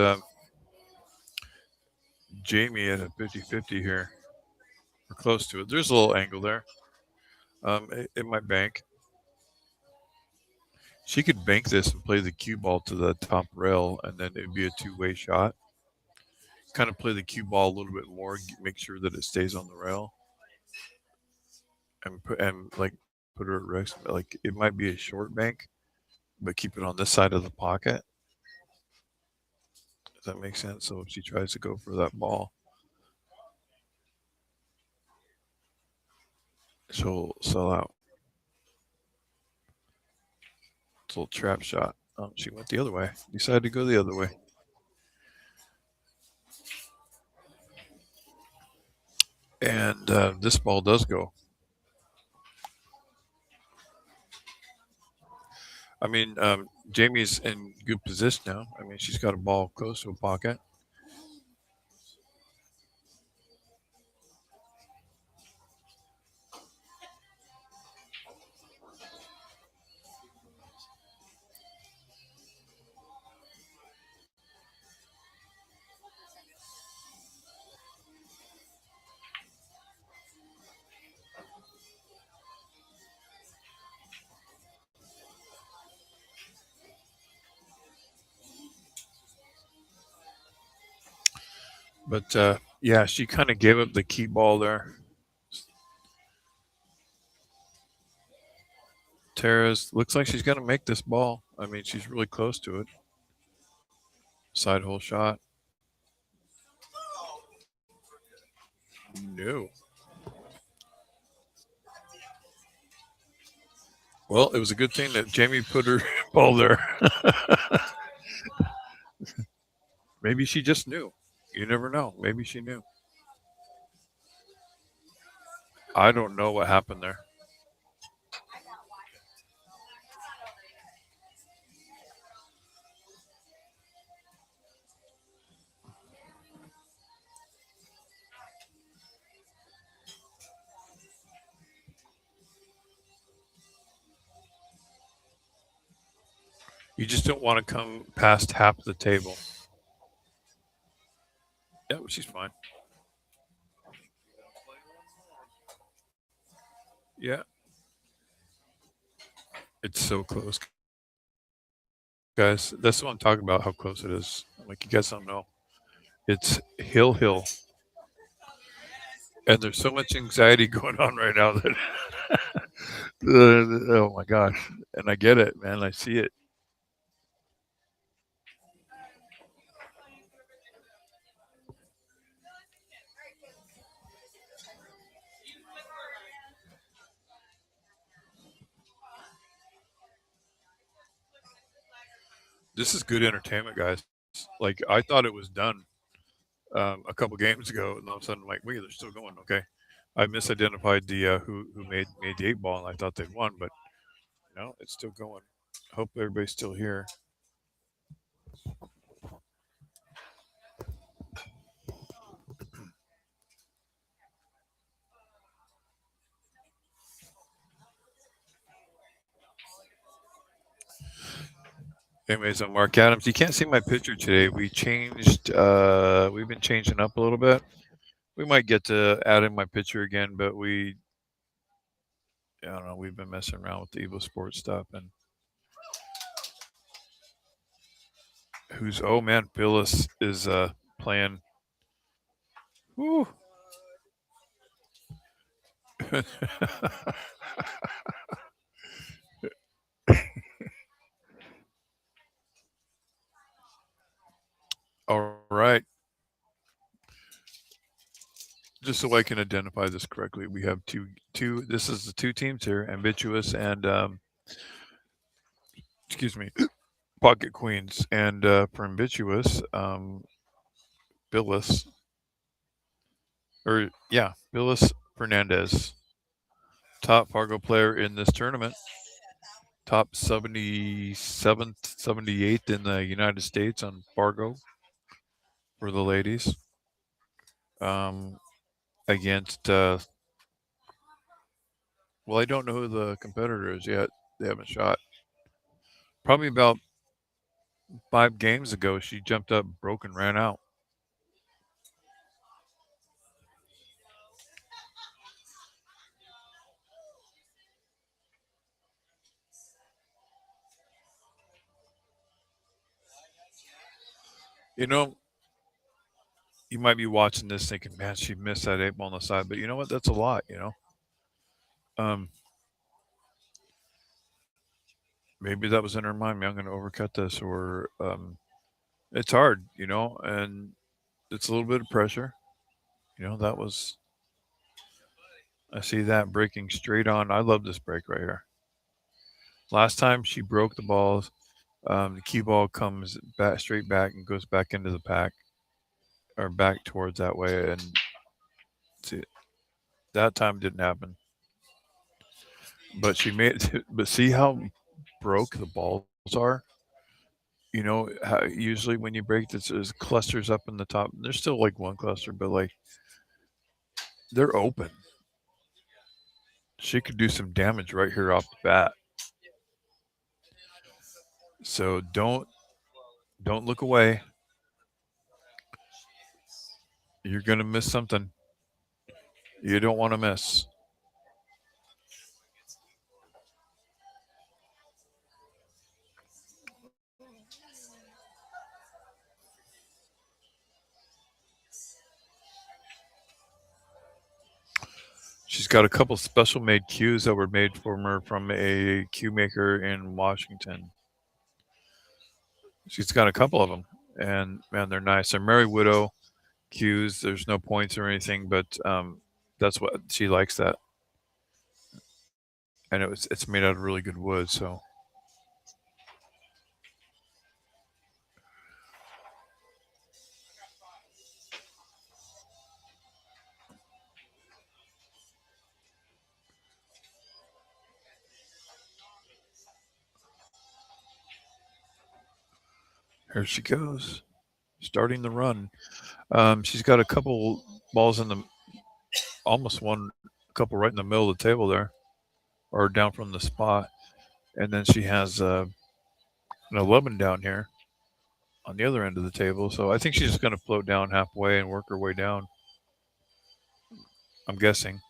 Jamie at a 50-50 here. We're close to it. There's a little angle there. It might bank. She could bank this and play the cue ball to the top rail, and then it'd be a two-way shot. Kind of play the cue ball a little bit more, make sure that it stays on the rail, and put her at risk. Like it might be a short bank, but keep it on this side of the pocket. Does that make sense? So if she tries to go for that ball, she'll sell out. It's a little trap shot. Oh, she went the other way. Decided to go the other way. And this ball does go. I mean, Jamie's in good position now. I mean, she's got a ball close to a pocket. But yeah, she kind of gave up the key ball there. Tara's looks like she's going to make this ball. I mean, she's really close to it. Side hole shot. No. Well, it was a good thing that Jamie put her ball there. Maybe she just knew. You never know. Maybe she knew. I don't know what happened there. You just don't want to come past half the table. Yeah, well, she's fine. Yeah, it's so close, guys. That's what I'm talking about. How close it is. Like you guys don't know. It's hill, and there's so much anxiety going on right now that oh my gosh. And I get it, man. I see it. This is good entertainment, guys. Like I thought it was done a couple games ago, and all of a sudden, I'm like, wait, they're still going. Okay, I misidentified the who made the eight ball, and I thought they'd won, but no, it's still going. Hope everybody's still here. Anyways, I'm Mark Adams. You can't see my picture today. We changed. We've been changing up a little bit. We might get to add in my picture again, but I don't know. We've been messing around with the EvoSports stuff, and who's oh man, Billis is playing. Woo. All right. Just so I can identify this correctly, we have two. This is the two teams here: Ambitious and excuse me, Pocket Queens. And for Ambitious, Billis or yeah, Billis Fernandez, top Fargo player in this tournament, top 77th, 78th in the United States on Fargo for the ladies. Um, against well, I don't know who the competitor is yet. They haven't shot. Probably about 5 games ago, she jumped up, broke, and ran out. You know, you might be watching this thinking, "Man, she missed that eight ball on the side," but you know what? That's a lot. Um, maybe that was in her mind. I'm going to overcut this, or it's hard, and it's a little bit of pressure. That was. I see that breaking straight on. I love this break right here. Last time she broke the balls, the key ball comes back straight back and goes back into the pack or back towards that way, and see, that time didn't happen. But she made. But see how broke the balls are. How usually when you break this, there's clusters up in the top. There's still like one cluster, but like they're open. She could do some damage right here off the bat. So don't look away. You're gonna miss something you don't want to miss. She's got a couple special made cues that were made for her from a cue maker in Washington. She's got a couple of them, and man, they're nice. They're Mary Widow cues. There's no points or anything, but that's what she likes that, and it's made out of really good wood. So here she goes, starting the run. She's got a couple balls in the almost one, a couple right in the middle of the table there, or down from the spot, and then she has an 11 down here on the other end of the table. So I think she's just going to float down halfway and work her way down. I'm guessing.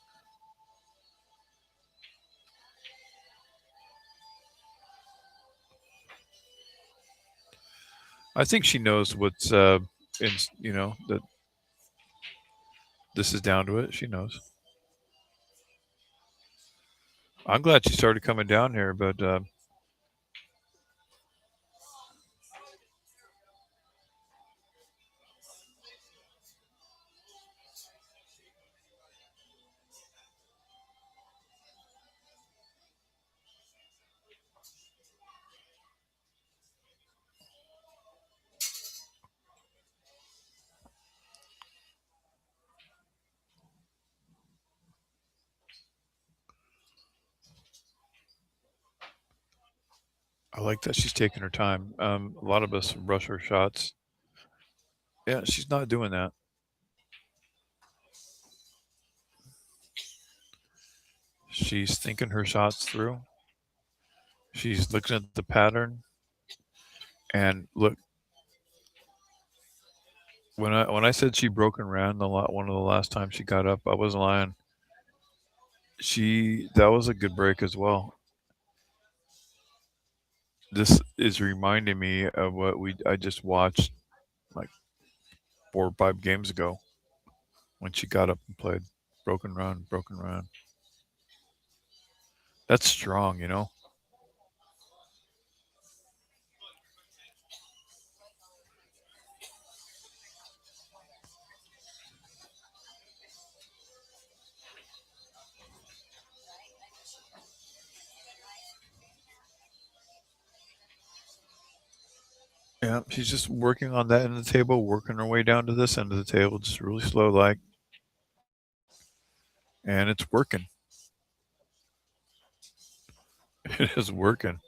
I think she knows what's in, that this is down to it. She knows. I'm glad she started coming down here, but I like that she's taking her time. A lot of us rush her shots. Yeah, she's not doing that. She's thinking her shots through. She's looking at the pattern. And look, when I said she broke and ran one of the last times she got up, I wasn't lying. That was a good break as well. This is reminding me of what I just watched like 4 or 5 games ago when she got up and played. Broken run, broken run. That's strong, you know? Yeah, she's just working on that end of the table, working her way down to this end of the table, just really slow like. And it's working. It is working.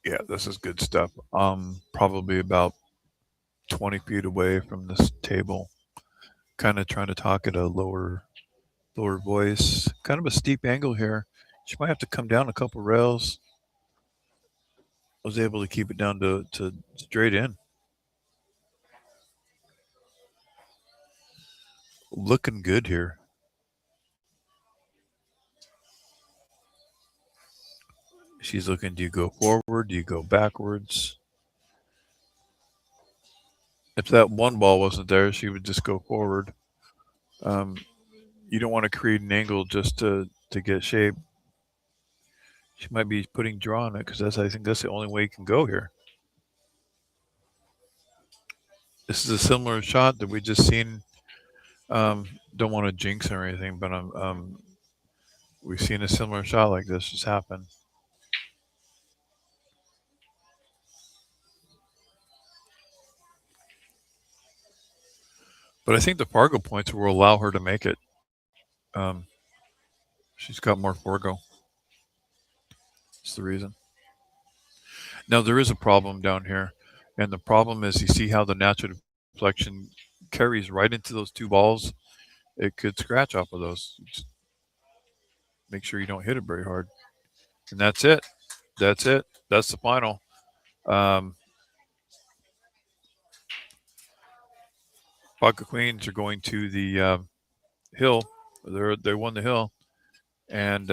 Yeah, this is good stuff. Probably about 20 feet away from this table, kind of trying to talk at a lower voice. Kind of a steep angle here. She might have to come down a couple rails. Was able to keep it down to straight in. Looking good here. She's looking, do you go forward? Do you go backwards? If that one ball wasn't there, she would just go forward. Um, you don't want to create an angle just to get shape. She might be putting draw on it because I think that's the only way you can go here. This is a similar shot that we just seen. Don't want to jinx or anything, but we've seen a similar shot like this just happen. But I think the Fargo points will allow her to make it. Um, she's got more Fargo. That's the reason. Now there is a problem down here, and the problem is you see how the natural deflection carries right into those 2 balls. It could scratch off of those. Just make sure you don't hit it very hard. And that's it. That's it. That's the final. Um, Vodka Queens are going to the hill. They won the hill, and